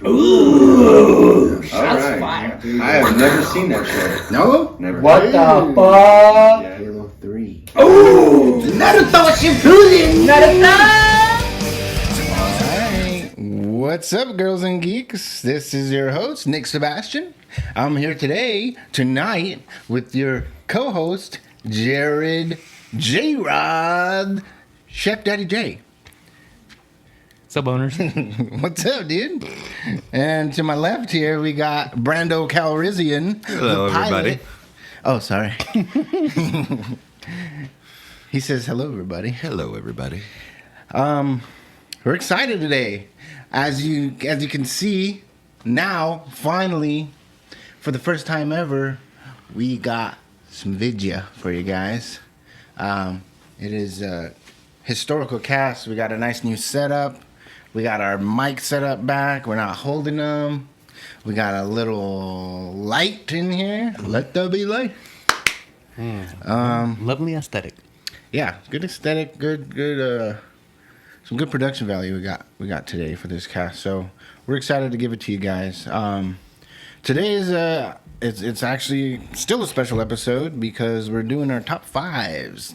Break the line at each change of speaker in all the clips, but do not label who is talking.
Ooh,
shots fired. I have never seen that show.
No?
Never.
What the fuck?
Yeah.
Halo 3.
Ooh! Naruto Shippuden! Naruto!
Alright. What's up, girls and geeks? This is your host, Nick Sebastian. I'm here tonight, with your co-host, Jared J-Rod, Chef Daddy J.
What's up, owners?
What's up, dude? And to my left here, we got Brando Calrissian.
Hello, everybody.
Oh, sorry. He says hello, everybody.
Hello, everybody.
We're excited today. As you can see, now, finally, for the first time ever, we got some vidya for you guys. It is a historical cast. We got a nice new setup. We got our mic set up back. We're not holding them. We got a little light in here. Let there be light.
Lovely aesthetic.
Yeah, good aesthetic, good some good production value we got today for this cast. So we're excited to give it to you guys. Today is it's actually still a special episode because we're doing our top fives.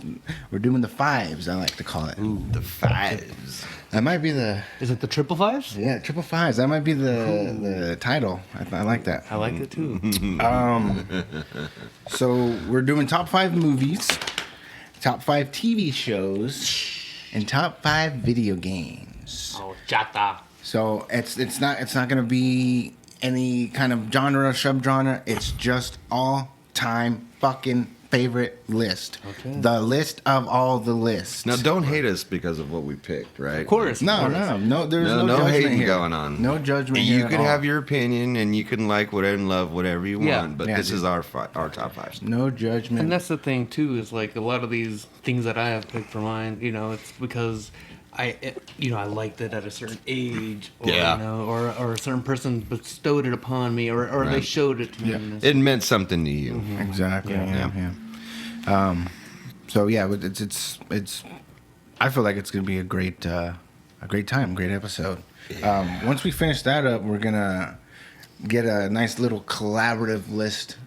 We're doing the fives, I like to call it.
Ooh, the fives.
That might be the
Is it the triple fives?
yeah triple fives. That might be the title. I like that.
I like it too.
So we're doing top 5 movies, top 5 TV shows, and top 5 video games.
Oh, chata.
So it's not gonna be any kind of genre, subgenre. It's just all time fucking favorite list.
Okay.
The list of all the lists.
Now, don't hate us because of what we picked, right?
Of course.
No, there's no judgment
hating
here.
going on.
No judgment here
You
at
can
all.
have your opinion, and you can like whatever and love whatever you
Yeah.
want, but
Yeah,
this
dude.
is our top fives.
No judgment.
And that's the thing too, is like a lot of these things that I have picked for mine, it's because I liked it at a certain age, or
Yeah.
or a certain person bestowed it upon me, or they
Right.
showed it to me.
Yeah.
And
It meant something to you.
Exactly.
Yeah.
Yeah. So yeah, but it's. I feel like it's gonna be a great time, great episode. Once we finish that up, we're gonna get a nice little collaborative list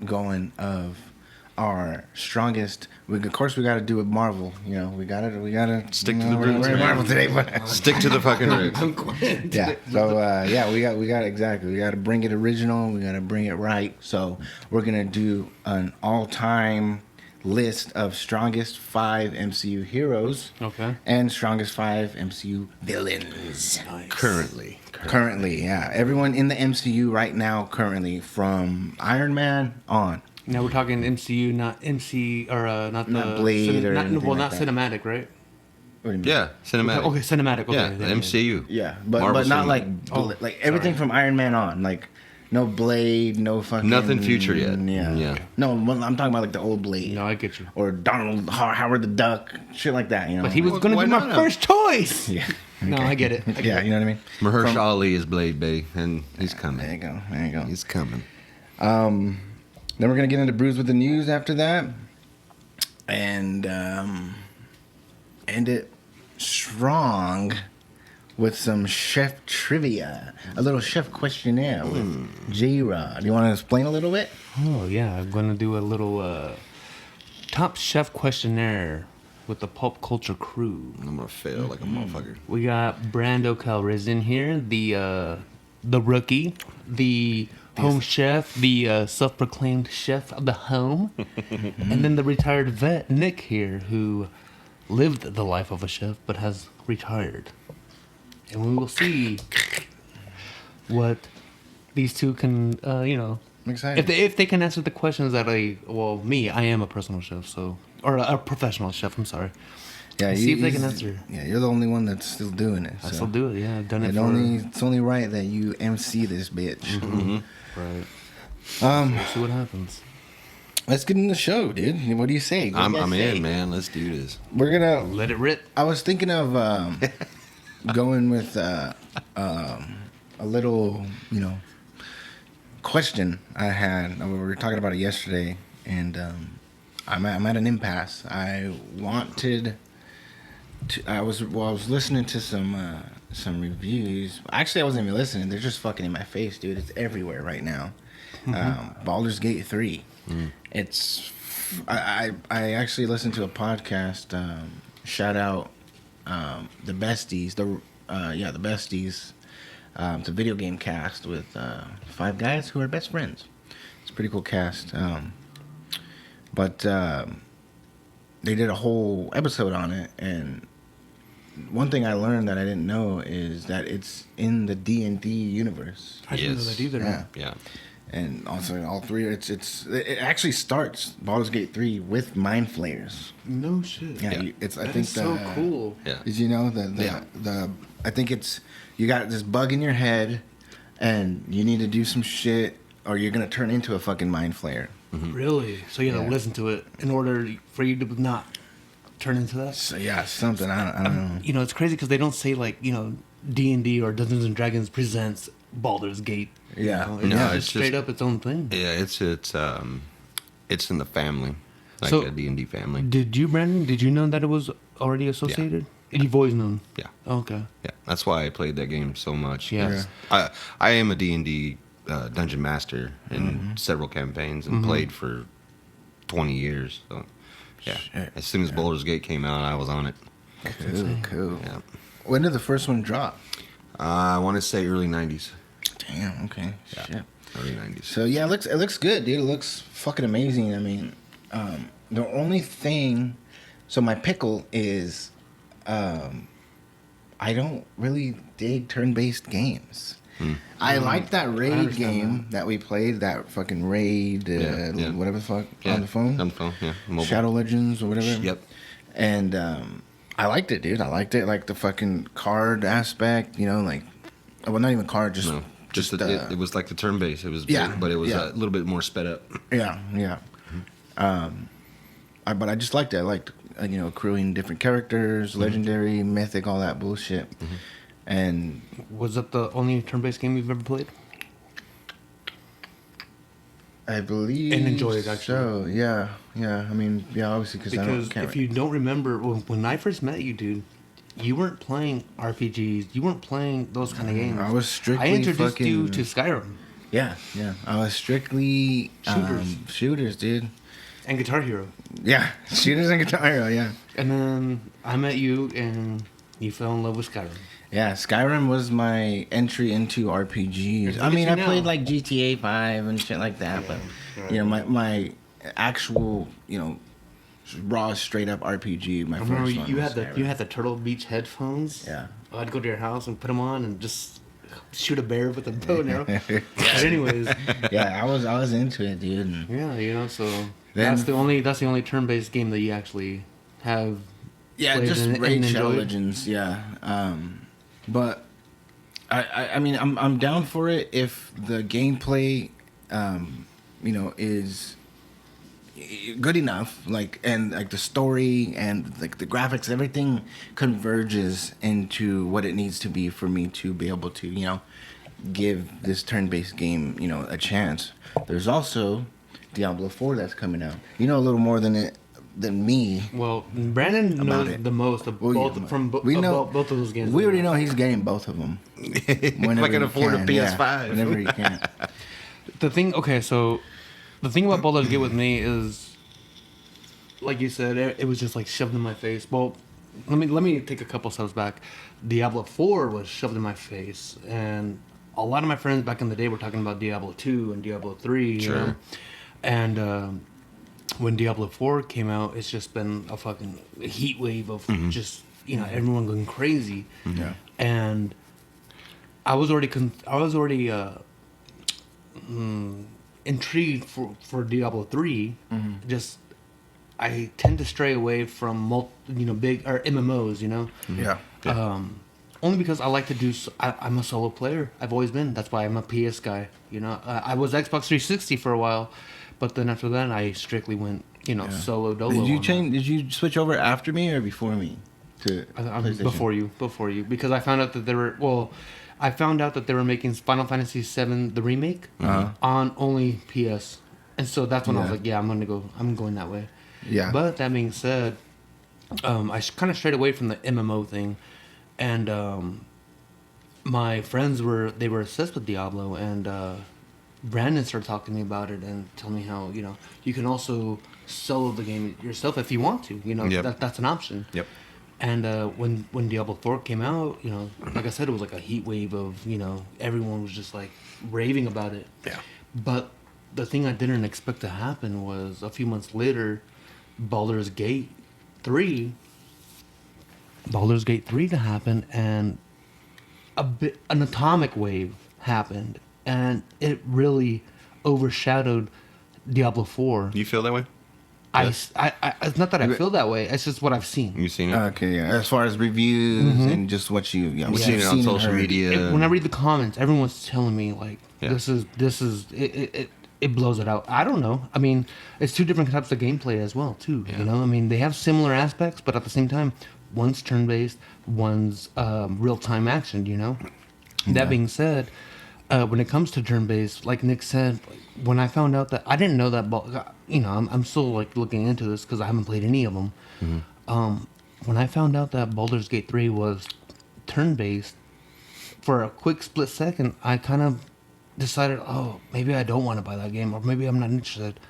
going of our strongest. Of course, we got to do it Marvel. We gotta
Stick to the
we're
roots,
in
man.
Marvel today, but
Stick to the fucking roots.
yeah. So we got exactly. We got to bring it original. We got to bring it right. So we're gonna do an all-time list of strongest 5 MCU heroes.
Okay.
And strongest 5 MCU villains.
Nice.
Currently, yeah. Everyone in the MCU right now, currently, from Iron Man on.
Now we're talking MCU, not MC, or not the
Not Blade or
not,
anything
well,
like
not
that.
cinematic, right?
What do you mean?
Yeah, cinematic.
Okay, cinematic. Okay,
Yeah, the MCU.
Yeah, but
Marvel
not
Cinematic.
like everything from Iron Man on, like no Blade, no fucking
Nothing future yet.
Yeah,
Yeah.
No, I'm talking about like the old Blade.
No, I get you.
Or Donald Howard the Duck, shit like that.
But he was
Well,
going to
why
be my
not?
first choice.
Yeah.
No, I get it.
Yeah, you know what I mean.
Mahershala Ali is Blade Bay, and he's
There
coming.
you go. There you go.
He's coming.
Then we're gonna get into Brews with the news after that, and end it strong with some chef trivia, a little chef questionnaire with J-Rod. You want to explain a little bit?
Oh yeah, I'm going to do a little top chef questionnaire with the pop culture crew.
I'm gonna fail like a motherfucker.
We got Brando Calrissian here, the rookie, the home chef, the self-proclaimed chef of the home, and then the retired vet Nick here, who lived the life of a chef but has retired. And we will see what these two can,
I'm excited.
if they can answer the questions that I am a personal chef, so, or a professional chef. I'm sorry.
Yeah,
See if they can answer.
Yeah, you're the only one that's still doing it.
I
so.
still do it. Yeah, I've done it.
It's only right that you MC this bitch.
Right. We'll see what happens.
Let's get in the show, dude. What do you say? What do you guys
I'm
say?
in, man. Let's do this.
We're gonna.
Let it rip.
I was thinking of going with a little, question I had. We were talking about it yesterday, and I'm at an impasse. I was listening to some some reviews. Actually, I wasn't even listening. They're just fucking in my face, dude. It's everywhere right now. Baldur's Gate 3. It's. I actually listened to a podcast. Shout out the Besties. The Besties. It's a video game cast with 5 guys who are best friends. It's a pretty cool cast. But they did a whole episode on it, and one thing I learned that I didn't know is that it's in the D&D universe.
I didn't know that either.
Yeah.
Yeah.
And also all 3, it actually starts Baldur's Gate 3 with mind flayers.
No shit.
Yeah,
Yeah.
it's I
That
think
is so cool.
Yeah.
Did you know
Yeah.
the I think it's you got this bug in your head, and you need to do some shit, or you're gonna turn into a fucking mind flayer.
Really? So you have to
Yeah.
listen to it in order for you to not turn into that?
So yeah, something I don't know.
You know, it's crazy because they don't say like, you know, D&D or Dungeons and Dragons presents Baldur's Gate. You
Yeah.
know,
No,
it's
it's
straight
just-
up its own thing.
Yeah, it's in the family, like
So-
a D&D family.
Did you, Brandon? Did you know that it was already associated? You've always known.
Yeah,
Okay.
yeah. That's why I played that game so much.
Yeah.
I am a D&D dungeon master in several campaigns and played for 20 years. So yeah,
Shit.
as soon as Baldur's Gate came out, I was on it.
Cool.
Yeah.
When did the first one drop?
I want to say early 90s.
Damn. Okay. Shit.
Early 90s.
So yeah, it looks good, dude. It looks fucking amazing. I mean, the only thing, so my pickle is, I don't really dig turn-based games. I like that raid
understand
game that we played, that fucking raid,
Yeah.
whatever the fuck,
Yeah,
on the phone,
On the phone, yeah. Mobile.
Shadow Legends or whatever.
Yep.
And I liked it, dude. I liked it, like the fucking card aspect, you know, like, well, not even card, just
No, just it was like the turn base. It was,
Yeah,
but it was
yeah.
a little bit more sped up.
Yeah, yeah. But I just liked it. I liked, you know, accruing different characters, legendary, mythic, all that bullshit. And
Was that the only turn-based game you've ever played?
I believe
And enjoy it, actually.
So yeah, yeah. I mean, yeah, obviously
Because
I can't.
if you don't remember, when I first met you, dude, you weren't playing RPGs. You weren't playing those kind of games.
I was strictly
I introduced you
fucking-
to Skyrim
Yeah, yeah. I was strictly shooters, dude.
and Guitar Hero.
Yeah, shooters and Guitar Hero. Yeah,
And then I met you and you fell in love with Skyrim.
yeah. Skyrim was my entry into RPGs. I
Look
mean,
at
I
you
played
now.
like GTA 5 and shit like that, but you know, my actual, you know, raw straight up RPG. My
I
first
remember
one
you
was
had the
Skyrim.
you had the Turtle Beach headphones.
Yeah.
I'd go to your house and put them on and just shoot a bear with a bow and arrow. But anyways,
Yeah, I was into it, dude. And
yeah, you know, so
Then-
that's the only turn-based game that you actually have.
yeah,
played
just
and
Raid Shadow
enjoyed?
Legends. Yeah, but I mean, I'm down for it if the gameplay, you know, is good enough, like, and like the story and like the graphics, everything converges into what it needs to be for me to be able to, you know, give this turn-based game, you know, a chance. There's also Diablo 4 that's coming out. You know a little more than me.
Well, Brandon
About
knows
it.
the most of
Well,
both
yeah,
from
we know-
about both of those games.
We already know he's getting both of them.
If I can afford a PS5.
Whenever he can.
The thing, okay, so the thing about Baldur's Gate with me is, like you said, it was just like shoved in my face. Well, let me take a couple steps back. Diablo 4 was shoved in my face, and a lot of my friends back in the day were talking about Diablo 2 and Diablo 3. You
Sure.
know? And when Diablo 4 came out, it's just been a fucking heat wave of just, you know, everyone going crazy.
Yeah.
And I was already intrigued for Diablo 3. Just I tend to stray away from big or MMOs, you know.
Yeah.
Only because I like to do. I'm a solo player. I've always been. That's why I'm a PS guy. You know, I was Xbox 360 for a while, but then after that, I strictly went, you know, solo dolo.
Did you
on
change? Did you switch over after me or before me? To
I'm
PlayStation?
before you, because I found out that they were I found out that they were making Final Fantasy VII the remake on only PS, and so that's when I was
Yeah.
like, yeah, I'm going that way.
Yeah.
But that being said, I kind of strayed away from the MMO thing, and my friends were obsessed with Diablo, and Brandon started talking to me about it and telling me how you can also solo the game yourself if you want to.
Yep.
That's an option.
Yep.
And when Diablo 4 came out, like I said, it was like a heat wave of everyone was just like raving about it.
Yeah.
But the thing I didn't expect to happen was a few months later, Baldur's Gate 3 to happen, and an atomic wave happened, and it really overshadowed Diablo 4.
You feel that way?
It's not that I feel that way. It's just what I've seen.
You seen it?
Okay, yeah. As far as reviews and just what you've
seen it on
and
social
heard.
media.
When I read the comments, everyone's telling me like
Yeah.
this is it blows it out. I don't know. I mean, it's two different types of gameplay as well too.
Yeah.
I mean, they have similar aspects, but at the same time, one's turn-based, one's real-time action. That being said, when it comes to turn-based, like Nick said, when I found out that I didn't know that, I'm still like looking into this because I haven't played any of them. When I found out that Baldur's Gate 3 was turn-based, for a quick split second, I kind of decided, oh, maybe I don't want to buy that game, or maybe I'm not interested.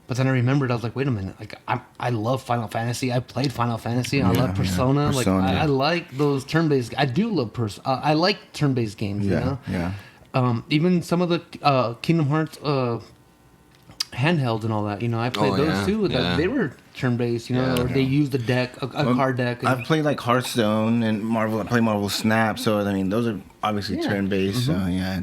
But then I remembered, I was like, wait a minute, like I love Final Fantasy. I played Final Fantasy. I love Persona. Like
Persona.
I like those turn-based. I do love I like turn-based games.
Yeah.
Even some of the Kingdom Hearts handhelds and all that. I played those too.
Yeah.
They were turn-based. Or they used a deck, a card deck.
I've played like Hearthstone and Marvel. I play Marvel Snap, so I mean those are obviously turn-based. So yeah,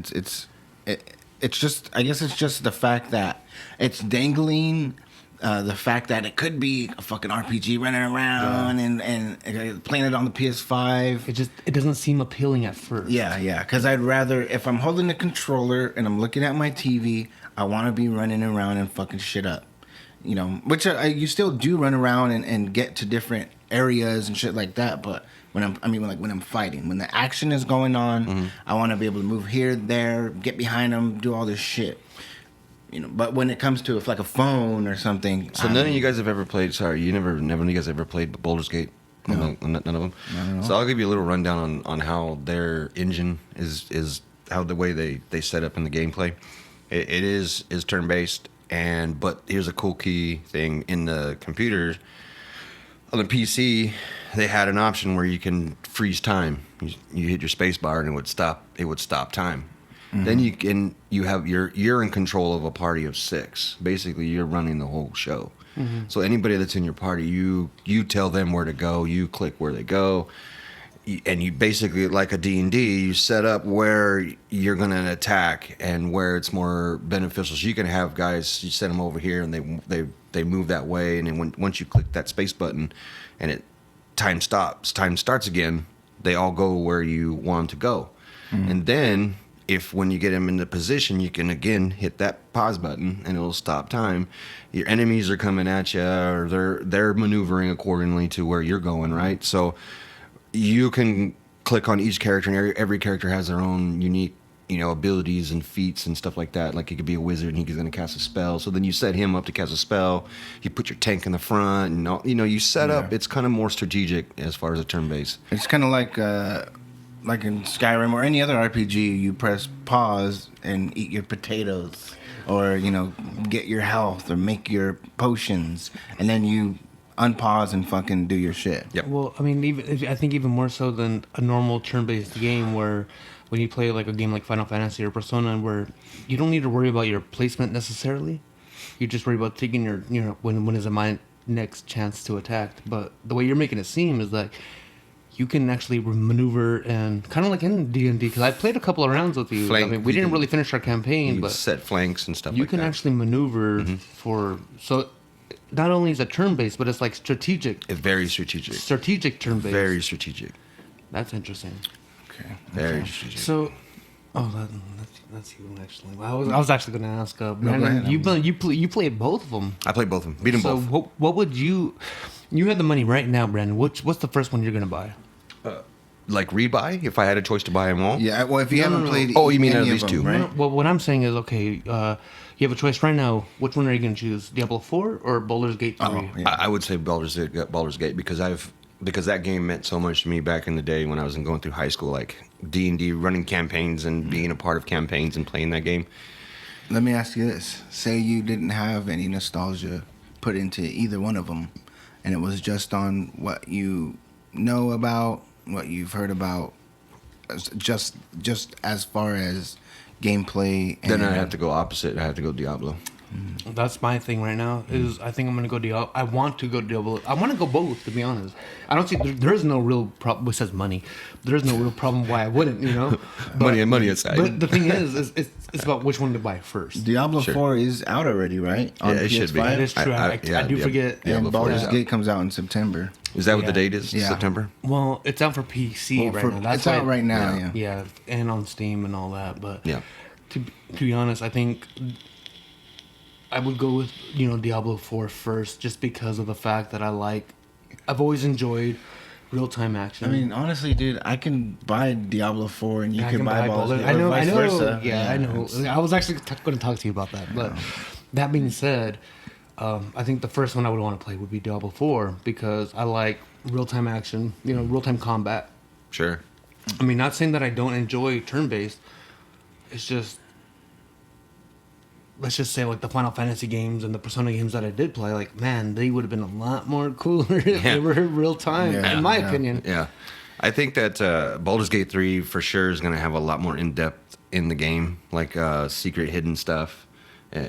it's just, I guess it's just the fact that it's dangling. The fact that it could be a fucking RPG running around and playing it on the PS5.
It doesn't seem appealing at first.
Yeah. Because I'd rather, if I'm holding the controller and I'm looking at my TV, I want to be running around and fucking shit up. Which you still do run around and get to different areas and shit like that. But when I'm fighting, when the action is going on, I want to be able to move here, there, get behind them, do all this shit. But when it comes to like a phone or something,
So none of you guys have ever played. Sorry, none of you guys ever played Baldur's Gate.
No.
None of them.
No.
So I'll give you a little rundown on how their engine is how the way they set up in the gameplay. It is turn based, but here's a cool key thing in the computer. On the PC, they had an option where you can freeze time. You hit your space bar and it would stop time. Then you're in control of a party of 6. Basically, you're running the whole show. So anybody that's in your party, you tell them where to go. You click where they go, and you basically, like a D&D, you set up where you're going to attack and where it's more beneficial. So you can have guys, you send them over here, and they move that way. And then once you click that space button, and time starts again. They all go where you want them to go, and then. When you get them into position, you can again hit that pause button and it'll stop time. Your enemies are coming at you, or they're maneuvering accordingly to where you're going, right? So you can click on each character, and every character has their own unique, abilities and feats and stuff like that. Like he could be a wizard and he's going to cast a spell. So then you set him up to cast a spell. You put your tank in the front, and you set up. It's kind of more strategic as far as a turn base.
It's kind of like in Skyrim or any other RPG, you press pause and eat your potatoes, or get your health or make your potions, and then you unpause and fucking do your shit.
Yep.
Well, I mean, I think even more so than a normal turn-based game, where when you play like a game like Final Fantasy or Persona, where you don't need to worry about your placement necessarily. You just worry about taking your when is my next chance to attack. But the way you're making it seem is that you can actually maneuver, and kind of like in D&D, because I played a couple of rounds with you.
Flank,
we didn't really finish our campaign, but
set flanks and stuff
you
like
can
that.
actually maneuver so not only is it turn-based, but it's like strategic.
It's very strategic.
Strategic turn-based.
Very strategic.
That's interesting.
Okay.
Very strategic.
So, that's you actually. Well, I was actually going to ask, Brandon,
go ahead.
you played both of them.
I played both of them. Beat them
So
both.
what would you had the money right now, Brandon? What's the first one you're going to buy?
Like rebuy, if I had a choice to buy them all.
Yeah, well, if you haven't played,
Oh, you mean
any
out of
of
these
them,
two?
right?
Well, what I'm saying is, okay, you have a choice right now. Which one are you going to choose? Diablo 4 or Baldur's Gate 3?
Oh, yeah.
I would say Baldur's Gate because because that game meant so much to me back in the day when I was going through high school, like D&D, running campaigns and being a part of campaigns and playing that game.
Let me ask you this. Say you didn't have any nostalgia put into either one of them, and it was just on what you know about, what you've heard about, just as far as gameplay. And
Then I have to go opposite. I have to go Diablo.
That's my thing right now. Is I think I'm gonna go Diablo. I want to go Diablo. I want to go both. To be honest, I don't see there is no real problem. Besides money, there is no real problem why I wouldn't. You know,
money aside.
But the thing is it's about which one to buy first.
Diablo 4 is out already, right?
Yeah, it should be.
That is true. I do forget.
And Baldur's Gate comes out in September.
Is that what the date is?
Yeah.
September?
Well, it's out for PC right now. That's
it's out right now. Yeah.
Yeah, and on Steam and all that. But
Yeah.
to be honest, I think I would go with Diablo 4 first, just because of the fact that I've always enjoyed real-time action.
I mean, honestly, dude, I can buy Diablo 4 and you can buy Baldur's Gate.
I know.
Vice versa.
Yeah, I know. I was actually going to talk to you about that. But that being said, I think the first one I would want to play would be Diablo 4 because I like real-time action, real-time combat.
Sure.
I mean, not saying that I don't enjoy turn-based. It's just, let's just say, like, the Final Fantasy games and the Persona games that I did play, like, man, they would have been a lot more cooler if they were real-time, in my opinion.
Yeah. I think that Baldur's Gate 3 for sure is going to have a lot more in-depth in the game, like secret hidden stuff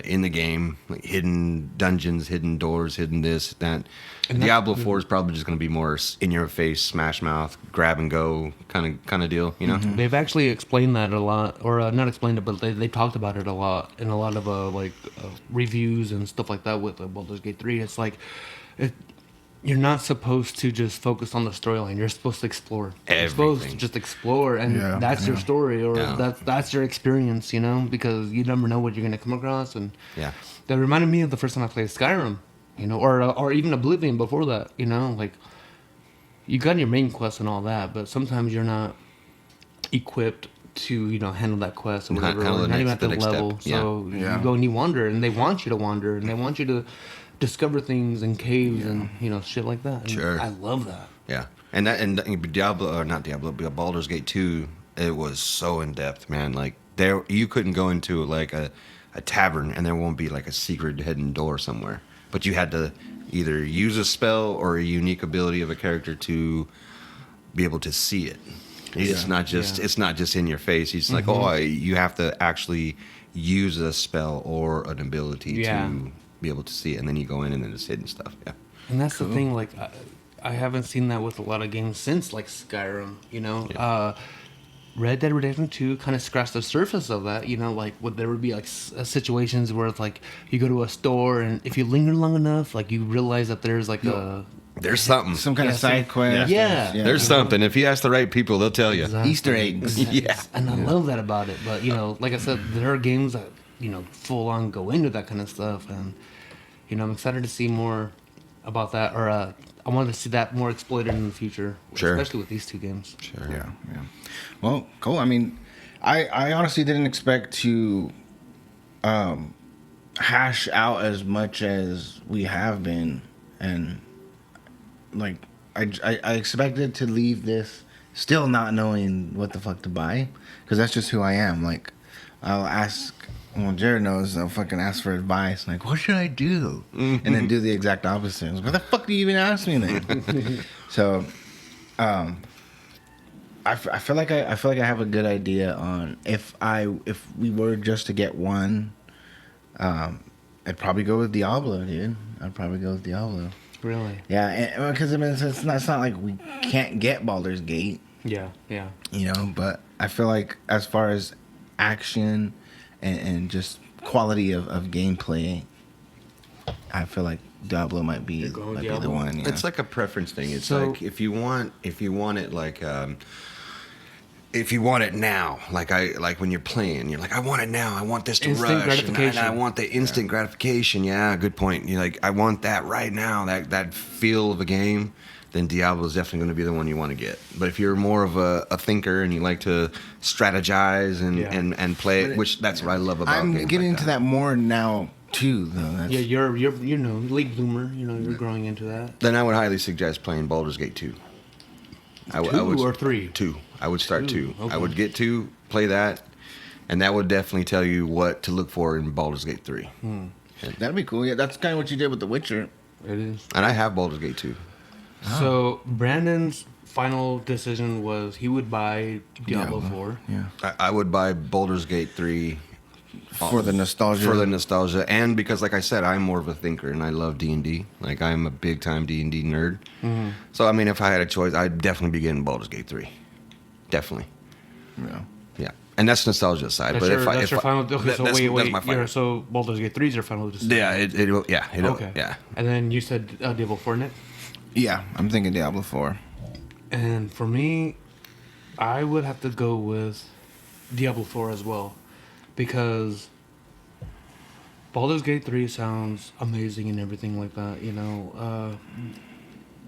in the game, like hidden dungeons, hidden doors, hidden this, that. And Diablo 4 is probably just going to be more in-your-face, smash mouth, grab and go kind of deal, you know?
Mm-hmm. They've actually explained that a lot, or not explained it, but they talked about it a lot in a lot of reviews and stuff like that with Baldur's Gate 3. It's like, you're not supposed to just focus on the storyline. You're supposed to explore. You're supposed to just explore, and that's your story, or that's your experience, because you never know what you're going to come across. And that reminded me of the first time I played Skyrim. Or even Oblivion before that, like, you got your main quest and all that, but sometimes you're not equipped to, handle that quest or whatever, or not even at the level. So you go and you wander, and they want you to wander, and they want you to discover things in caves and, shit like that. And
sure.
I love that.
Yeah. And not Baldur's Gate 2, it was so in-depth, man. Like, you couldn't go into, like, a tavern, and there won't be, like, a secret hidden door somewhere. But you had to either use a spell or a unique ability of a character to be able to see it. It's not just in your face. It's like, you have to actually use a spell or an ability to be able to see it, and then you go in and then it's hidden stuff. Yeah.
And that's the thing. Like, I haven't seen that with a lot of games since, like, Skyrim. Red Dead Redemption 2 kind of scratched the surface of that, like, there would be, like, situations where it's like you go to a store, and if you linger long enough, like, you realize that there's, like,
there's something.
Some kind of side quest.
Yeah.
There's something. If you ask the right people, they'll tell you.
Exactly.
Easter eggs.
Yeah.
And I love that about it. But, like I said, there are games that, full on go into that kind of stuff. And, I'm excited to see more about that. Or I want to see that more exploited in the future.
Sure.
Especially with these two games.
Sure.
Yeah. Well, cool. I mean, I honestly didn't expect to hash out as much as we have been, and like I expected to leave this still not knowing what the fuck to buy, because that's just who I am. Like, I'll ask. Well, Jared knows. I'll fucking ask for advice. Like, what should I do? And then do the exact opposite. Like, what the fuck do you even ask me then? So, I feel like I have a good idea on if we were just to get one, I'd probably go with Diablo, dude. I'd probably go with Diablo.
Really?
Yeah, because I mean it's not like we can't get Baldur's Gate.
Yeah.
But I feel like as far as action and just quality of gameplay, I feel like Diablo might be the one. Yeah.
It's like a preference thing. It's
So-
like if you want it like if you want it now, like when you're playing, you're like, I want it now. I want this to
Instant
rush.
gratification.
And I want the instant gratification. Yeah, good point. You're like, I want that right now. That feel of a game. Then Diablo is definitely going to be the one you want to get. But if you're more of a thinker and you like to strategize and play it, which that's what I love about
I'm
games
getting
like
into that more now 2 though. That's,
Yeah, you're late bloomer. You're growing into that.
Then I would highly suggest playing Baldur's Gate 2. I would
or 3?
2. I would start 2.
Okay.
I would get 2, play that, and that would definitely tell you what to look for in Baldur's Gate 3.
That'd be cool. Yeah, that's kind of what you did with The Witcher.
It is.
And I have Baldur's Gate 2.
So Brandon's final decision was he would buy Diablo 4.
Yeah.
I would buy Baldur's Gate 3
For the nostalgia.
for the nostalgia, and because, like I said, I'm more of a thinker and I love D&D. Like, I'm a big time D&D nerd. So I mean, if I had a choice, I'd definitely be getting Baldur's Gate 3. Definitely.
Yeah.
Yeah, and that's nostalgia aside.
That's
but
your,
if I,
that's
if
your
I,
final. Okay,
that-
so
that's,
wait.
that's my final.
So Baldur's Gate 3 is your final decision.
Yeah,
Okay.
yeah.
And then you said Diablo 4, Nick.
Yeah, I'm thinking Diablo 4.
And for me, I would have to go with Diablo 4 as well, because Baldur's Gate 3 sounds amazing and everything like that.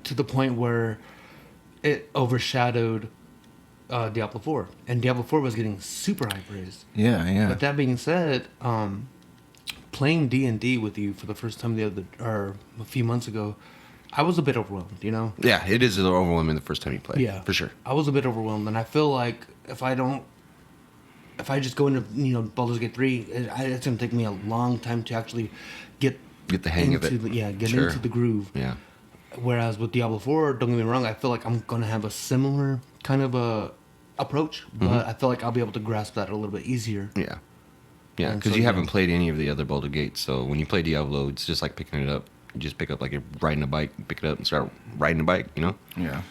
To the point where it overshadowed Diablo 4, and Diablo 4 was getting super high praise.
Yeah.
But that being said, playing D&D with you for the first time a few months ago, I was a bit overwhelmed.
Yeah, it is overwhelming the first time you play.
Yeah,
for sure.
I was a bit overwhelmed, and I feel like if I just go into Baldur's Gate 3, it's gonna take me a long time to actually get
Get the hang of it. Sure.
into the groove.
Yeah.
Whereas with Diablo 4, don't get me wrong, I feel like I'm gonna have a similar kind of a approach, but I feel like I'll be able to grasp that a little bit easier.
Yeah. Yeah,
And
because
so,
you
yeah.
haven't played any of the other Baldur's Gates, so when you play Diablo, it's just like picking it up. You just pick up like you're riding a bike, pick it up and start riding a bike,
Yeah.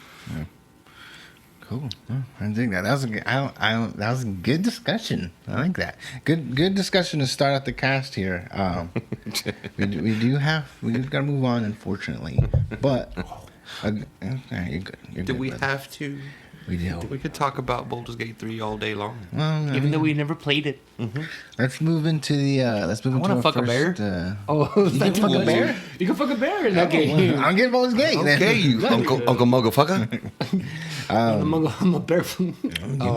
Cool. Yeah, I think that. That was a good, that was a good discussion. I like that. Good discussion to start out the cast here. We gotta move on, unfortunately. But you're good. You're
Do
good,
we
brother.
have to?
We do.
We could talk about Baldur's Gate 3 all day long.
Well,
Even though we never played it.
let's move into the. Let's move into
wanna
our
fuck a
first,
bear. Oh,
you can fuck a bear.
You can fuck a bear in that game.
I'm getting Baldur's Gate.
Okay, you Uncle Motherfucker.
I'm a bear from.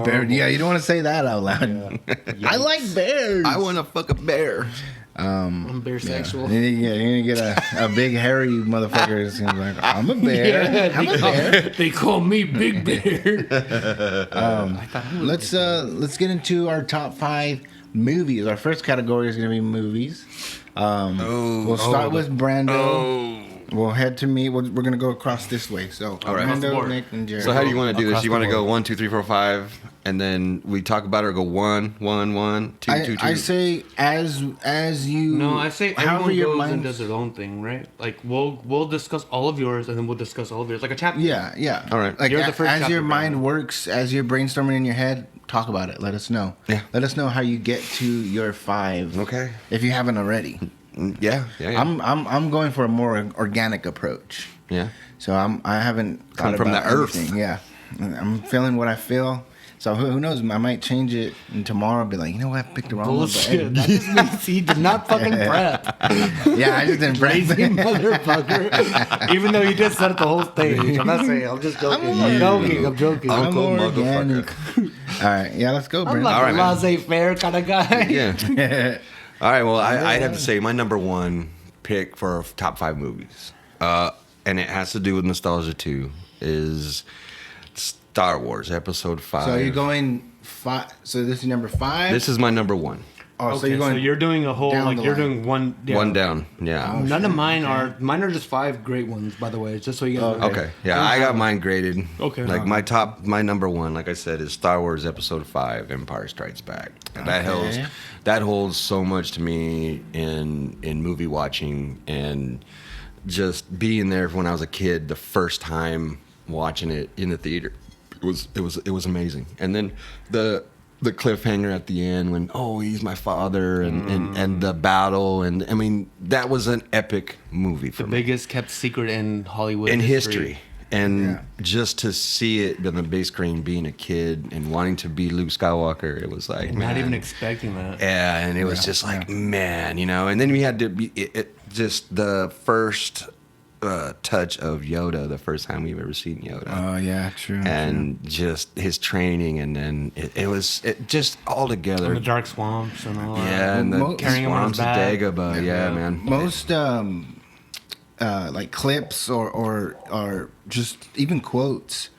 Bear. Yeah, you don't want to say that out loud. I like bears.
I want to fuck a bear.
I'm bear sexual.
You're gonna get a big hairy motherfucker that's gonna be like, I'm a bear. I'm a bear.
They call me Big Bear.
Let's get into our top 5 movies. Our first category is gonna be movies. We'll start with Brando. We'll head to me. We're gonna go across this way. So
All right.
Brando, Nick, and Jared.
So how do you want to do
Across
this? You
the
want to go
board.
1, 2, 3, 4, 5, and then we talk about it, or go 1, 1, 1, 2, 2, 2?
I say as you.
No, I say
however
everyone
your
goes
mind.
and does their own thing, right? Like we'll discuss all of yours, and then we'll discuss all of yours, like a chapter.
Yeah.
All right.
Like
You're the first
as your
chapter,
mind
Brandon.
works, as you're brainstorming in your head, talk about it. Let us know.
Yeah.
Let us know how you get to your 5.
Okay.
If you haven't already.
Yeah.
I'm going for a more organic approach.
Yeah.
So I haven't
Come
thought
from
about
the earth.
anything. Yeah. I'm feeling what I feel. So who knows? I might change it, and tomorrow I'll be like, you know what? I picked the wrong one. but
Bullshit. That just means he did not fucking prep.
Yeah, I just didn't prep.
Lazy motherfucker. Even though he just said it the whole stage. I'm not saying. I'm just joking. I'm joking.
I'm
Uncle
organic.
motherfucker.
All right. Yeah, let's go,
I'm
Brandon.
like
All right,
a
man.
laissez-faire kind of guy.
Yeah. All right. Well, I'd have to say my number 1 pick for top 5 movies, and it has to do with nostalgia too, is Star Wars Episode 5.
So you're going 5. So this is number 5.
This is my number 1.
Oh,
Okay,
so you're going.
doing a whole,
down
like
the
you're
line.
doing one. Yeah.
One down. Yeah.
None of mine are. Mine are just 5 great ones, by the way. Just so you guys know.
Okay. Yeah, I got mine graded.
Okay.
Like my number 1, like I said, is Star Wars Episode 5, Empire Strikes Back. And that holds so much to me in movie watching, and just being there when I was a kid, the first time watching it in the theater. It was amazing. And then the cliffhanger at the end when he's my father, and the battle, and I mean that was an epic movie for
The
me.
biggest kept secret in Hollywood
In history. And just to see it on the big screen, being a kid and wanting to be Luke Skywalker, it was like,
Not
man.
even expecting that.
Yeah, and it was just like, man, And then we had to be just the first touch of Yoda the first time we've ever seen Yoda.
Oh yeah, true.
And just his training, and then it was just all together.
And the dark swamps and all that.
Yeah, and the
Carrying him on his
swamps of
back.
Dagobah. Yeah, man.
Most like clips or just even quotes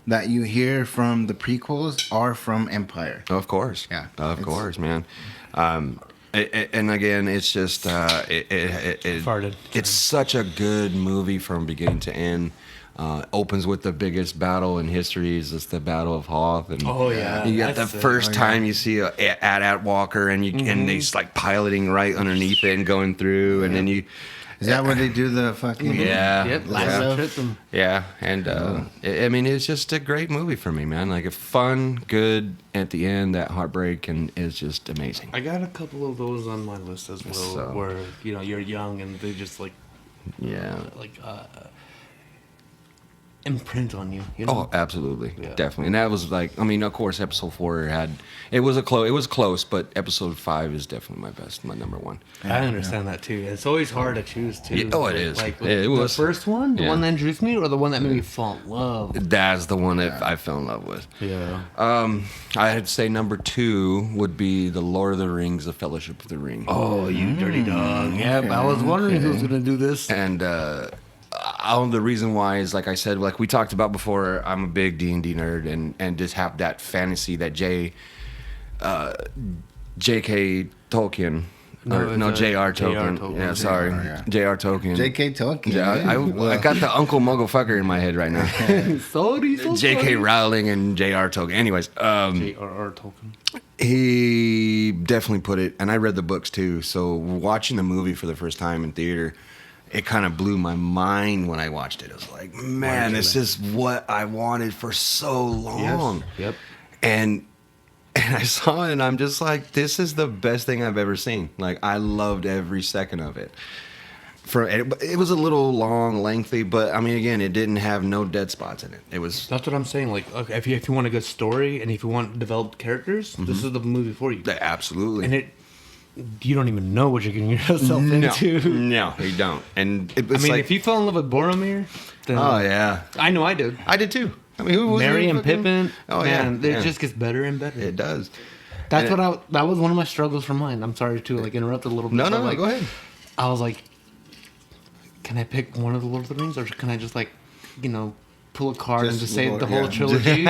that you hear from the prequels are from Empire.
Of course.
Yeah.
Of course, man. And again, it's just
Farted.
it's such a good movie from beginning to end. Opens with the biggest battle in history. Is just the Battle of Hoth, and
Oh, yeah.
you got the
That's it.
first time you see a AT-AT Walker, and and he's like piloting right underneath it and going through, and then you.
Is that where they do the fucking
Yeah.
Yep.
lasso?
Trip them.
Yeah, and I mean, it's just a great movie for me, man. Like, a fun, good at the end. That heartbreak and is just amazing.
I got a couple of those on my list as well,
So-
where you're young and they just
Yeah.
imprint on you. You know?
Oh, absolutely,
Yeah.
definitely. And that was like, I mean, of course, episode 4 it was close, but episode 5 is definitely my number one.
I understand that too. It's always hard to choose too.
Yeah, oh, it is.
Like
It was.
the first one, the
Yeah.
one that introduced me, or the one that made me fall in love.
That's the one that I fell in love with.
Yeah.
I'd say number 2 would be the Lord of the Rings: The Fellowship of the Ring.
Oh, you dirty dog. Yeah, I was wondering who's gonna do this.
And the reason why is, like I said, like we talked about before, I'm a big D&D nerd, and just have that fantasy that J.K. Tolkien.
No, it's,
J.R.
J.R.
Tolkien.
Tolkien.
Yeah, sorry.
yeah.
J.R. Tolkien.
J.K. Tolkien.
Yeah, I got the Uncle Muggle fucker in my head right now.
Sorry, so
J.K.
sorry.
Rowling and J.R. Tolkien. Anyways,
J.R.R. Tolkien.
he definitely put it, and I read the books too. So watching the movie for the first time in theater, it kind of blew my mind when I watched it. It was like, man, this is what I wanted for so long.
Yep.
And I saw it, and I'm just like, this is the best thing I've ever seen. Like, I loved every second of it. It was a little long, lengthy, but I mean, again, it didn't have no dead spots in it. It was
That's what I'm saying. Like, okay, if you want a good story and if you want developed characters, this is the movie for you.
absolutely.
And you don't even know what you're getting yourself
no,
into.
no, you don't. And it was
I mean,
like,
if you fell in love with Boromir, then
oh yeah,
I know I did.
I did too. I mean, who was
Merry
it?
and
Fucking-
Pippin.
Oh
man,
yeah,
it just gets better and better.
it does.
That's
and
what that was one of my struggles for mine. I'm sorry to interrupt a little bit.
No,
but,
go ahead.
I was like, can I pick one of the Lord of the Rings, or can I just pull a card and
Just
just say
Lord,
the whole
yeah.
trilogy?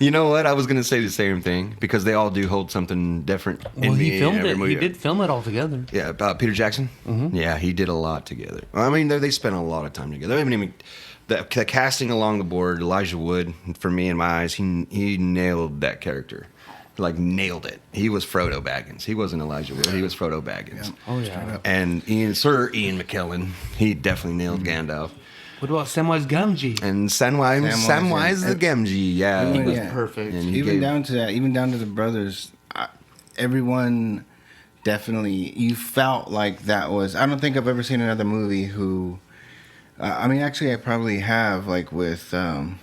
You know what? I was gonna say the same thing because they all do hold something different.
Well,
in
he
me
filmed
every
it.
movie.
He did film it all together.
Yeah, Peter Jackson. Mm-hmm. Yeah, he did a lot together. I mean, they spent a lot of time together. I haven't even the casting along the board. Elijah Wood, for me in my eyes, he nailed that character, like nailed it. He was Frodo Baggins. He wasn't Elijah Wood. He was Frodo Baggins.
Oh yeah.
And Sir Ian McKellen, he definitely nailed Gandalf.
What about Samwise Gamgee?
And Samwise the Gamgee, yeah,
He
He was
Yeah.
perfect.
And he
Even
gave-
down to that, even down to the brothers, everyone definitely, you felt like that was. I don't think I've ever seen another movie who. I mean, actually, I probably have, like with. Well,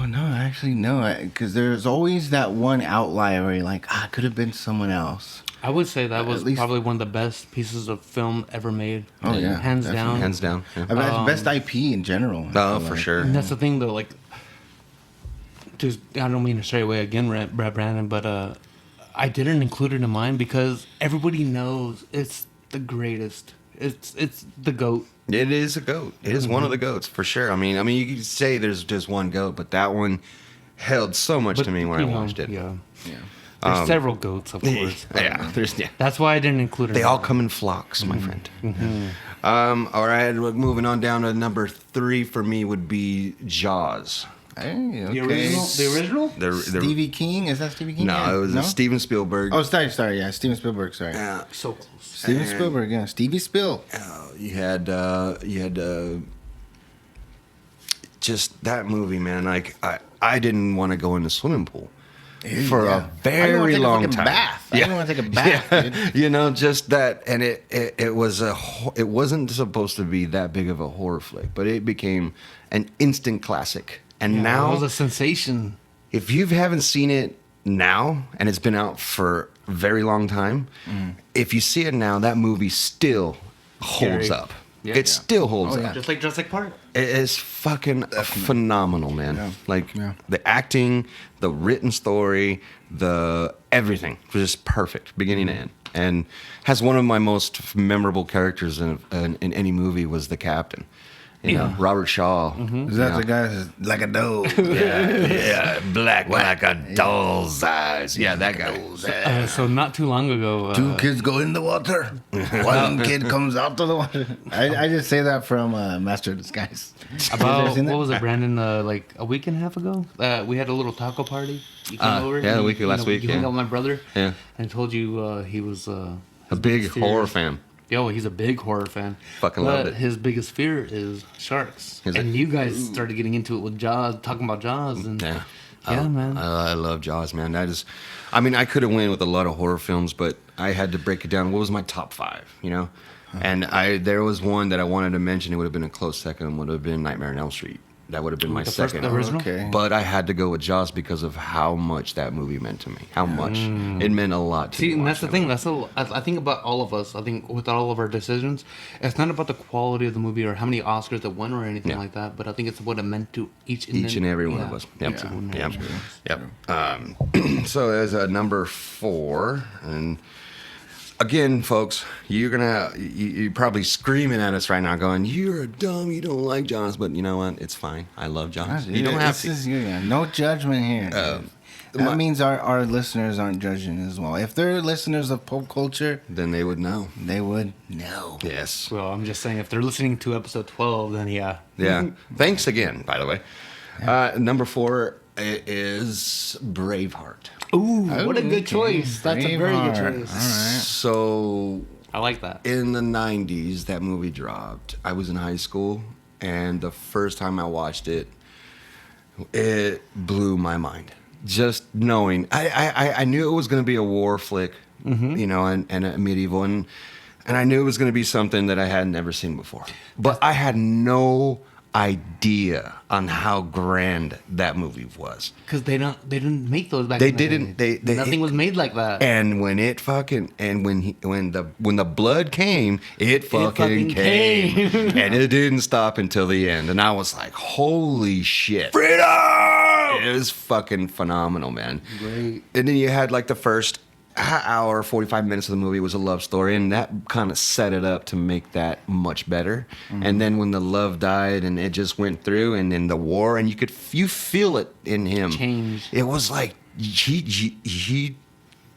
no, actually, no, because there's always that one outlier where you're like, it could have been someone else.
I would say that was
least-
probably one of the best pieces of film ever made.
Oh, yeah,
hands
definitely.
down.
hands down. Yeah.
I mean, it's best IP in general. I
Oh,
feel
for
like.
sure.
And that's the thing, though. Like, just I don't mean to stray away again, Brandon, but I didn't include it in mine because everybody knows it's the greatest. It's the GOAT.
It is a goat. It is one of the goats for sure. I mean, you could say there's just one goat, but that one held so much to me when I
you know,
watched it.
Yeah. There's several goats, of course.
Yeah,
That's why I didn't include it.
They
in
all
mine.
come in flocks, my friend. All right, we're moving on down to number 3 for me would be Jaws.
Hey, okay.
The original.
The
Stevie King? Is that Stevie King?
no,
Yeah.
it was Steven Spielberg.
Oh, sorry, yeah, Steven Spielberg. Sorry,
So close.
Steven Spielberg. Yeah, Stevie Spill.
You had just that movie, man. Like I didn't want to go in the swimming pool for a very long time.
Bath. I didn't want to take a bath. Dude.
You know, just that, and it wasn't supposed to be that big of a horror flick, but it became an instant classic. And
It
now,
was a sensation.
if you haven't seen it now, and it's been out for a very long time, if you see it now, that movie still holds
Scary.
up.
Yeah.
it still holds up.
Just like Jurassic Park.
It is fucking phenomenal, man.
Yeah.
Like
Yeah.
the acting, the written story, the everything was just perfect, beginning to end. And has one of my most memorable characters in any movie was the captain. You know, Robert Shaw.
Is that the guy that's like a doe?
Yeah, black like a doll's eyes. Yeah, that guy.
So not too long ago,
Two kids go in the water. One kid comes out of the water. I just say that from Master of Disguise.
about
seen that?
what was it, Brandon? Like a week and a half ago, we had a little taco party. You came over.
yeah,
and
the week last week,
You hung
yeah.
out with my brother.
Yeah.
And told you he was
A big horror fan.
Yo, he's a big horror fan.
Fucking
but
loved it.
his biggest fear is sharks.
Is
and
it?
you guys started getting into it with Jaws, talking about Jaws. And
Yeah.
man.
I love Jaws, man. That is, I mean, I could have went with a lot of horror films, but I had to break it down. What was my top 5, you know? And there was one that I wanted to mention. It would have been a close second. Would have been Nightmare on Elm Street. That would have been my
the first,
second.
the original?
Okay.
But I had to go with Jaws because of how much that movie meant to me. How much it meant a lot to me.
See, and that's the
watching
thing. I think about all of us. I think with all of our decisions, it's not about the quality of the movie or how many Oscars it won or anything
Yeah.
like that. But I think it's what it meant to each
and every one of us. Yep.
Each and every
Yep.
one of us.
Yep. So there's a number 4, and again, folks, you're probably screaming at us right now, going, "You're dumb. You don't like Jaws." But you know what? It's fine. I love Jaws. You don't have to.
No judgment here. That means our listeners aren't judging as well. If they're listeners of pop culture,
Then they would know.
they would know.
Yes.
Well, I'm just saying, if they're listening to episode 12, then yeah.
Yeah. Thanks again, by the way. Number 4 is Braveheart.
Ooh, what a good choice. That's a very good
Braveheart.
choice.
All right.
So
I like that.
in the 90s, that movie dropped. I was in high school, and the first time I watched it, it blew my mind. Just knowing, I knew it was going to be a war flick, you know, and a medieval, and I knew it was going to be something that I had never seen before. But I had no idea on how grand that movie was.
Because they didn't make those back
They
in the
didn't.
day. Nothing was made like that.
And when it fucking when the blood came, it fucking came. And it didn't stop until the end. And I was like, holy shit. Freedom! It was fucking phenomenal, man.
Great.
And then you had like the first hour, 45 minutes of the movie was a love story, and that kind of set it up to make that much better. And then when the love died and it just went through, and then the war, and you feel it in him.
Change.
It was like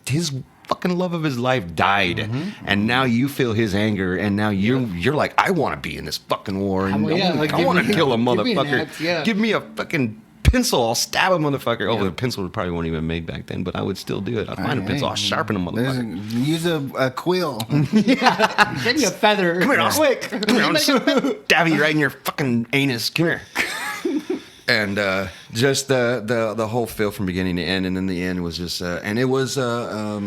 his fucking love of his life died, and now you feel his anger, and now you're like, I want to be in this fucking war, and I
give
want to
me-
kill a
give me an
motherfucker.
axe, yeah.
Give me a fucking pencil, I'll stab a motherfucker. Oh, the pencil probably weren't even made back then, but I would still do it. I'd find a pencil, I'll sharpen a motherfucker.
Use a quill.
Give me a feather.
Come here, I'll
quick.
Come here, I'll stab you right in your fucking anus. Come here. And just the whole feel from beginning to end, and then the end was just, and it was a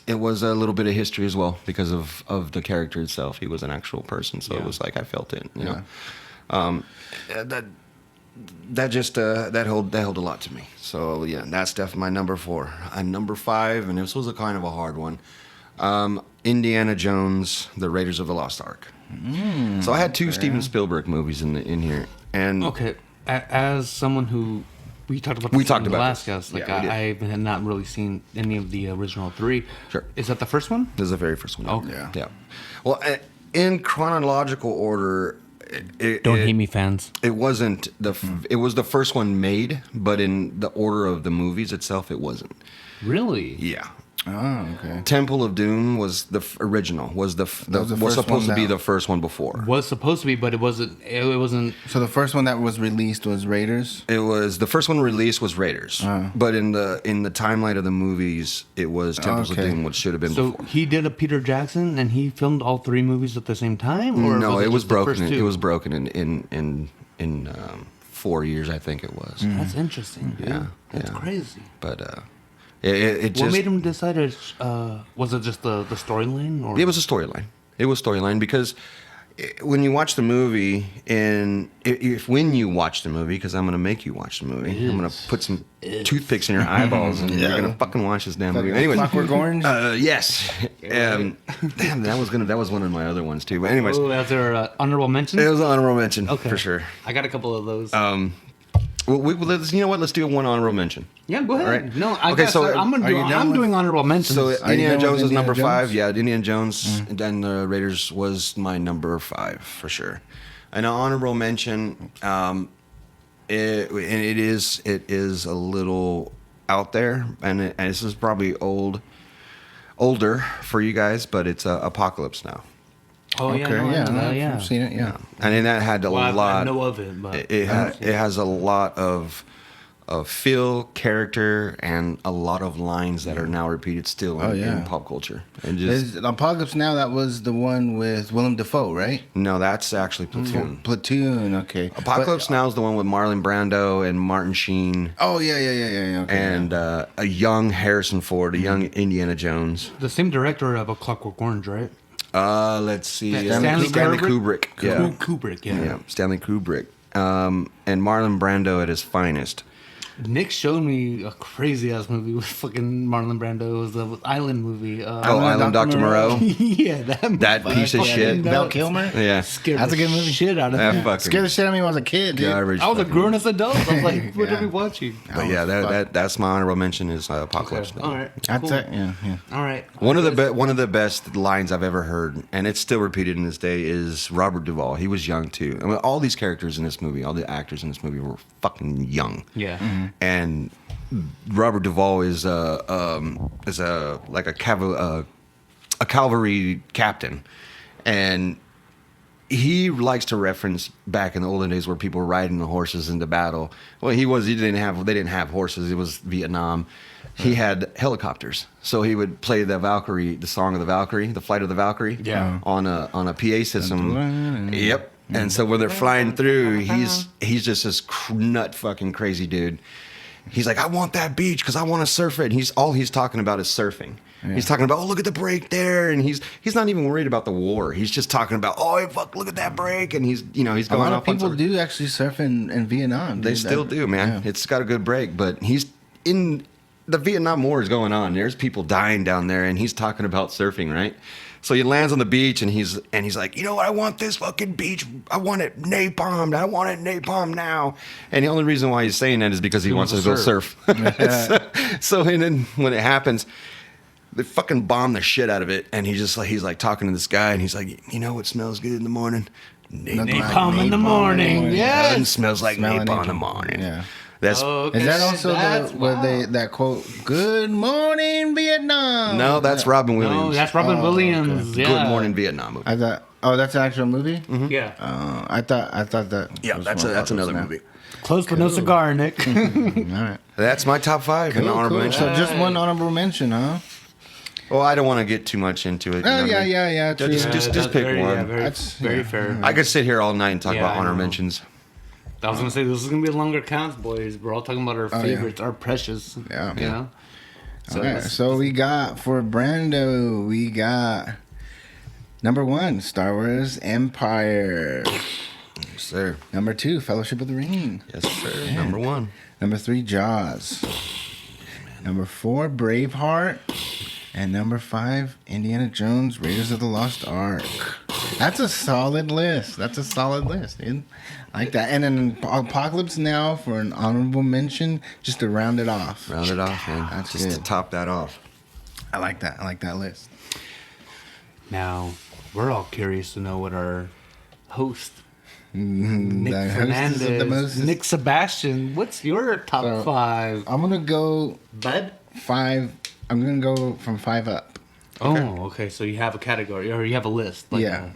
little bit of history as well because of the character itself. He was an actual person, so it was like I felt it. You know, that held a lot to me. So yeah, that's definitely my number 4. And number 5, and this was a kind of a hard one. Indiana Jones, The Raiders of the Lost Ark. So I had 2 Steven Spielberg movies in here, and
Okay, as someone who we talked about,
We
this
talked
in the
about
last
this.
cast, like
Yeah, we did.
I had not really seen any of the original 3.
Sure.
Is that the first one?
this is the very first one.
Okay.
Yeah. Well, in chronological order,
Don't hate me, fans.
It wasn't it was the first one made, but in the order of the movies itself, it wasn't.
Really?
Yeah.
Oh, okay.
Temple of Doom was the original. Was
was the
was
first
supposed
one
to be
that-
the first one before.
Was supposed to be, but it wasn't. It wasn't.
So the first one that was released was Raiders.
It was the first one released was Raiders, but in the timeline of the movies, it was Temples of
Okay.
Doom, which should have been
So
before.
he did a Peter Jackson, and he filmed all 3 movies at the same time. Or
No, it was
just the
broken.
first
It
2?
was broken in 4 years, I think it was.
That's interesting, dude.
Yeah,
That's
yeah.
crazy.
But it just
What made him decide to? Was it just the storyline, or
It was a storyline. It was storyline because when you watch the movie, and when you watch the movie, because I'm going to make you watch the movie, I'm going to put some toothpicks in your eyeballs, and you're going to fucking watch this damn movie. Anyways,
Clockwork Orange.
yes. Damn, that was one of my other ones too. But anyways,
Oh, that's our honorable mention.
it was an honorable mention for sure.
I got a couple of those.
Well, let's, you know what? Let's do one honorable mention.
Yeah, go ahead.
All right.
No,
Okay, so
I'm doing honorable mentions.
So
Are you
Indiana
done
Jones
with
is number
Indiana
5.
Jones?
Yeah, Indiana Jones and the Raiders was my number 5 for sure. An honorable mention. It is a little out there, and this is probably older for you guys, but it's Apocalypse Now.
oh
Okay,
yeah, no,
yeah,
I know that,
I've seen it. Yeah.
And then that had a
Well, I
lot.
know of it, but
It has a lot of feel, character, and a lot of lines that are now repeated still in pop culture. And just
Is Apocalypse Now? That was the one with Willem Dafoe, right?
no, that's actually Platoon.
Platoon. Okay.
Apocalypse Now is the one with Marlon Brando and Martin Sheen
Oh yeah. Okay,
and a young Harrison Ford, a young Indiana Jones.
the same director of A Clockwork Orange, right?
Let's see,
Stanley
Kubrick. Yeah.
Kubrick, yeah.
Yeah, Stanley Kubrick. And Marlon Brando at his finest.
Nick showed me a crazy ass movie with fucking Marlon Brando. It was the Island movie.
Island Dr. Moreau.
yeah,
That piece of shit.
Val Kilmer.
Yeah.
Scared
That's
the
a good movie.
shit out of
That
me.
fucking
Scared the shit out of me when I was a kid, dude.
garbage.
I was a
fucking-
grown as adult. I was like, what
Yeah.
are we watching?
But yeah, that's my honorable mention is Apocalypse Now.
All right.
That's
cool.
it. Yeah.
All right.
One of the best lines I've ever heard, and it's still repeated in this day, is Robert Duvall. He was young too. I mean, all these characters in this movie, all the actors in this movie were fucking young.
Yeah.
And Robert Duvall is a cavalry captain, and he likes to reference back in the olden days where people were riding the horses into battle. Well, they didn't have horses. It was Vietnam. He had helicopters, so he would play the Valkyrie, the song of the Valkyrie, the flight of the Valkyrie,
Yeah.
on a PA system. Yep. And so when they're flying through, he's just this nut fucking crazy dude. He's like, I want that beach because I want to surf it. And he's talking about is surfing. Yeah. He's talking about, oh, look at the break there, and he's not even worried about the war. He's just talking about, oh, fuck, look at that break, and he's going
A lot of
off on
people
some-
do actually surf in Vietnam.
They
dude.
still do, man.
Yeah.
It's got a good break, but he's in the Vietnam War is going on. There's people dying down there, and he's talking about surfing, right? So he lands on the beach, and he's like, you know what? I want this fucking beach. I want it napalmed. I want it napalmed now. And the only reason why he's saying that is because he wants to go surf. so and then when it happens, they fucking bomb the shit out of it. And he's like talking to this guy, and he's like, you know what smells good in the morning?
Napalm in the morning.
Yeah,
Yes.
it smells like
Smelling
napalm in the
napalm.
morning.
Yeah.
That's
Okay,
Is that also
that's
where that quote, "Good morning, Vietnam"?
no, that's Robin
No,
Williams.
that's Robin Williams. Yeah.
Good Morning Vietnam movie.
I thought. Oh, that's an actual movie.
Yeah.
I thought that.
Yeah,
was
that's
more
another
Apocalypse
movie.
Close but no cigar, Nick.
Now. All right.
That's my top 5 and
Cool,
honorable
cool.
mention.
So just one honorable mention, huh?
Well, I don't want to get too much into it. you know
Oh
what I mean?
yeah. True.
Just
That's
pick
very,
one.
Yeah, very,
That's-
very
yeah.
fair.
I could sit here all night and talk
Yeah,
about
I
honor
know.
mentions.
I was gonna say this is gonna be a longer count, boys. We're all talking about our
yeah.
favorites, our precious.
Yeah.
You know. So
Okay, so we got for Brando, we got number 1, Star Wars Empire.
Yes, sir.
Number 2, Fellowship of the Ring.
Yes, sir. Number 1.
Number 3, Jaws. Number 4, Braveheart. And number 5, Indiana Jones, Raiders of the Lost Ark. That's a solid list. Dude. I like that. And then Apocalypse Now for an honorable mention, just to round it off.
Round it off, man.
That's
Just to
good.
top that off.
I like that. I like that list.
now we're all curious to know what our host
The
Nick
hostess of
Fernandez,
the most-
Nick Sebastian. What's your top
So-
5,
I'm going to go
bud?
5. I'm going to go from 5 up.
Oh, okay. So you have a category or you have a list. Like,
Yeah.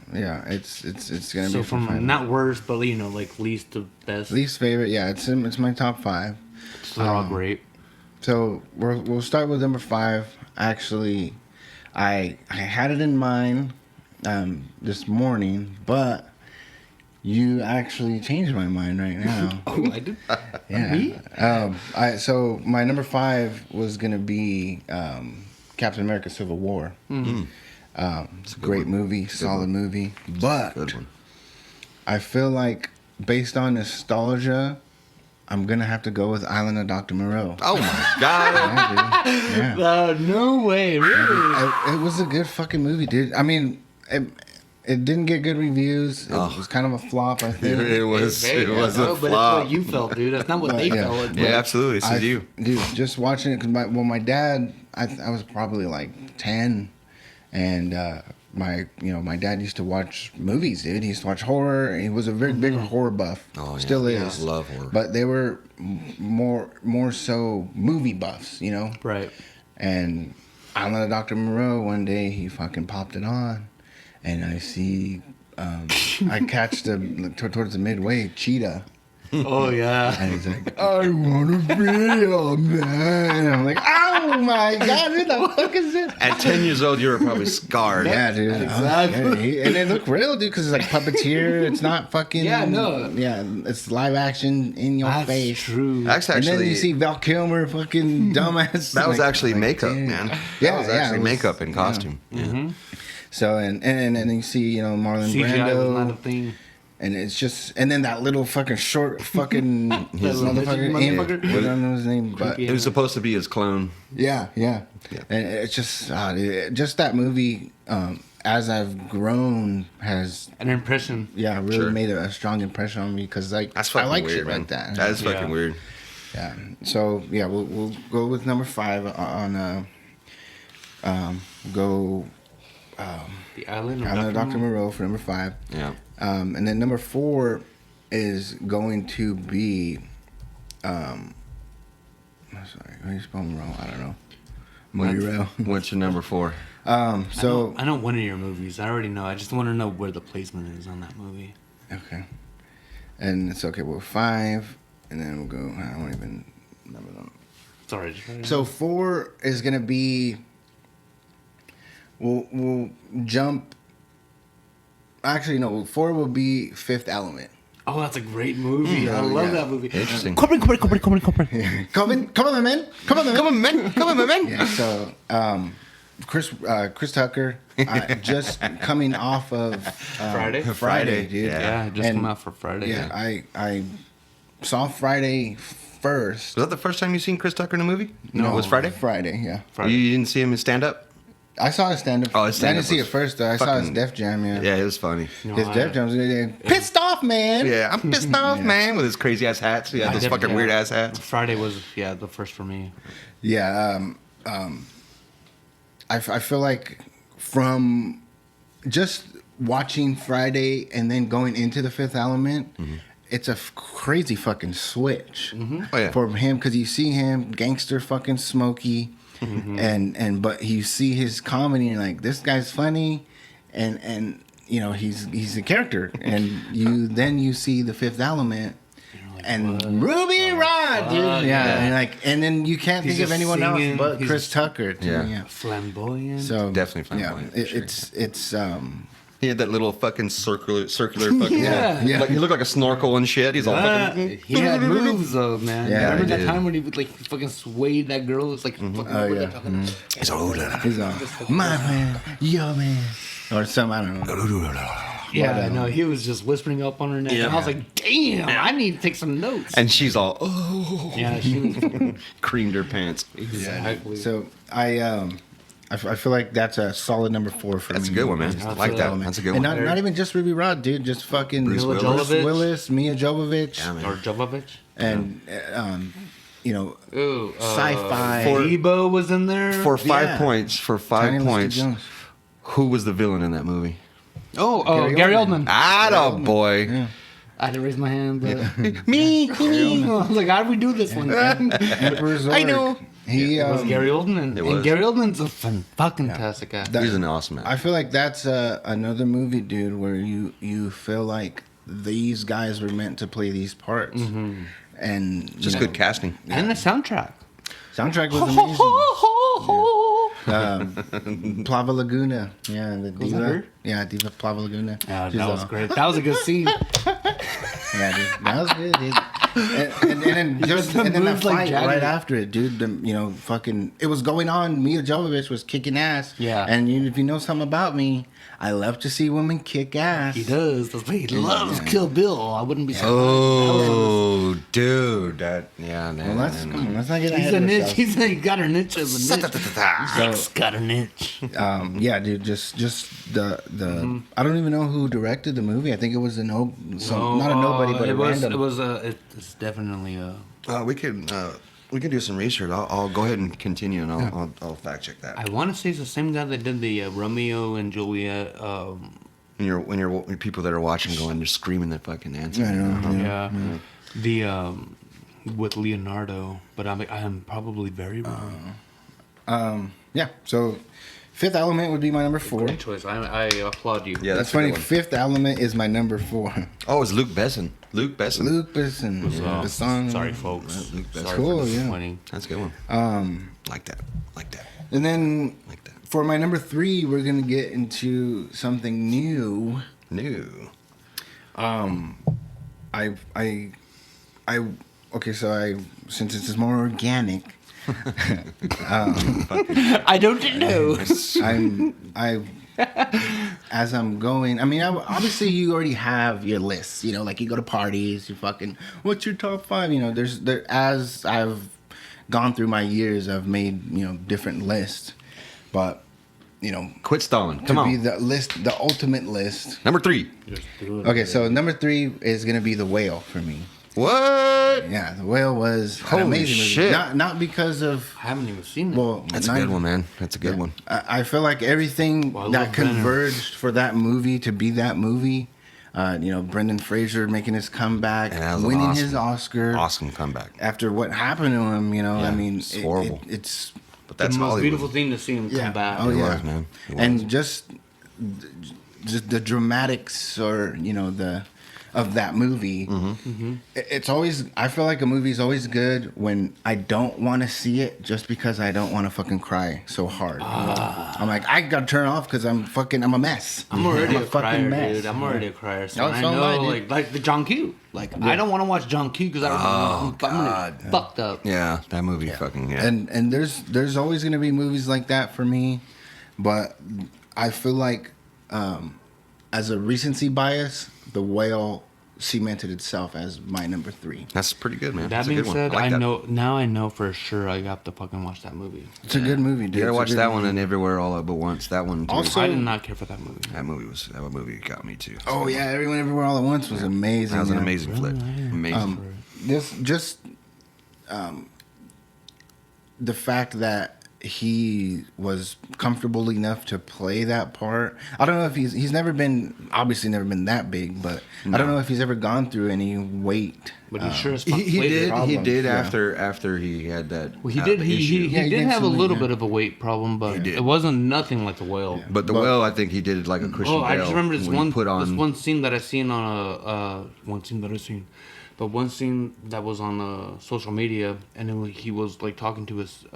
It's going to
So
be from 5
from
up.
not worst, but like least to best.
Least favorite, yeah, it's my top 5.
So they're all great.
So we'll start with number 5. Actually, I had it in mind this morning, but you actually changed my mind right now.
Oh, I did.
Yeah.
Me?
So my number 5 was gonna be Captain America: Civil War. It's a great movie, solid movie. But
Good one.
I feel like based on nostalgia, I'm gonna have to go with Island of Dr. Moreau.
Oh my god.
Yeah, dude. Yeah.
No way, really?
It was a good fucking movie, dude. I mean, it didn't get good reviews. It was kind of a flop, I think.
It was
Hey,
a
but it's
flop.
what you felt, dude. That's not what they
Yeah.
felt.
Yeah, absolutely. This is you.
Dude, just watching it because my dad, I was probably like 10, and my dad used to watch movies, dude. He used to watch horror. He was a very big horror buff.
Oh, yeah.
Still is.
Love horror.
But they were more so movie buffs, you know.
Right.
And Island of Dr. Moreau, one day he fucking popped it on, and I see, I catch towards the midway, Cheetah.
Oh, yeah.
And he's like, I want to be on that. And I'm like, oh my God, who the fuck is this?
At 10 years old, you were probably scarred.
Yeah, dude.
Exactly.
And it looked real, dude, because it's like puppeteer. It's not fucking.
Yeah, no.
Yeah, it's live action in your
That's
face.
true.
That's
And
actually.
then you see Val Kilmer, fucking dumbass.
that was
like-
actually
like,
makeup,
dude.
man.
Yeah,
that was
yeah,
actually
it was-
makeup and costume. Yeah.
So and then you see Marlon
CGI was not a
Brando,
thing.
and it's just and then that little fucking short fucking
little
motherfucker.
motherfucker.
I don't know his name, but
Creepy.
It was supposed to be his clone.
yeah, and it's just dude, just that movie. As I've grown, has
An impression.
really
Sure.
made a strong impression on me because like
That's
I
fucking
like
weird,
shit
man.
like that.
That is
Yeah.
fucking weird.
Yeah. So yeah, we'll go with number 5 on go
The Island of
Island of Dr.
Moreau.
Moreau for number 5.
Yeah.
And then number 4 is going to be I'm sorry, are you spelling wrong? I don't know. Moreau.
What's your number 4?
So
I know one of your movies. I already know. I just want to know where the placement is on that movie.
okay. And it's okay, well 5 and then we'll go I don't even remember them.
Sorry.
So 4 is gonna be. We'll jump. Actually, no. 4 will be Fifth Element.
Oh, that's a great movie. I love
yeah.
that movie.
Interesting.
Come on,
Come on, my man. Come on, my man.
Come on, man.
Yeah. So, Chris Tucker, just coming off of
Friday?
Friday, dude.
Yeah.
Yeah, just
And,
come out for Friday.
Yeah, I saw Friday first.
Was that the first time you seen Chris Tucker in a movie?
No,
it was Friday.
Friday, yeah.
Friday.
You didn't see him in stand up?
I saw his stand-up.
Oh, his
I
stand-up
didn't see it
was
first though. I saw his
fucking-
Def Jam. Yeah.
Yeah, it was funny.
No,
His
I-
Def Jam was pissed off, man.
Yeah, I'm pissed off, man, with his crazy ass hats. Yeah, those
Def
fucking
Jam.
weird ass hats.
Friday was the first for me.
Yeah, I feel like from just watching Friday and then going into the Fifth Element, it's a crazy fucking switch
Oh, yeah.
for him because you see him gangster fucking Smokey, and but you see his comedy and like this guy's funny, and he's a character, and you see the Fifth Element. And Ruby Rod, dude. And then you can't
He's
think of
just
anyone
singing,
else but
he's
Chris
just-
Tucker. Too.
Yeah.
Flamboyant.
So
Definitely
yeah,
flamboyant, for sure.
it's
He had that little fucking circular fucking.
Yeah.
Yeah.
Like, he looked like a snorkel and shit. He's all fucking.
he had moves though, man.
Yeah,
Remember
he
that
did.
time when he would like fucking sway that girl? It's like fucking
Oh, yeah.
He's all.
he's my man, your man, or something. I don't know.
Yeah, I know. He was just whispering up on her neck.
Yeah.
And I was like, damn, I need to take some notes.
And she's all. Oh.
Yeah, she was fucking
Creamed her pants.
exactly.
So I feel like that's a solid number 4 for
That's
me.
a good one, man. I like that. That's a good
And
one.
not even just Ruby Rod, dude. Just fucking
Bruce
Bruce
Willis.
Willis, Mia Jovovich,
Yeah, man.
Or Jovovich.
and
Ooh,
sci-fi.
Debo was in there.
For 5
Yeah.
points,
Tiny Lister
points,
Jones.
who was the villain in that movie?
Gary Oldman.
Ah, boy.
Yeah.
I had to raise my hand, but
Me.
I was like, how do we do this one?
Emperor Zorg.
I know.
He
It was Gary Oldman,
It
and
was.
Gary Oldman's a fucking fantastic guy.
That-
He's an awesome man.
I feel like that's another movie, dude, where you feel like these guys were meant to play these parts, and
Just good casting.
And the soundtrack.
soundtrack was amazing. Plava Laguna, yeah, the
that
diva,
her?
yeah, Diva Plava Laguna.
Yeah,
She's
that was
all-
great. That was a good scene.
Yeah, dude, that was good. Dude. and then just and then that
moves like
fight
Jagger.
right after it, dude. Fucking, it was going on. Mia Jovovich was kicking ass.
Yeah.
And if you know something about me, I love to see women kick ass.
He does. That's why he loves Kill Bill. I wouldn't be surprised.
Oh, dude, that yeah.
Well, let's not get
He's
ahead
a
of
niche.
ourselves.
He got her niche as a niche. He's got her niche.
Yeah, dude. Just the. I don't even know who directed the movie. I think it was not a nobody, but
it
a
was.
random.
It was. It's definitely a.
We could do some research. I'll go ahead and continue, and I'll fact check that.
I want to say it's the same guy that did the Romeo and Juliet.
When you're people that are watching going, they're screaming their fucking answer.
I know.
Yeah. The with Leonardo, but I am probably very wrong.
Yeah. So, Fifth Element would be my number 4.
Great choice. I applaud you.
Yeah,
That's
a good
funny.
one.
Fifth Element is my number 4.
Oh, it's Luke Besson. Luke Besson.
Luke Besson. The song.
Sorry, folks.
Luke Besson.
Sorry
Cool,
for
yeah.
disappointing.
That's a good one. Like that.
And then
Like that.
for my number 3, we're gonna get into something new. Since it's more organic,
I don't know.
as I'm going, I mean, obviously you already have your lists, like you go to parties, you fucking, what's your top 5? As I've gone through my years, I've made, different lists, but,
Quit stalling. Come
to be
on.
the ultimate list.
Number 3.
Okay, so number 3 is gonna be The Whale for me.
What?
Yeah, The Whale was
Holy
an amazing
shit.
movie. Not because of,
I haven't even seen it.
well,
That's a
not
good
even-
one, man. That's a good one.
I feel like everything
Well, I
that
love Brennan.
converged for that movie to be that movie. Brendan Fraser making his comeback,
And that was
winning
awesome.
his Oscar
Awesome comeback.
after what happened to him. I mean,
it's horrible.
It's
But
the
that's
most
Hollywood.
beautiful thing to see him
yeah.
come back.
Oh
It
yeah,
was, man. It was.
and just the dramatics, or of that movie.
Mm-hmm.
It's always, I feel like a movie's always good when I don't want to see it just because I don't want to fucking cry so hard. I'm like, I gotta turn off because I'm a mess.
I'm already
I'm
a crier, dude. I'm already a crier. So
Oh,
I
so am
know,
I, dude.
like the John Q. Like, I don't want to watch John Q because I'm gonna be fucked up.
Yeah, that movie fucking, yeah.
And there's always gonna be movies like that for me, but I feel like as a recency bias, The Whale cemented itself as my number 3.
That's pretty good, man.
That
That's a
being
good one.
said,
like
I
that.
know now. I know for sure I have to fucking watch that movie.
It's a good movie, dude.
You gotta
It's a
watch
good
that
movie.
one and Everywhere All at But Once. That one too.
Also-
I did not care for that movie.
that movie got me too.
Oh yeah, Everyone Everywhere All at Once was amazing.
That was an
man.
amazing flick. Amazing.
This just the fact that he was comfortable enough to play that part. I don't know if he's never been that big, but I don't know if he's ever gone through any weight.
But he sure as fuck
He
played it.
did. He
problems,
did
yeah.
after he had that.
Well, he did. He
Yeah, he
did
did
have a
some,
little
yeah.
bit of a weight problem, but
did.
it wasn't nothing like the whale.
But the Whale, I think he did it like a Christian
Oh, I
Bale
just remember this
when he
one.
put on.
This one scene that I seen on one scene that was on social media, and he was like talking to his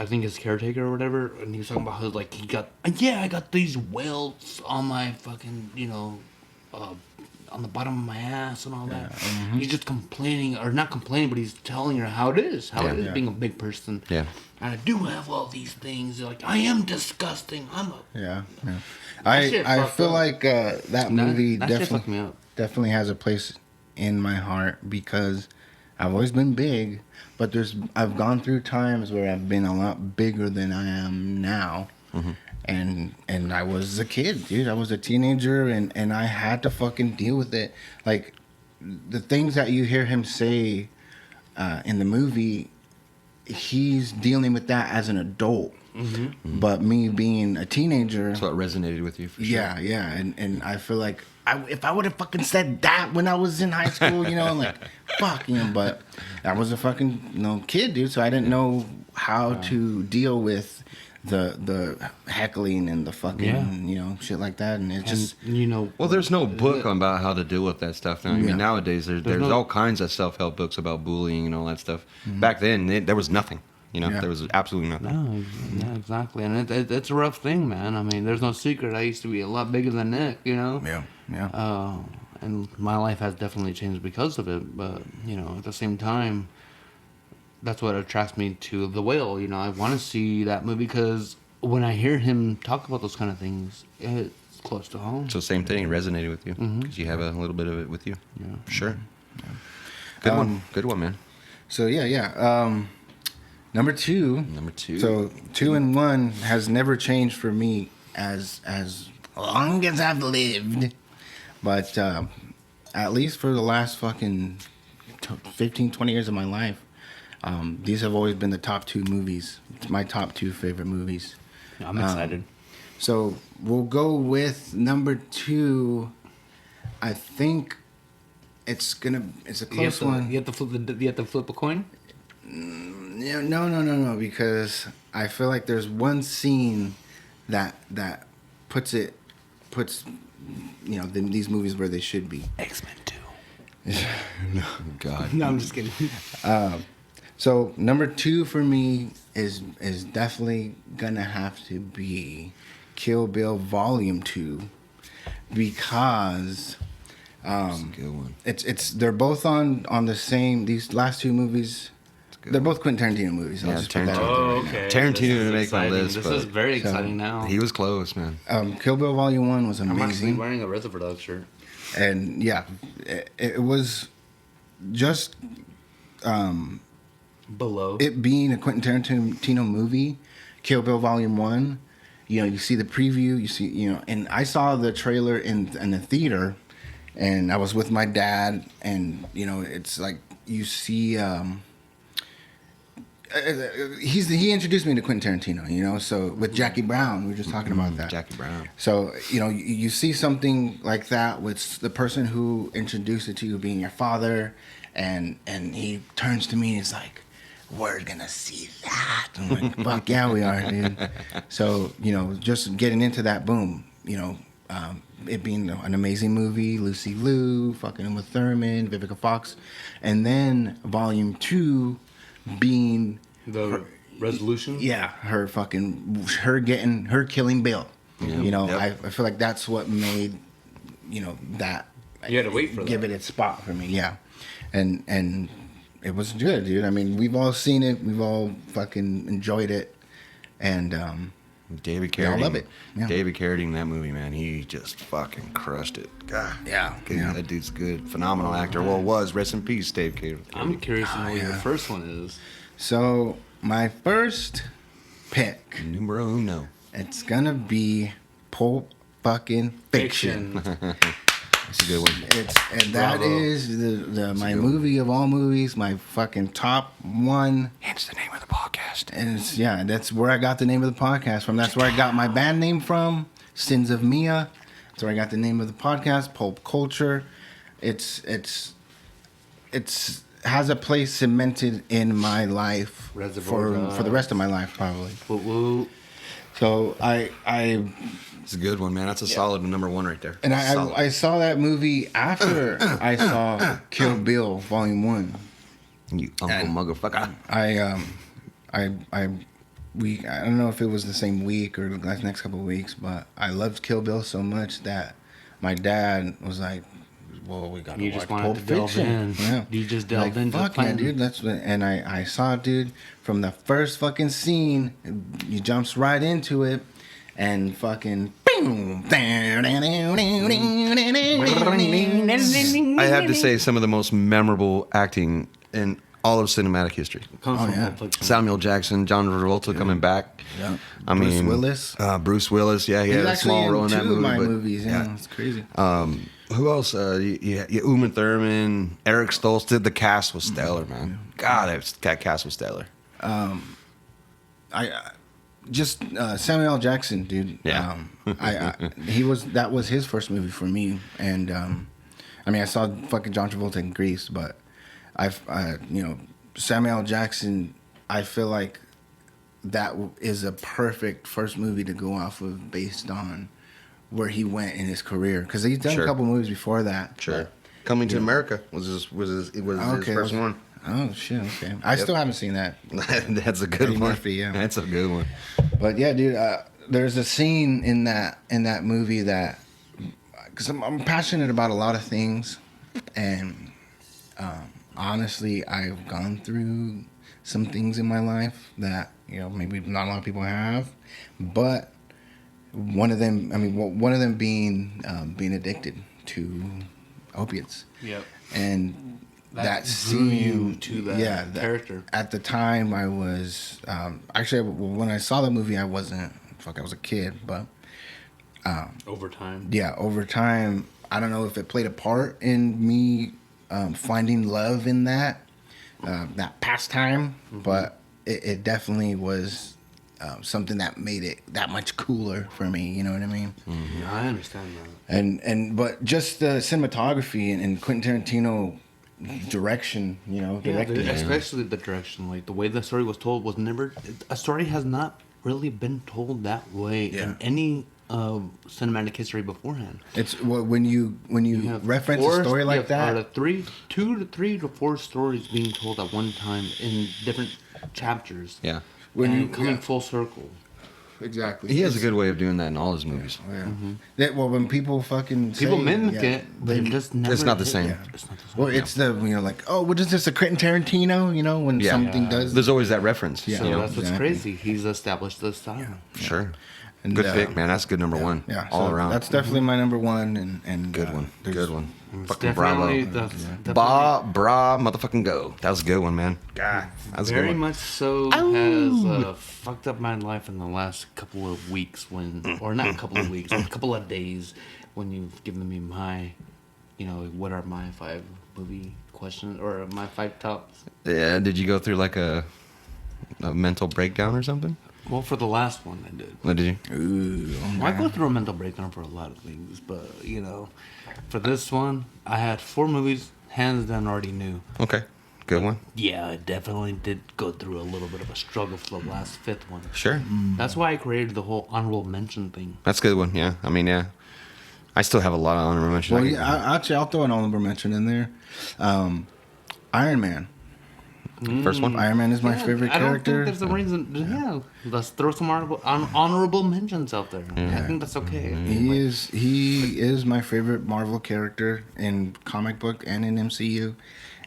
I think his caretaker or whatever, and he was talking about how like I got these welts on my fucking on the bottom of my ass and all that. He's just complaining, or not complaining, but he's telling her how it is
Yeah.
being a big person.
Yeah.
And I do have all these things. Like, I am disgusting.
Yeah.
shit
I
fucked
feel
up.
like that movie
that shit fucked me up.
definitely has a place in my heart because I've always been big, but I've gone through times where I've been a lot bigger than I am now. And I was a kid, dude. I was a teenager, and I had to fucking deal with it. Like, the things that you hear him say in the movie, he's dealing with that as an adult. But me being a teenager,
So it resonated with you for sure.
yeah, and I feel like if I would have fucking said that when I was in high school, like, fuck, but I was a fucking kid, dude, so I didn't know how to deal with the heckling and the fucking shit like that, and it's just
Well, there's no book about how to deal with that stuff now. I mean, nowadays there's
no-
all kinds of self-help books about bullying and all that stuff. Back then, there was nothing.
Yeah.
There was absolutely nothing.
No, exactly, and it's a rough thing, man. I mean, there's no secret. I used to be a lot bigger than Nick,
yeah.
and my life has definitely changed because of it. But at the same time, that's what attracts me to The Whale. I want to see that movie because when I hear him talk about those kind of things, it's close to home.
So same thing, it resonated with you because you have a little bit of it with you. Yeah, sure. Yeah. Good one, man.
So yeah. Number two. So 2 and 1 has never changed for me as long as I've lived, but at least for the last fucking 15, 20 years of my life, these have always been the top 2 movies. It's my top 2 favorite movies.
I'm excited.
So we'll go with number 2. I think it's a close one.
You have to flip a coin.
No, because I feel like there's one scene that puts these movies where they should be.
X-Men 2.
No, God.
No, I'm just kidding.
So number 2 for me is definitely gonna have to be Kill Bill Volume 2 because
That's a good one.
They're both on the same. These last 2 movies. They're both Quentin Tarantino movies.
Yeah, Tarantino to make my list.
This is very exciting now.
He was close, man.
Kill Bill Volume 1 was amazing.
I'm actually wearing a Reservoir Dogs shirt.
And yeah, it was just
below
it being a Quentin Tarantino movie. Kill Bill Volume 1. You see the preview. You see, and I saw the trailer in the theater, and I was with my dad, and it's like you see. He introduced me to Quentin Tarantino, so with Jackie Brown, we were just talking about that.
Jackie Brown.
So, you see something like that with the person who introduced it to you being your father, and he turns to me and he's like, we're gonna see that. I'm like, fuck yeah, we are, dude. So, just getting into that, boom, it being an amazing movie, Lucy Liu, fucking Uma Thurman, Vivica Fox, and then Volume 2 being
the resolution.
Yeah, her killing Bill. Yeah. I feel like that's what made that.
You had to wait for
give
that.
It its spot for me. Yeah, and it was good, dude. I mean, we've all seen it. We've all fucking enjoyed it, and
David Carradine.
I love it. Yeah.
David Carradine, that movie, man, he just fucking crushed it. God,
yeah.
That dude's good, phenomenal actor. Well, was rest in peace, Dave Carradine.
I'm curious to know what your first one is.
So my first pick,
numero uno,
it's gonna be Pulp fucking Fiction.
It's a good one.
That is my movie of all movies, my fucking top one.
Hence the name of the podcast.
And that's where I got the name of the podcast from. That's where I got my band name from, Sins of Mia. That's where I got the name of the podcast, Pulp Culture. It's has a place cemented in my life for the rest of my life, probably. So
it's a good one, man. That's a solid number 1 right there.
And I saw that movie after I saw Kill Bill Volume 1.
You uncle motherfucker.
I don't know if it was the same week or the next couple of weeks, but I loved Kill Bill so much that my dad was like, well, we gotta watch Pulp Fiction. Yeah.
You just delved into
fuck yeah, dude. And I saw it, dude, from the first fucking scene. He jumps right into it, and fucking. I
have to say, some of the most memorable acting in all of cinematic history. Samuel Jackson, John Travolta coming back.
Yeah.
Bruce
Willis.
Bruce Willis. Yeah, he had a small role in that movie.
Of my movies. Yeah, it's crazy.
Who else? Uma Thurman, Eric Stoltz. The cast was stellar, man. God, that cast was stellar.
Samuel L. Jackson, dude.
Yeah.
That was his first movie for me, and I saw fucking John Travolta in Grease, but Samuel L. Jackson, I feel like that is a perfect first movie to go off of based on where he went in his career, because he's done a couple movies before that.
Sure. Coming to America was his first one.
Oh shit! Okay, I still haven't seen that.
That's a good one.
Murphy, yeah,
that's a good one.
But yeah, dude, there's a scene in that movie that because I'm passionate about a lot of things, and honestly, I've gone through some things in my life that maybe not a lot of people have, but one of them being addicted to opiates.
Yep.
And that
drew you
scene
to that character.
At the time, I was actually when I saw the movie, I was a kid, but
Over time.
yeah, over time, I don't know if it played a part in me finding love in that pastime, but it definitely was something that made it that much cooler for me. You know what I mean?
Yeah, I understand that.
But just the cinematography and Quentin Tarantino direction, directing.
Especially the direction, like the way the story was told was never. A story has not really been told that way in any cinematic history beforehand.
It's when you reference a story like that.
2 to 3 to 4 stories being told at one time in different chapters.
Yeah.
Coming full circle.
Exactly.
He has a good way of doing that in all his movies.
Yeah. When people fucking
People mimic it, but it just never.
It's not the same.
It's not the same.
Well, it's the like, oh, what is this, a Quentin Tarantino? When something does.
There's always that reference.
Yeah.
So that's what's
exactly.
crazy. He's established the style.
Sure.
And,
Good pick, man. That's good number one.
Yeah,
all
so
around.
That's definitely my number one, and
good one.
there's-
Good one.
It's
Fucking
definitely,
bravo.
definitely
Motherfucking go. That was a good one, man. God, that was a good
very
one.
much so has fucked up my life in the last couple of weeks or not a couple of weeks, a couple of days when you've given me my, what are my 5 movie questions or my 5 tops?
Yeah. Did you go through like a mental breakdown or something?
Well, for the last one, I did.
What did you?
Ooh,
I go through a mental breakdown for a lot of things, but for this one, I had 4 movies, hands down, already knew.
Okay. Good one.
Yeah, I definitely did go through a little bit of a struggle for the last 5th one.
Sure.
That's why I created the whole honorable mention thing.
That's a good one. Yeah. I mean, yeah. I still have a lot of honorable mentions.
Well, yeah, I'll throw an honorable mention in there. Iron Man.
First one.
Iron Man is my favorite
I don't
character.
think there's a reason. Yeah, let's throw some honorable mentions out there. I think that's okay.
He is my favorite Marvel character in comic book and in MCU,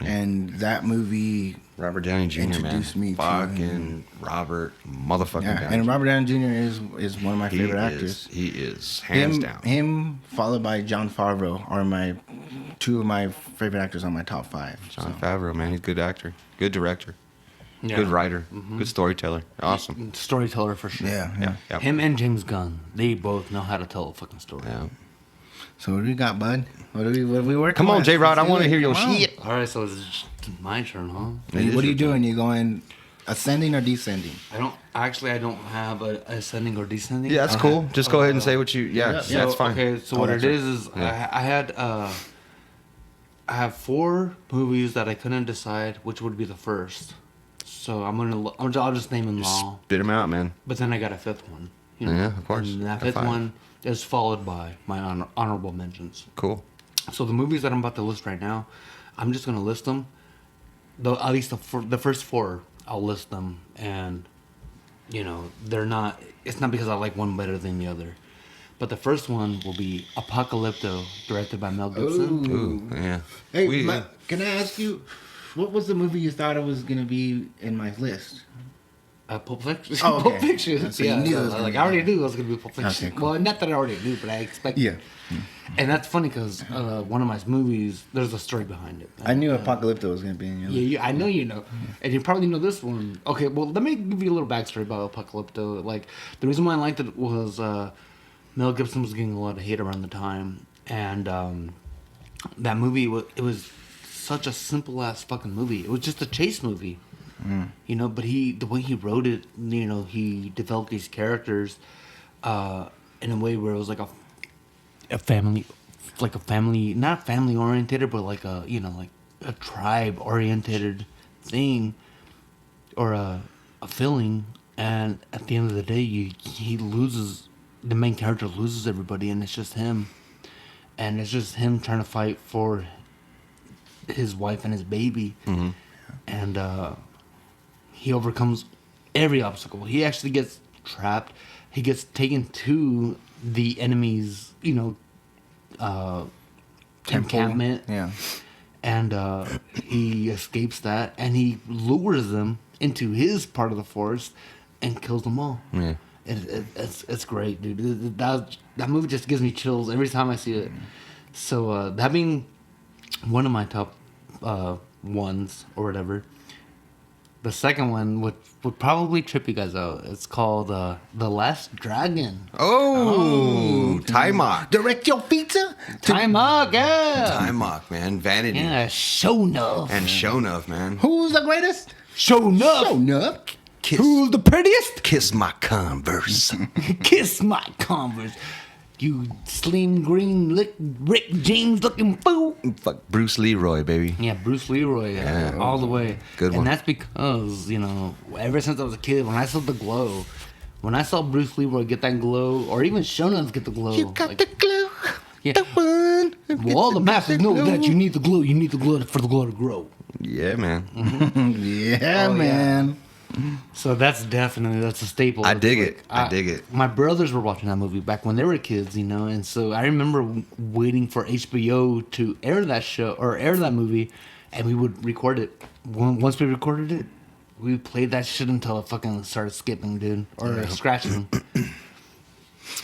and that movie.
Robert Downey Jr.
Introduced
man.
me to
Fucking
him.
Robert motherfucking
Yeah,
Downey.
and Robert Downey Jr. is one of my favorite actors.
He is hands down.
Him followed by Jon Favreau are my 2 of my favorite actors on my top 5.
Jon Favreau, man, he's a good actor, good director,
Yeah.
good writer, good storyteller. Awesome.
Storyteller for sure.
Yeah.
Him and James Gunn, they both know how to tell a fucking story.
Yeah.
So what do we got, bud? What are we working?
Come on,
with?
J-Rod, I
Let's
want to
do
hear
it.
your
Come on.
shit.
All right, so it's my turn, huh?
What are you doing? You going ascending or descending?
I don't have a ascending or descending.
Yeah, that's cool. Just go ahead and say what you. Yeah,
So,
that's fine.
Okay, so
Oh,
what
that's
it is I have 4 movies that I couldn't decide which would be the first. So I'll just name them all.
Spit him out, man.
But then I got a 5th one.
Yeah, of course.
And that
Got
5th
5.
one is followed by my honorable mentions.
Cool.
So the movies that I'm about to list right now, I'm just gonna list them. Though at least the first 4, I'll list them, and they're not. It's not because I like one better than the other. But the first one will be Apocalypto, directed by Mel Gibson.
Ooh, yeah.
Hey, can I ask you, what was the movie you thought it was gonna be in my list?
Pulp Fiction.
Oh, okay.
Pulp Fiction.
So you knew it was gonna
I
be-
already knew it was gonna be Pulp Fiction.
Okay, cool.
Well, not that I already knew, but I expected.
Yeah.
And that's funny because one of my movies, there's a story behind it.
I knew Apocalypto was gonna be in your list.
Yeah, I know you know, and you probably know this one. Okay, well, let me give you a little backstory about Apocalypto. Like, the reason why I liked it was Mel Gibson was getting a lot of hate around the time, and that movie it was such a simple ass fucking movie. It was just a chase movie, But the way he wrote it, he developed these characters in a way where it was like a family, not family oriented, but like a tribe oriented thing or a feeling. And at the end of the day, the main character loses everybody, and it's just him. And it's just him trying to fight for his wife and his baby. Mm-hmm. And he overcomes every obstacle. He actually gets trapped. He gets taken to the enemy's, encampment.
Yeah.
And he escapes that, and he lures them into his part of the forest and kills them all.
Yeah.
It's great, dude. That movie just gives me chills every time I see it. So that being one of my top ones or whatever. The second one would probably trip you guys out. It's called The Last Dragon.
Oh, Timok.
Direct your pizza.
Timok, yeah.
Timok, man. Vanity.
Yeah, show enough.
And Shonuff, man.
Who's the greatest?
Show enough.
Show enough.
Kiss,
Who's the prettiest?
kiss my Converse.
Kiss my Converse. You slim green Rick James looking fool.
Fuck Bruce Leroy, baby.
Yeah, Bruce Leroy, all the way.
Good one.
And that's because, ever since I was a kid, when I saw the glow, when I saw Bruce Leroy get that glow, or even Shonuff get the glow.
You got the glow.
Yeah.
The one.
Well, all the masters know that you need the glow. You need the glow for the glow to grow.
Yeah, man.
Yeah,
Oh,
man.
So that's a staple.
I
It's
dig
like,
it. I dig it.
My brothers were watching that movie back when they were kids, and so I remember waiting for HBO to air that show or air that movie, and we would record it. Once we recorded it, we played that shit until it fucking started skipping, dude, or scratching.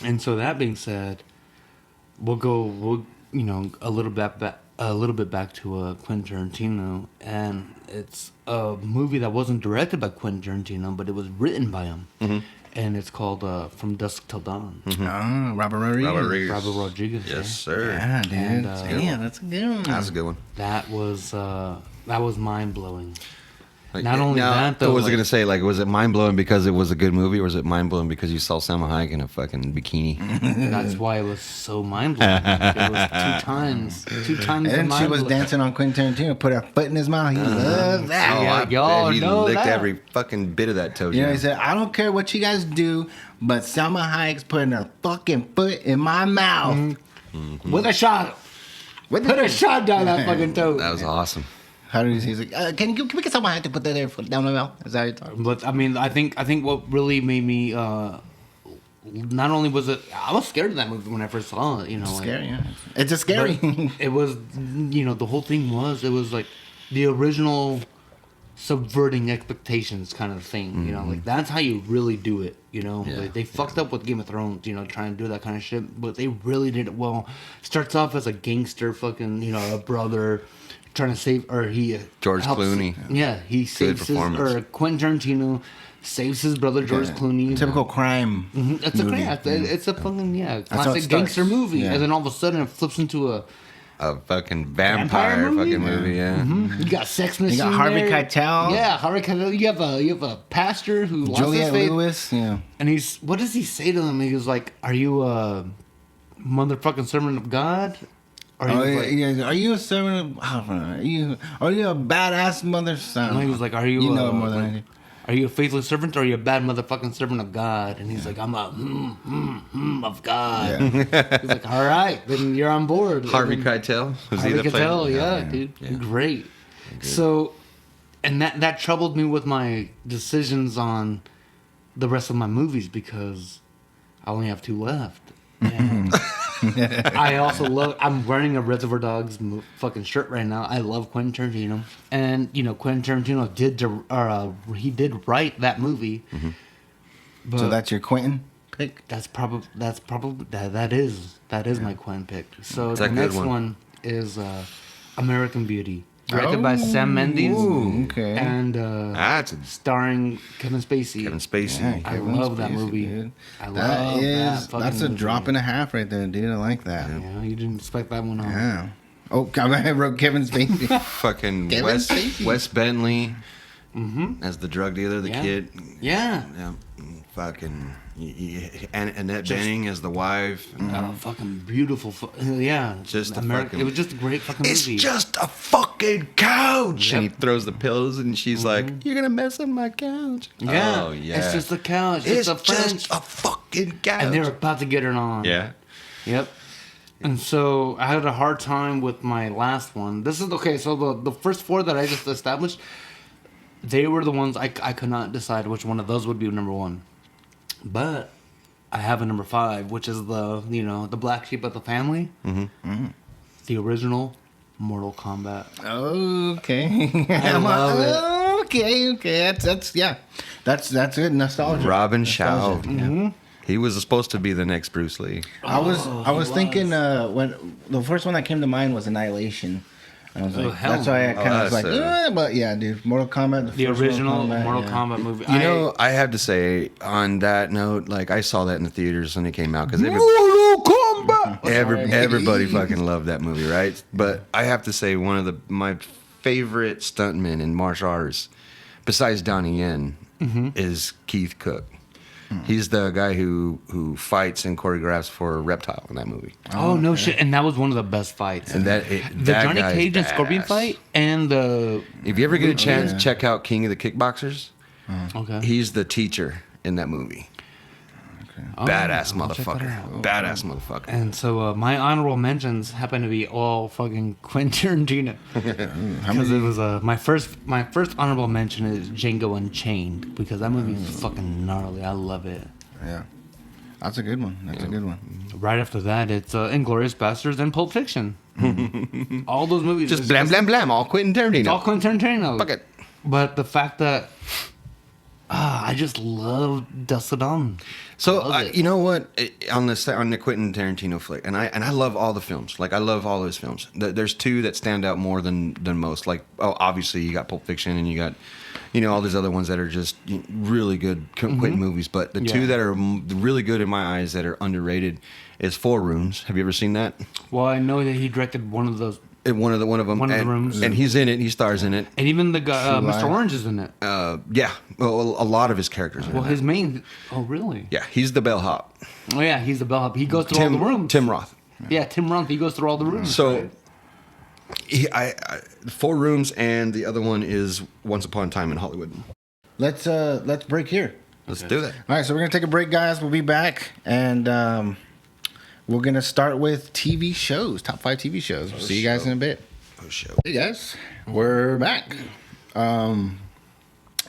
And so that being said, we'll a little bit back to Quentin Tarantino, and it's a movie that wasn't directed by Quentin Tarantino, but it was written by him, and it's called From Dusk Till Dawn.
Oh, Robert Rodriguez.
Robert Rodriguez.
Yes, sir.
Yeah, dude.
And,
That's a good one.
That's a good one.
That was mind blowing. Not only
now,
that, though.
I was going to say, was it mind blowing because it was a good movie, or was it mind blowing because you saw Salma Hayek in a fucking bikini?
That's why it was so mind blowing. It was two times.
And she was dancing on Quentin Tarantino, put her foot in his mouth. He loved that.
Oh,
Yeah,
I bet
y'all
he
know
licked
that.
every fucking bit of that toe.
You know, he said, I don't care what you guys do, but Salma Hayek's putting her fucking foot in my mouth.
With a shot. Put a shot down that fucking toe.
That was awesome.
How did he say? He's like, can we get Salma Hayek to put their foot down my mouth? Is that how you're talking?
But I mean, I think what really made me not only was it, I was scared of that movie when I first saw it.
Scary, yeah. It's just scary.
But it was, the whole thing was it was like the original subverting expectations kind of thing. Like that's how you really do it. Like, they fucked up with Game of Thrones. Trying to do that kind of shit, but they really did it well. Starts off as a gangster, fucking, a brother. Trying to save, or he
George
helps,
Clooney.
Yeah, he saves his,
performance.
or Quentin Tarantino saves his brother George Clooney.
Typical crime.
It's
movie.
it's a fucking
how it
classic
starts.
gangster movie,
Yeah.
and then all of a sudden it flips into a
fucking vampire
movie?
fucking movie, yeah.
You got Sex Machine.
You got Harvey
there.
Keitel.
Yeah, Harvey Keitel. You have a pastor who lost his
Juliette
faith,
Lewis. Yeah.
and what does he say to him? He was like, "Are you a motherfucking servant of God?" Or he
Oh,
was like,
yeah. Are you a servant of? Are you a badass mother son?
no, he was like, "Are you?
You know more than I do.
Are you a faithful servant or are you a bad motherfucking servant of God?" And he's like, "I'm a of God." He's like, "All right, then you're on board."
Harvey
And then-
Keitel. Was he
Harvey
the
Keitel,
player?
yeah, dude, great. So, and that troubled me with my decisions on the rest of my movies because I only have 2 left. And I also I'm wearing a Reservoir Dogs fucking shirt right now. I love Quentin Tarantino, and Quentin Tarantino did write that movie. But
So that's your Quentin pick.
that's probably that is my Quentin pick. So
It's
the
a good
next
one.
one is American Beauty, directed by Sam Mendes,
Ooh, okay.
and
That's a
starring Kevin Spacey.
Kevin Spacey.
Yeah,
I
Kevin
love that
Spacey,
movie.
dude.
I love
That's
fucking
a
movie.
drop and a half right there, dude. I like that.
Yeah, you didn't expect that one.
Yeah. Oh, I wrote Kevin Spacey.
Fucking
Kevin Spacey.
Wes Bentley as the drug dealer, the
Yeah.
kid.
Yeah.
Yeah, fucking and Annette Bening as the wife.
Fucking beautiful. Yeah.
Just a
Ameri-
fucking-
It was just a great fucking
It's
movie.
just a fucking couch.
Yep.
And he throws the pillows, and she's like, "You're gonna mess up my couch."
Yeah.
Oh yeah.
It's just a couch.
It's
a French.
just a fucking couch.
And they were about to get it on.
Yeah.
Yep. And so I had a hard time with my last one. This is okay. So the first 4 that I just established, they were the ones I could not decide which one of those would be number 1. But I have a number 5, which is the black sheep of the family. Mm-hmm. The original Mortal Kombat.
Okay.
I love it.
Okay. That's good nostalgia.
Robin Shaw.
Mm-hmm.
He was supposed to be the next Bruce Lee.
I was thinking when the first one that came to mind was Annihilation. I was like,
hell
that's why I kind of was like, but yeah, dude, Mortal Kombat,
The
first
original Mortal
yeah.
Kombat movie.
You know, I have to say, on that note, like, I saw that in the theaters when it came out because everybody fucking loved that movie, right? But I have to say, one of my favorite stuntmen in martial arts, besides Donnie Yen, is Keith Cook. He's the guy who fights and choreographs for Reptile in that movie.
Oh, no shit. And that was one of the best fights.
And the
Johnny Cage and Scorpion fight and the...
If you ever get a chance, check out King of the Kickboxers.
Okay.
He's the teacher in that movie. Badass motherfucker. Badass motherfucker.
And so my honorable mentions happen to be all fucking Quentin Tarantino. Because it was my first honorable mention is Django Unchained, because that movie is fucking gnarly. I love it.
Yeah, that's a good one. A good one.
Right after that, it's Inglourious Basterds and Pulp Fiction. All those movies.
Just blam, blam, blam. All Quentin Tarantino.
It's all Quentin Tarantino.
Fuck it.
But the fact that I just love Dust It On.
So you know what, on the Quentin Tarantino flick, and I love all the films. Like, I love all his films. There's two that stand out more than most. Like, obviously you got Pulp Fiction and you got, all these other ones that are just really good Quentin movies. But the two that are really good in my eyes that are underrated is Four Rooms. Have you ever seen that?
Well, I know that he directed one of those.
One of them.
One of the rooms.
And he's in it. He stars in it.
And even the guy, Mr. Orange is in it.
Yeah. Well, a lot of his characters are
Well,
in
his
it.
main... Oh, really?
Yeah, he's the bellhop.
Oh, yeah, he's the bellhop. He goes through all the rooms.
Tim Roth.
Yeah, Tim Roth. He goes through all the rooms.
So, Four Rooms, and the other one is Once Upon a Time in Hollywood.
Let's break here.
Let's do that.
All right, so we're gonna take a break, guys. We'll be back, and we're gonna start with TV shows, top 5 TV shows. We'll see you guys in a bit.
Oh, show.
Hey guys, we're back. We're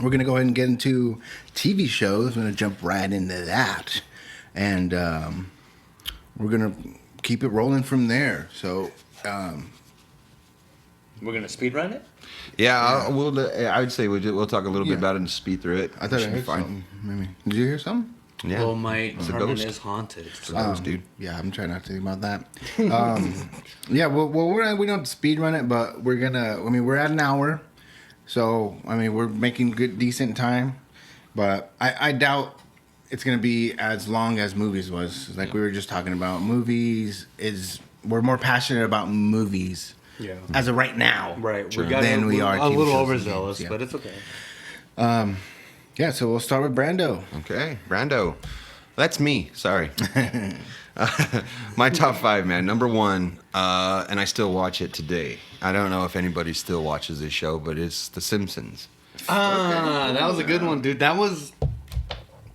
gonna go ahead and get into TV shows. We're gonna jump right into that, and we're gonna keep it rolling from there. So,
we're going to speedrun it?
Yeah, I would say we'll talk a little bit about it and speed through it.
I thought I
Should be
heard something. Maybe. Did you hear something?
Yeah.
Well, my
It's a
apartment
ghost.
is haunted.
It's a ghost, dude.
Yeah, I'm trying not to think about that. Yeah, well, we don't speed run it, but we're gonna. I mean, we're at an hour, so I mean, we're making decent time. But I doubt it's gonna be as long as movies was. Like we were just talking about, movies we're more passionate about movies.
Yeah.
As of right now.
Right.
Sure.
Then we are
a
TV
little
shows and
overzealous,
games, yeah.
but it's okay.
Yeah, so we'll start with Brando.
Okay, Brando. That's me. Sorry. My top 5, man. Number 1, and I still watch it today. I don't know if anybody still watches this show, but it's The Simpsons.
That was a good one, dude. That was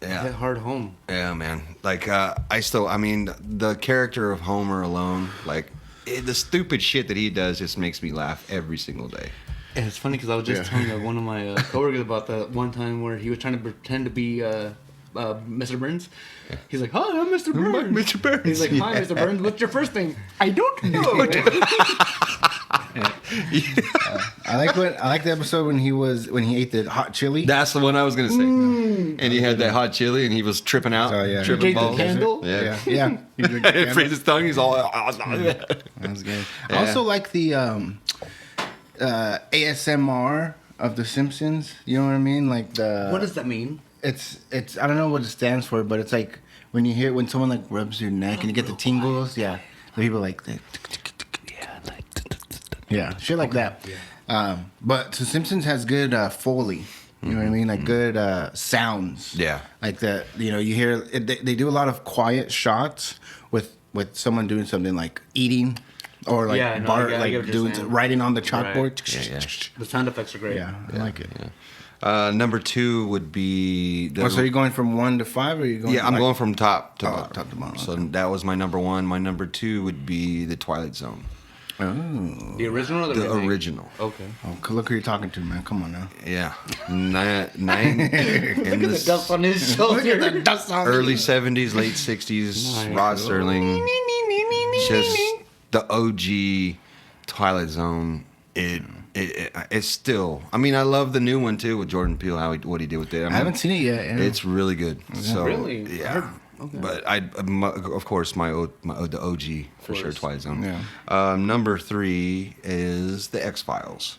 Yeah.
hit hard home.
Yeah, man. Like, I mean, the character of Homer alone, like, the stupid shit that he does just makes me laugh every single day.
And it's funny because I was just telling one of my coworkers about that one time where he was trying to pretend to be Mr. Burns. He's like, "Hi, I'm Mr. Burns."
Mr. Burns.
He's like, "Hi, Mr. Burns. What's your first name?" I don't know.
I like the episode when he ate the hot chili.
That's the one I was gonna say. And he had that hot chili, and he was tripping out,
Oh, yeah.
tripping
He
balls.
the candle.
Yeah.
Yeah.
It frees his tongue. He's all.
That was good. I also like the ASMR of The Simpsons. You know what I mean? Like the.
What does that mean?
It's I don't know what it stands for, but it's like when you hear when someone like rubs your neck and you get the tingles. Yeah, the people like that. Yeah, shit like that. But The Simpsons has good Foley. You know what I mean? Like good sounds.
Yeah.
Like that. You hear they do a lot of quiet shots with someone doing something like eating. Or like
Yeah, no, I get what you're
doing
saying.
writing on the chalkboard.
Yeah.
The sound effects are great.
Yeah, I like it.
Number 2 would be.
So are you going from 1 to 5, or are you going?
Yeah, I'm going from top to bottom.
top to bottom,
So
okay.
that was my number 1. My number 2 would be The Twilight Zone.
Oh.
The original or
The
remake?
original.
Okay.
Oh, look who you're talking to, man. Come on now.
Yeah. Nine in the
Dust on his shoulder.
dust on
early 70s, late 60s,
Nice.
Rod Serling. Just the OG Twilight Zone. It's still. I mean, I love the new one too with Jordan Peele. What he did with it.
I haven't seen it yet. Yeah.
It's really good. So
Really?
yeah.
Okay.
But of course, the OG for sure, Twilight Zone.
Yeah.
Number 3 is the X-Files.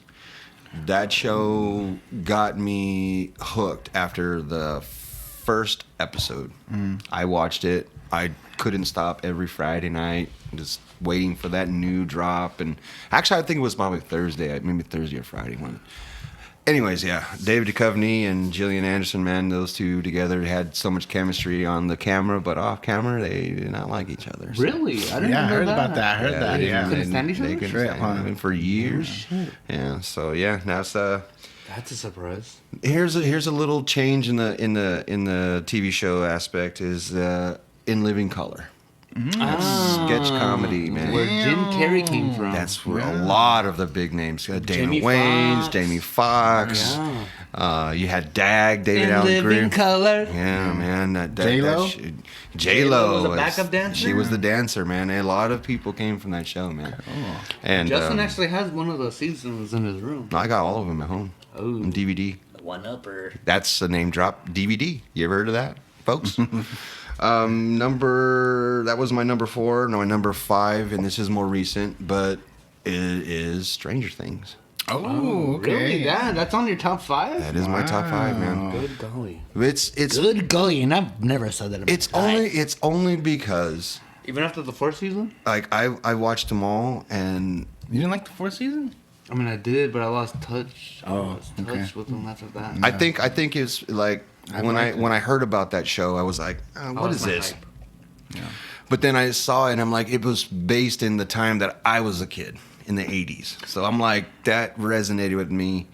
That show got me hooked after the first episode. I watched it. I couldn't stop every Friday night, just waiting for that new drop. And actually, I think it was probably Thursday, maybe Thursday or Friday. Anyways, yeah, David Duchovny and Gillian Anderson, man, those two together had so much chemistry on the camera, but off camera, they did not like each other. So.
Really? I didn't
Yeah, I
know
heard
that.
about that. I heard that.
They
Yeah.
couldn't stand each other?
They couldn't
Straight
stand
up,
each other for years. Yeah. So yeah, that's
That's a surprise.
here's a little change in the TV show aspect is In Living Color. Sketch comedy, man.
Where Jim Carrey came from.
That's where a lot of the big names. Dana
Jamie
Wayans,
Foxx.
Jamie Foxx. You had Dag, David
In
Allen
Living
Greer.
Color.
Yeah, man.
J-Lo?
J-Lo
was a backup dancer?
She was the dancer, man. And a lot of people came from that show, man. And
Justin actually has one of the seasons in his room.
I got all of them at home
Oh.
on DVD.
One upper.
That's a name drop DVD. You ever heard of that, folks? That was my number 4. No, my number 5, and this is more recent, but it is Stranger Things.
Oh, okay.
Really? That's on your top 5?
That is my top 5, man.
Good golly.
It's
Good going, and I've never said that.
it's only because
Even after the 4th season?
like I watched them all, and
You didn't like the 4th season?
I mean, I did, but I lost touch. I
Oh,
lost touch
okay.
with them after that.
I think it's like when I heard about that show, I was like, what
lost
is
my
this?
hype.
But then I saw it, and I'm like, it was based in the time that I was a kid in the 80s. So I'm like, that resonated with me.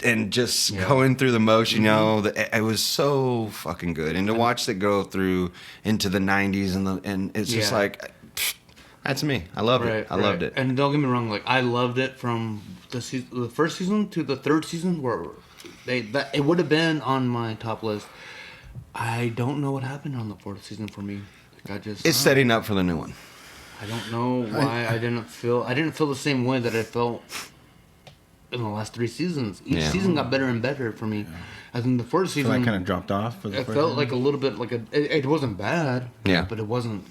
And just going through the motion, you know, it was so fucking good. And to watch it go through into the 90s and it's just
Yeah.
like, pfft, that's me. I loved it. I loved it.
And don't get me wrong, like I loved it from the first season to the 3rd season, where it would have been on my top list. I don't know what happened on the 4th season for me. Like,
It's setting up for the new one.
I don't know why I didn't feel the same way that I felt in the last 3 seasons. Each season got better and better for me. I think the 4th
So
season
that kind of dropped off for the
it
first
felt
one?
like a little bit like it wasn't bad.
Yeah.
But it wasn't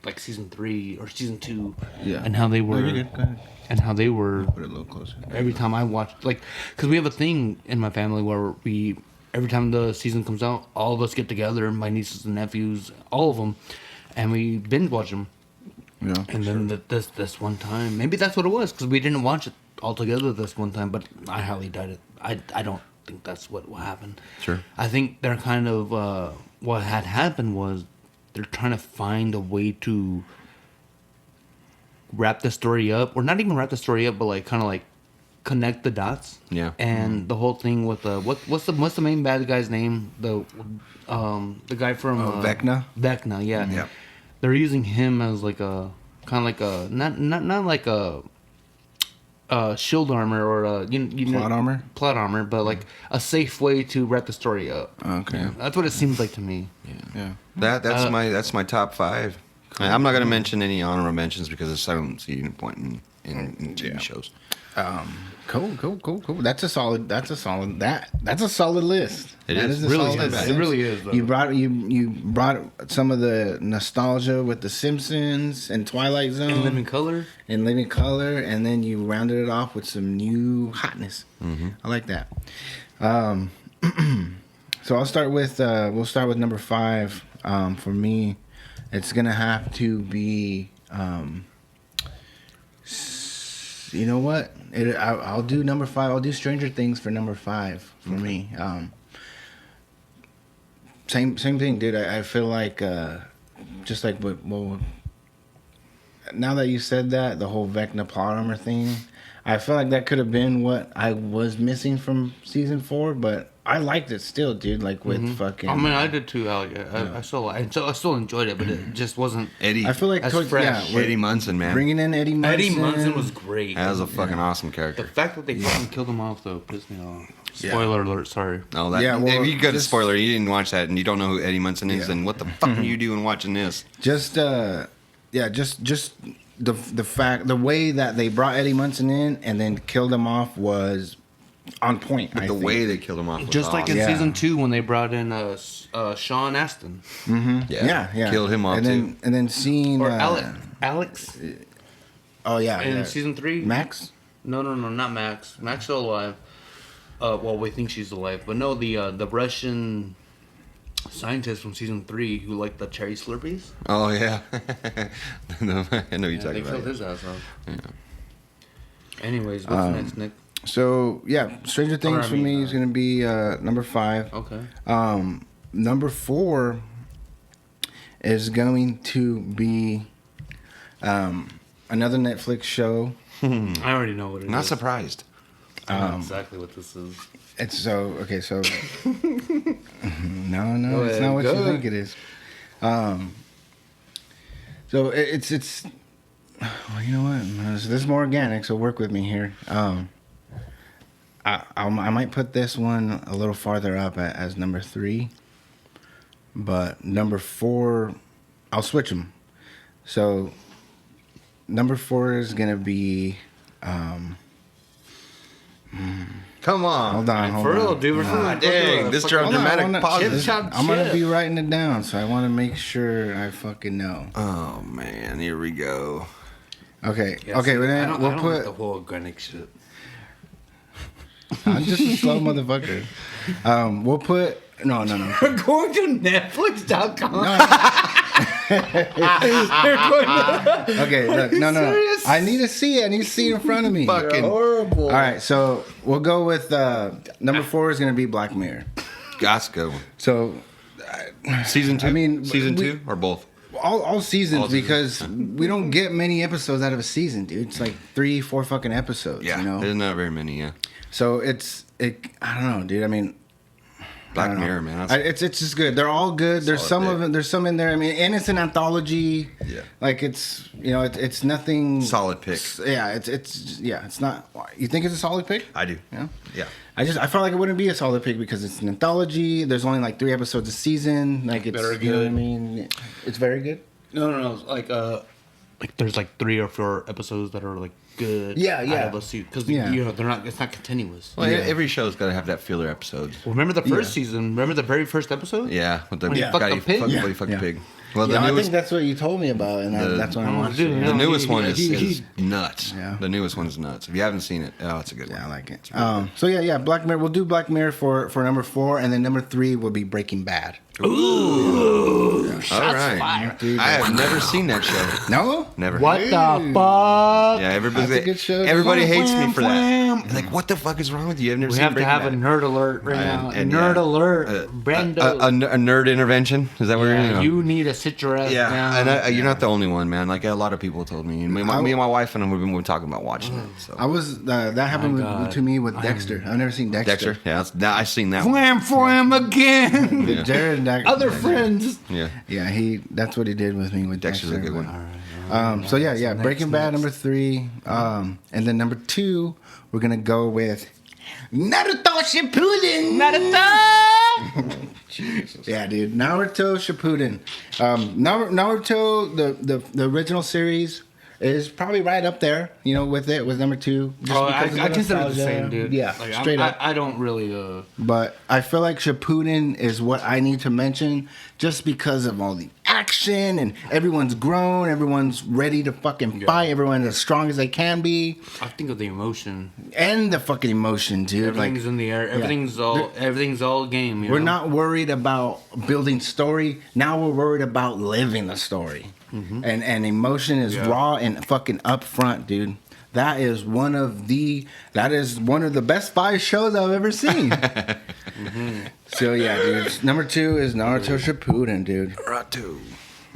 like season 3 or season 2.
Yeah.
And how they were
No, you're good. Go ahead.
and how they were
Put it a little closer.
every time I watched, like, because we have a thing in my family where every time the season comes out, all of us get together, my nieces and nephews, all of them, and we binge watch them.
Yeah.
And then this one time, maybe that's what it was, because we didn't watch it all together this one time, but I highly doubt it. I don't think that's what happened.
Sure.
I think they're kind of, what had happened was they're trying to find a way to wrap the story up, or not even wrap the story up, but like kind of like connect the dots.
Yeah.
And the whole thing with what's the main bad guy's name? The guy from
Vecna?
Vecna, yeah.
Yeah.
They're using him as like a kind of like a not like a shield armor or plot armor, but like a safe way to wrap the story up.
Okay.
That's what it seems like to me.
Yeah.
That's my top 5. I'm not going to mention any honorable mentions because I don't see any point in TV shows.
Cool. That's a solid list.
It
That
is.
a
Really
solid
is.
list.
It really is, though.
You brought some of the nostalgia with The Simpsons and Twilight Zone
In Living Color.
and Living Color, and then you rounded it off with some new hotness. I like that. So we'll start with number 5. For me, it's gonna have to be. You know what? I'll do number 5. I'll do Stranger Things for number 5 for me. Same thing, dude. I feel like just like now that you said that, the whole Vecna plot armor thing, I feel like that could have been what I was missing from season 4, but I liked it still, dude. Like with fucking.
I mean, I did too, Alec. I still enjoyed it, but it just wasn't.
Eddie.
I feel like
That's
towards,
fresh.
with
Eddie Munson, man.
bringing in Eddie Munson.
Eddie Munson was great.
That was a fucking awesome
The
character.
fact that they fucking killed him off though pissed me off. Spoiler alert, sorry.
Oh, that,
Yeah, well,
if you got a
just-
spoiler, you didn't watch that, and you don't know who Eddie Munson is,
Yeah.
then what the fuck are you doing watching this?
Just just the fact, the way that they brought Eddie Munson in and then killed him off was on point.
But
I
the
think.
way they killed him off was
Just like in
Yeah.
season 2 when they brought in Sean Astin
Yeah,
killed him off
and then,
too.
And then seeing
or Alex
Oh yeah,
in
yeah.
season 3.
Max.
No, not Max. Max still alive. Well, we think she's alive, but no, the Russian scientist from season 3 who liked the cherry Slurpees.
Oh yeah, no, I know you're
They
talking
killed
about.
his ass off. Yeah. Anyways, what's next, Nick?
So yeah, Stranger Things for me is gonna be number 5.
Okay.
Number 4 is going to be another Netflix show.
I already know what it is.
Not surprised.
I know exactly what this is.
It's so okay. So no,
Go
it's
ahead,
not what
go
you
ahead.
think it is. So it's. Well, you know what? This is more organic, so work with me here. I might put this one a little farther up as number 3, but number 4, I'll switch them. So number 4 is gonna be.
Come on.
Hold on.
For real, dude.
Dang, this dramatic pause.
I'm gonna be writing it down, so I want to make sure I fucking know.
Oh man, here we go.
Okay,
Yeah,
okay,
see,
but
I
then
don't
we'll
like
put.
the whole organic shit.
I'm just a slow motherfucker. We'll put. No.
We're going to Netflix.com.
Okay, look, no. I need to see it. I need to see it in front of me.
Fucking
horrible.
All right, so we'll go with number 4 is gonna be Black Mirror.
Gasco.
So
Season 2.
I mean,
season
we-
2 or both.
all seasons
All seasons.
because we don't get many episodes out of a season, dude. It's like 3-4 fucking episodes.
Yeah,
you know.
there's not very many. Yeah,
So I don't know, dude. I mean,
Black
I don't know.
Mirror, man. That's-
It's just good. They're all good. There's
Solid
some
pick.
of them. There's some in there. I mean, and it's an anthology.
Yeah.
Like it's it's nothing.
Solid pick.
Yeah. It's not. You think it's a solid pick?
I do.
Yeah.
Yeah.
I felt like it wouldn't be a solid pick because it's an anthology. There's only like 3 episodes a season. Like it's
Very
You know what I
good.
mean? It's very good.
No. Like there's like 3 or 4 episodes that are like good.
Yeah.
Because
Yeah.
they're not. It's not continuous.
Well, every show's got to have that filler episode.
Remember the first season? Remember the very first episode?
Yeah, with the
When he
guy
fucked
who
the pig?
fucked-
Yeah.
when he fucked
Yeah.
the pig. Well, the
Yeah, I
newest,
think that's what you told me about, and that's what I
Oh,
watched.
dude,
it.
the
no,
newest one is
he-
nuts.
Yeah.
The newest one's nuts. If you haven't seen it, oh, it's a good one.
Yeah, I like it. So yeah, Black Mirror. We'll do Black Mirror for number 4, and then number 3 will be Breaking Bad.
All right.
fired.
I have never seen that show.
No?
Never.
What the fuck?
Yeah,
That's a good show.
Everybody
Wham,
hates me for
wham,
that. Like, what the fuck is wrong with you? I've never
We
seen
have to
Breaking
have
Bad.
a nerd alert right now.
And,
Nerd
yeah.
alert. Brando.
A nerd intervention? Is that what you're
Yeah,
doing?
you need to sit your ass down.
Yeah, and you're not the only one, man. Like a lot of people told me. Me and my wife and I, we've been talking about watching it. So.
I was that happened
God.
to me with Dexter. I've never seen Dexter.
Dexter, yeah, I've seen that. One.
Wham for him again.
But Jared and
Other friends.
Yeah,
Yeah, that's what he did with me with
Dexter's
Dexter.
a good one.
So yeah, Breaking Bad number 3, and then number 2 we're gonna go with Naruto Shippuden. Yeah, dude, Naruto Shippuden. Naruto, the original series is probably right up there, with number 2. just
Oh,
because of
I consider it the
nostalgia.
same, dude.
Yeah,
Like,
straight up.
I don't really.
But I feel like Shippuden is what I need to mention just because of all the action and everyone's grown, everyone's ready to fucking fight, everyone's as strong as they can be,
I think of the emotion.
and the fucking emotion, dude.
Everything's in the air. Everything's all game.
We're not worried about building story. Now we're worried about living the story. And emotion is raw and fucking upfront, dude. That is one of the best 5 shows I've ever seen. So yeah, dude. Number 2 is Naruto Shippuden, dude.
Naruto.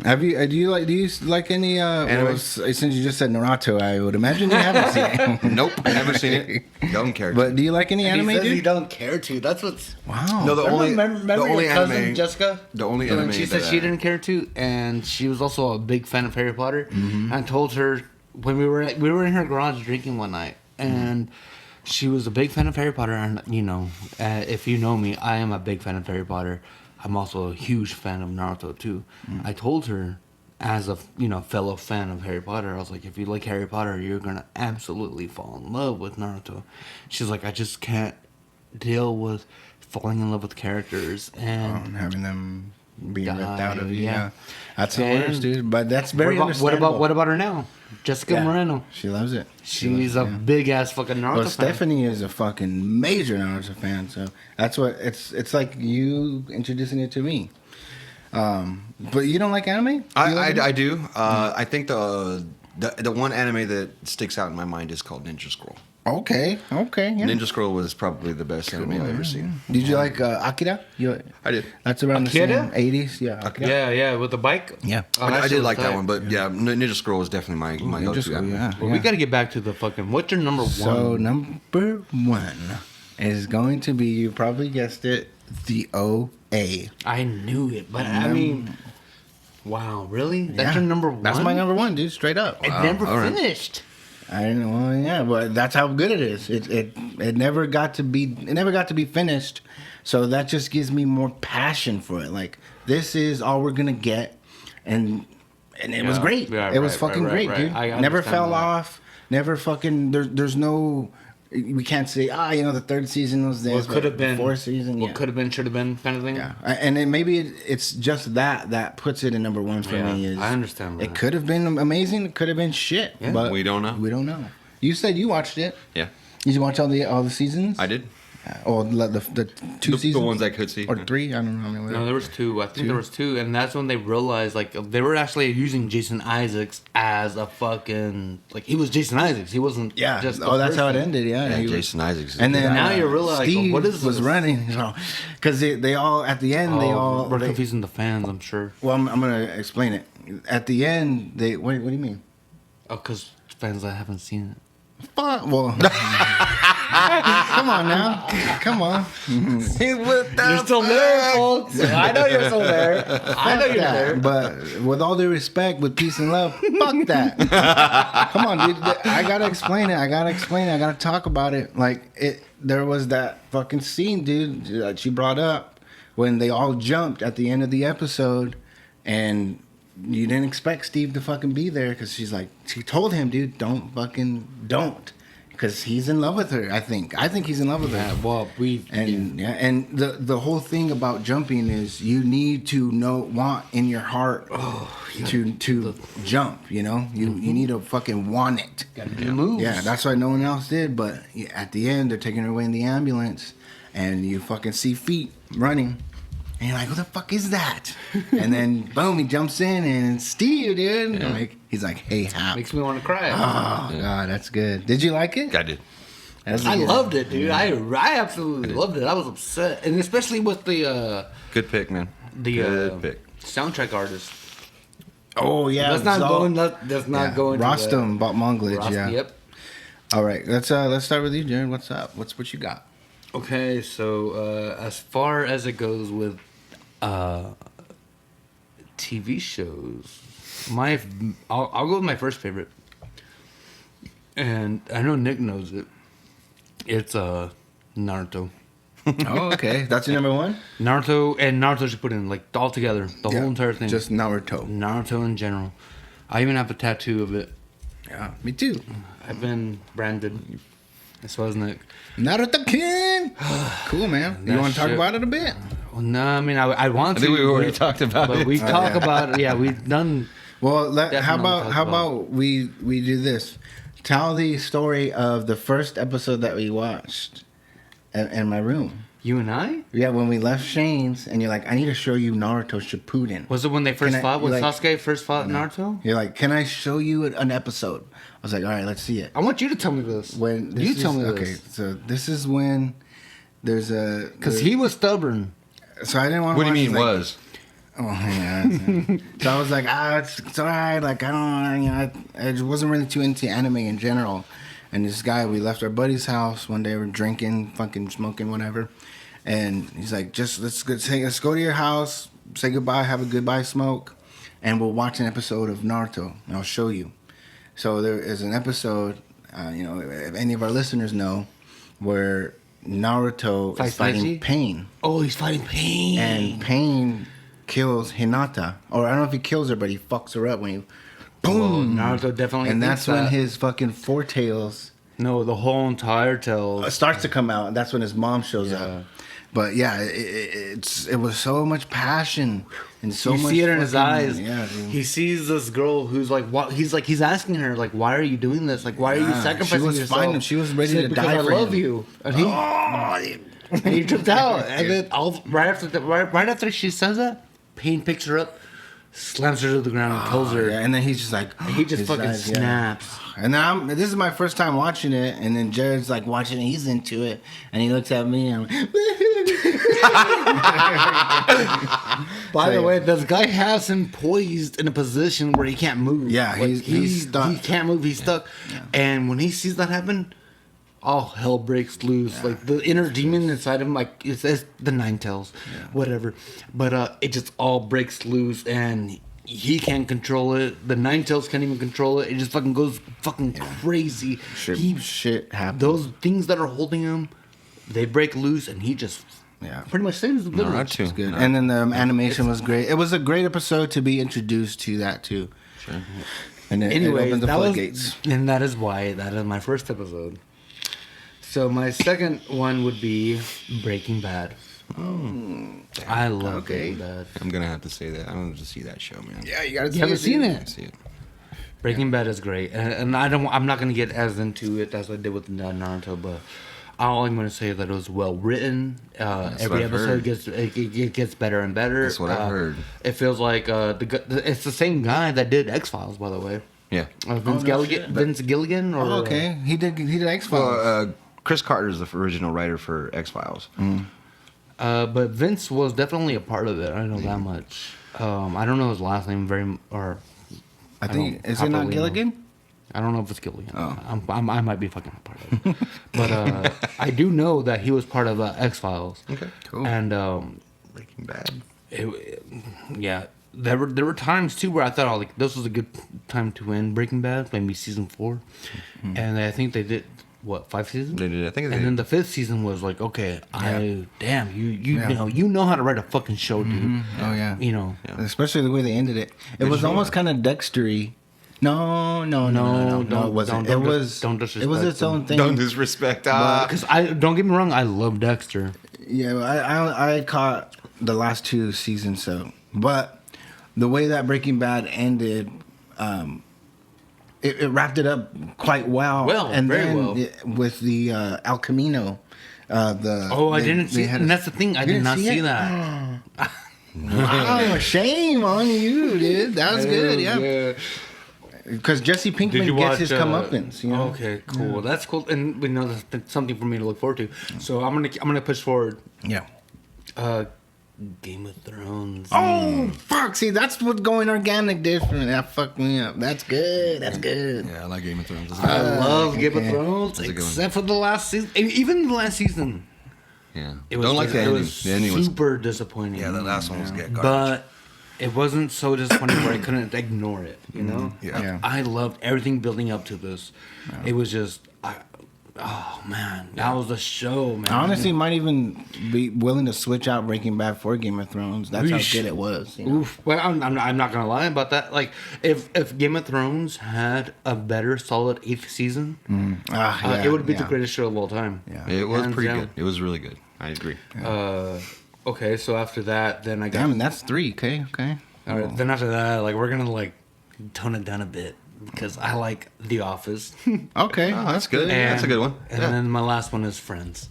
Have you? Do you like any?
Anime?
Since you just said Naruto, I would imagine you haven't seen it.
Nope, never seen it. Don't care.
But do you like any anime,
he says
dude?
he don't care to. That's what's.
Wow.
No, the only
Remember your cousin
anime,
Jessica?
the only
When
anime
she said
that
she
I-
didn't care to, and she was also a big fan of Harry Potter. I told her when we were in her garage drinking one night, and she was a big fan of Harry Potter. And if you know me, I am a big fan of Harry Potter. I'm also a huge fan of Naruto too. I told her, as a fellow fan of Harry Potter, I was like, if you like Harry Potter, you're gonna absolutely fall in love with Naruto. She's like, I just can't deal with falling in love with characters and
Having them being ripped
Die,
out of you.
yeah.
Yeah. That's the
And
worst, dude. But that's very
what
understandable.
about her now? Jessica
Yeah.
Moreno.
She loves it.
She's a big ass fucking Naruto
Well,
fan.
Stephanie is a fucking major Naruto fan, so that's what it's like you introducing it to me. But you don't like anime?
I do. I think the one anime that sticks out in my mind is called Ninja Scroll.
Okay. Yeah.
Ninja Scroll was probably the best anime I've ever seen.
Did you like Akira?
I did.
That's around
Akira?
the same 80s. Yeah. Akira.
yeah, with the bike.
Yeah.
Oh,
I
shit
did
was
like that
tight.
one, but yeah, Ninja Scroll was definitely my
Ninja
go-to
Scroll,
anime.
yeah.
Well, we got to get back to the fucking. What's your number one?
So number one is going to be, you probably guessed it, the OA.
I knew it, but I mean, wow, really? That's your number one?
That's my number one, dude. Straight up.
It never
all right.
finished.
I didn't know. Well, yeah, but that's how good it is. It never got to be finished. So that just gives me more passion for it. Like, this is all we're gonna get, and it was great.
Yeah,
it was
right,
fucking
right,
great,
right.
dude.
I
Never
understand
fell
that.
off. Never fucking. There's no. We can't say the third season was this.
Well, it could have been
the fourth season.
What
Yeah.
could have been, should have been, kind of thing.
Yeah, and it's just that puts it in number one for
Yeah,
me. Is
I understand
It
that.
could have been amazing. It could have been shit.
Yeah.
But
We don't know.
We don't know. You said you watched it.
Yeah,
Did you watch all the seasons?
I did.
Or the two
The
seasons?
ones I could see.
Or three? I don't know how many.
No, there was two. I think there was two, and that's when they realized like they were actually using Jason Isaacs as a fucking he was Jason Isaacs. He wasn't.
Yeah.
Just a
Oh, that's how it
person.
ended. Yeah.
Yeah,
He was-
Jason Isaacs. Is
And
good.
then
Now you realize, like,
Steve
what is
was
this?
running, because they all at the end they all.
we're
they-
confusing the fans. I'm sure.
well, I'm gonna explain it. At the end, they what do you mean?
Oh, because fans that haven't seen it.
Fuck. Well, come on now. Come on.
You're still there, folks. I know you're still there. I know you're
that.
there.
But with all due respect, with peace and love, fuck that. Come on, dude. I gotta explain it. I gotta talk about it. Like there was that fucking scene, dude, that you brought up when they all jumped at the end of the episode, and you didn't expect Steve to fucking be there because she told him, dude, don't. Because he's in love with her, I think he's in love with her.
Yeah, well,
And the whole thing about jumping is you need to want in your heart to jump. You need to fucking want it.
gotta do the moves.
Yeah, that's why no one else did. But at the end, they're taking her away in the ambulance, and you fucking see feet running. And you're like, who the fuck is that? And then, boom, he jumps in, and it's Steve, dude.
Yeah.
He's like, hey, Hap.
Makes me want to cry.
Oh, God, that's good. Did you like it?
I did.
That's
I
good.
loved it, dude. I absolutely loved it. I was upset, and especially with the
Good pick, man. Good pick.
soundtrack artist.
Oh, yeah.
Let's not
Zal-
go. Let's not go into
Rostam Botmonglage, yeah.
Yep.
All right, let's start with you, Jared. What's up? What you got?
Okay, so as far as it goes with TV shows, I'll go with my first favorite, and I know Nick knows it. It's Naruto.
Oh, okay. That's your number one?
Naruto should put in all together, the whole entire thing.
Just Naruto.
Naruto in general. I even have a tattoo of it.
Yeah, me too.
I've been branded. As well as Nick.
Naruto King. Cool, man. You
That
want to talk
shit-
about it a bit?
Well, no, I mean, I want
I
to.
think we already
but-
talked about
but
it.
we talk
yeah.
about it. Yeah, we've done.
Well, how
Definitely
about
talk
how
about
about we do this? Tell the story of the first episode that we watched in my room.
You and I?
Yeah, when we left Shane's, and you're like, I need to show you Naruto Shippuden.
Was it when they first
Can I-
fought? When
like-
Sasuke first fought Naruto?
You're like, can I show you an episode? I was like, all right, let's see it.
I want you to tell me this.
When
you
this
tell
is-
me
okay,
this.
so this is when there's a
Because he was stubborn.
So I didn't want.
What do you mean was?
Oh yeah. So I was like, it's alright. Like I don't, I just wasn't really too into anime in general. And this guy, we left our buddy's house one day. We're drinking, fucking smoking, whatever. And he's like, let's go to your house, say goodbye, have a goodbye smoke, and we'll watch an episode of Naruto. And I'll show you. So there is an episode, if any of our listeners know, where Naruto is fighting Pain.
Oh, he's fighting Pain.
And Pain kills Hinata. Or I don't know if he kills her, but he fucks her up when he... Boom!
Well, Naruto definitely.
And that's when his fucking four tails...
No, the whole entire tail...
starts to come out, and that's when his mom shows up. But yeah, it was so much passion and so much...
You see it in his eyes.
Yeah,
he sees this girl who's like, what? He's asking her, like, why are you doing this? Like, why are you sacrificing
she was
yourself?
Fighting him. She was ready to die for
I love
him.
you. And he tripped out. And then right after she says that, Pain picks her up, slams her to the ground, and kills her.
Yeah, and then he's just like...
He just fucking snaps.
And now this is my first time watching it, and then Jared's like watching it, he's into it, and he looks at me, and I'm like...
By the way, this guy has him poised in a position where he can't move.
Yeah,
like,
he's stuck.
He can't move, he's stuck. Yeah. And when he sees that happen, all hell breaks loose. Yeah. Like the inner demon inside him, like it's the Nine Tails, whatever. But it just all breaks loose, and he can't control it. The Nine Tails can't even control it. It just fucking goes crazy.
Shit happens.
Those things that are holding him, they break loose, and he just pretty much saves the village.
It's good. And then the animation was great. It was a great episode to be introduced to that too.
Sure.
And it opened the floodgates.
And that is why that is my first episode. So my second one would be Breaking Bad. I love Breaking Bad.
I'm gonna have to say that. I don't just see that show, man.
Yeah, you gotta see it.
You haven't seen it?
See it.
Breaking Bad is great, and I'm not gonna get as into it as I did with Naruto, but all I'm gonna say is that it was well written. Every episode gets better and better.
That's what I've heard.
It feels like it's the same guy that did X-Files, by the way.
Yeah.
Vince Gilligan. Or,
okay, he did X-Files.
Chris Carter is the original writer for X-Files.
But Vince was definitely a part of it. I know that much. I don't know his last name
I think is it not Gilligan?
I don't know if it's Gilligan. Oh. I might be fucking part of it. But I do know that he was part of X-Files.
Okay, cool.
And
Breaking Bad.
There were times too where I thought, like, this was a good time to end Breaking Bad, maybe season 4. And I think they did 5 seasons?
They did. I think they did.
And then the 5th season was like, okay, you know how to write a fucking show, dude.
Oh yeah.
Especially
the way they ended it. It was almost kind of Dextery. No, it wasn't. It was its own thing.
Don't disrespect.
Because don't get me wrong, I love Dexter.
Yeah, I caught the last 2 seasons, but the way that Breaking Bad ended, it wrapped it up quite well. With the El Camino.
I didn't see. And that's the thing. I did not see that.
Wow, shame on you, dude. That was good. Yeah. Because Jesse Pinkman gets his comeuppance.
Okay, cool. Yeah. That's cool, and we know that's something for me to look forward to. So I'm gonna push forward.
Yeah.
Game of Thrones.
Oh fuck! See, that's what's going organic different. That fucked me up. That's good.
Yeah, I like Game of Thrones.
I love Game of Thrones, except for the last season. Even the last season.
Yeah.
It was,
don't like the ending.
The ending was super disappointing.
Yeah, the last one was garbage.
But it wasn't so disappointing where I couldn't ignore it. You know.
Yeah.
I loved everything building up to this. Yeah. It was just. Oh man, that was the show, man.
I honestly might even be willing to switch out Breaking Bad for Game of Thrones. That's how good it was.
Oof. Well, I'm not gonna lie about that. Like, if Game of Thrones had a better, solid 8th season, it would be the greatest show of all time.
Yeah, it was pretty good. It was really good. I agree.
Okay, so after that, then I got.
Damn, that's 3. Okay.
All right, then after that, like, we're gonna tone it down a bit. Because I like The Office.
Okay,
that's good. That's a good one.
And then my last one is Friends.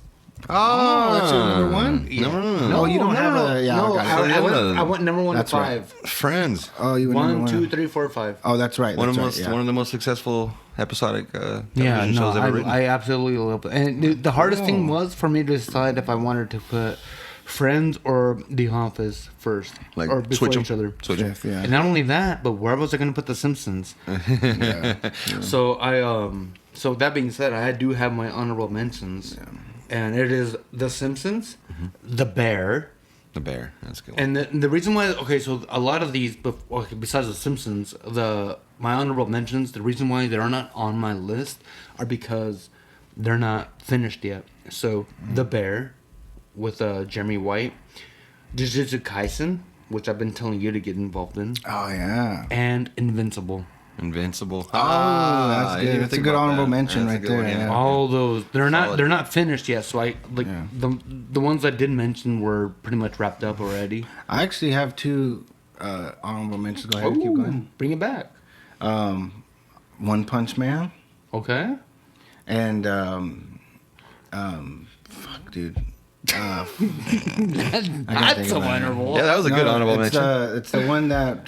Oh, that's your number 1?
Yeah.
No, you don't have a... Yeah,
no, I went number 1 to 5. Right.
Friends.
Oh, you went
1, 2, 3, 4, 5.
Oh, that's right.
One of the most successful episodic television shows ever written.
I absolutely love it. And the hardest thing was for me to decide if I wanted to put Friends or The Office first,
Like,
or before
switch 'em.
each other.
Switch 'em.
Jeff, yeah.
And not only that, but where was I going to put The Simpsons? So so that being said, I do have my honorable mentions, and it is The Simpsons, The Bear.
The Bear. That's a good.
And the reason why, okay, so a lot of these, besides The Simpsons, my honorable mentions, the reason why they're not on my list are because they're not finished yet. So, The Bear with Jeremy White, Jujutsu Kaisen, which I've been telling you to get involved in,
Oh yeah.
and Invincible.
Invincible.
Oh, that's
I
good.
didn't even
That's a
think
good
about
honorable
that.
mention
That's a
right
good
there.
one,
Yeah.
All those they're
Solid.
not finished yet. So I like
Yeah.
the ones I did mention were pretty much wrapped up already.
I actually have two honorable mentions. Go ahead, keep
Ooh,
going.
bring it back.
One Punch Man
Okay.
and fuck, dude. I can't
That's
think
a
of it.
honorable.
Yeah, that was a good honorable
it's,
mention.
it's the one that.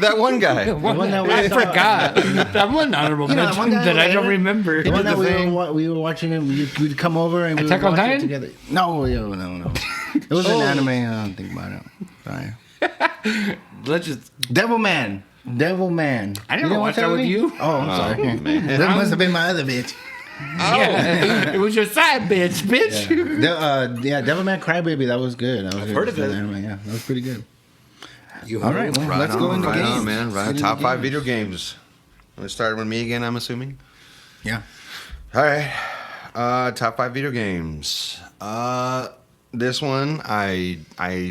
That one guy.
one that we
I
saw-
forgot. That one honorable
You know,
mention
one guy
that I don't
over there?
remember.
The one that
the
we
thing.
we were watching it. We'd come over and we would
Attack on
watch it
Titan?
together. No. It was an anime. I don't think about it. Sorry.
Let's just.
Devil Man.
I didn't
You
watch that
that
with
me?
you.
Oh, I'm sorry.
man.
That must have been my other bitch.
Yeah. It was your side bitch.
Yeah, Devilman Crybaby. That was good. That was good.
heard of it.
Anime, yeah, that was pretty good.
You
All right, well, let's go into
right
games.
on, man.
Let's
Right,
get
top
into
5
games.
video games. Let's start with me again. I'm assuming.
Yeah.
All right. Top 5 video games. This one I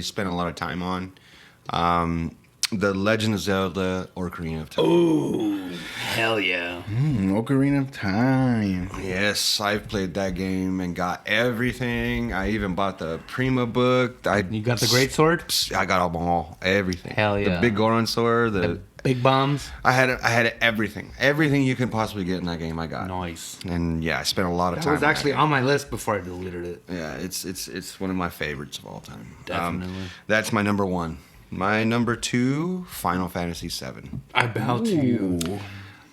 spent a lot of time on. The Legend of Zelda: Ocarina of Time.
Ooh, hell yeah.
Ocarina of Time.
Yes, I've played that game and got everything. I even bought the Prima book.
You got the great sword?
I got them all. Everything.
Hell yeah.
The big Goron sword. The
Big bombs?
I had everything. Everything you can possibly get in that game. I got.
Nice.
And yeah, I spent a lot of
That
time.
was
on
actually
that
on my list before I deleted it.
game. Yeah, it's one of my favorites of all time.
Definitely.
That's my number 1. My number 2, Final Fantasy VII.
I bow to you.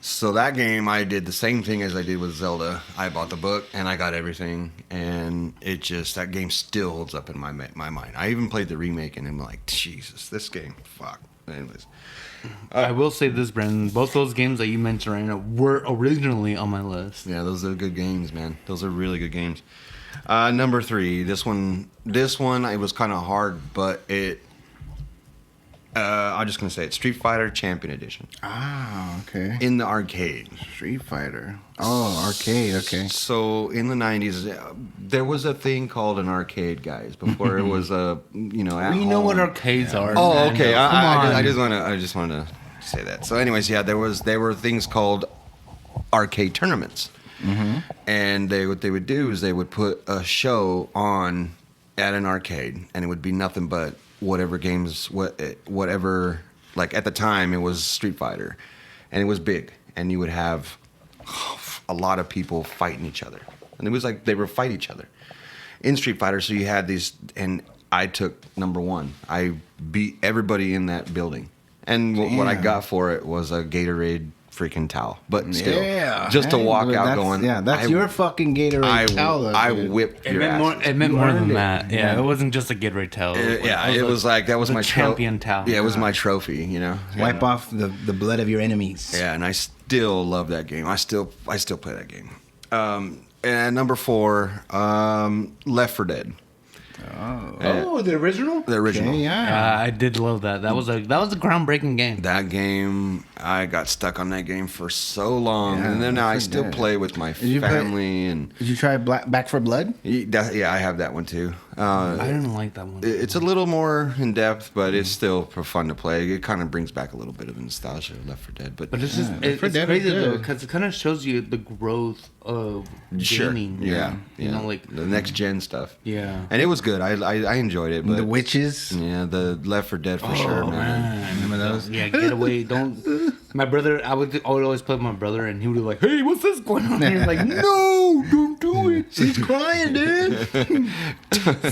So that game, I did the same thing as I did with Zelda. I bought the book and I got everything, and that game still holds up in my mind. I even played the remake, and I'm like, Jesus, this game, fuck. Anyways,
I will say this, Brandon. Both those games that you mentioned right now were originally on my list.
yeah, those are good games, man. Those are really good games. Number 3, this one, it was kind of hard, but I'm just gonna say it. Street Fighter Champion Edition
Ah, okay.
in the arcade.
Street Fighter. Oh, arcade. Okay.
So in the 90s, there was a thing called an arcade, guys. Before it was at
You know
home.
what arcades are.
Oh,
man.
okay.
Come on.
I just want to say that. So, anyways, yeah, there were things called arcade tournaments, and what they would do is they would put a show on at an arcade, and it would be nothing but whatever games, whatever. Like at the time, it was Street Fighter, and it was big, and you would have a lot of people fighting each other, and it was like they would fight each other in Street Fighter. So you had these, and I took number 1. I beat everybody in that building, and what I got for it was a Gatorade freaking towel. But still, just to
Hey,
walk
but
out
that's-
going,
Yeah, that's your fucking Gatorade towel.
I
dude.
whipped
It
your
meant more.
ass.
It meant
You
more
earned
than
it.
that. Yeah,
Yeah.
it wasn't just a Gatorade towel.
It was like that was
a
my
champion towel.
Yeah, it was my trophy. You know,
Wipe off the blood of your enemies.
Yeah, and I still love that game. I still play that game. And number 4, Left 4 Dead.
Oh, the original.
The original.
Okay, yeah.
I did love that. That was a groundbreaking game.
That game, I got stuck on that game for so long,
Yeah,
and then now I
Left 4
still
Dead.
play with my
you play-
family, and
Did you try Back for Blood?
yeah, I have that one too.
I didn't like that one.
It's a little more in depth, but it's still fun to play. It kind of brings back a little bit of nostalgia of Left 4 Dead, but
But it's just
Left
it's
4 Dead is
crazy though
good.
because it kind of shows you the growth of
sure,
gaming.
yeah,
You know, like
the next gen stuff.
yeah.
And it was good. I enjoyed it, but
The Witches.
yeah, the Left 4 Dead for sure,
Oh,
man.
Remember those?
Yeah, get away! Don't. My brother, I would always play with my brother, and he would be like, "Hey, what's this going on?" And he's like, "No, don't do it."
She's crying, dude.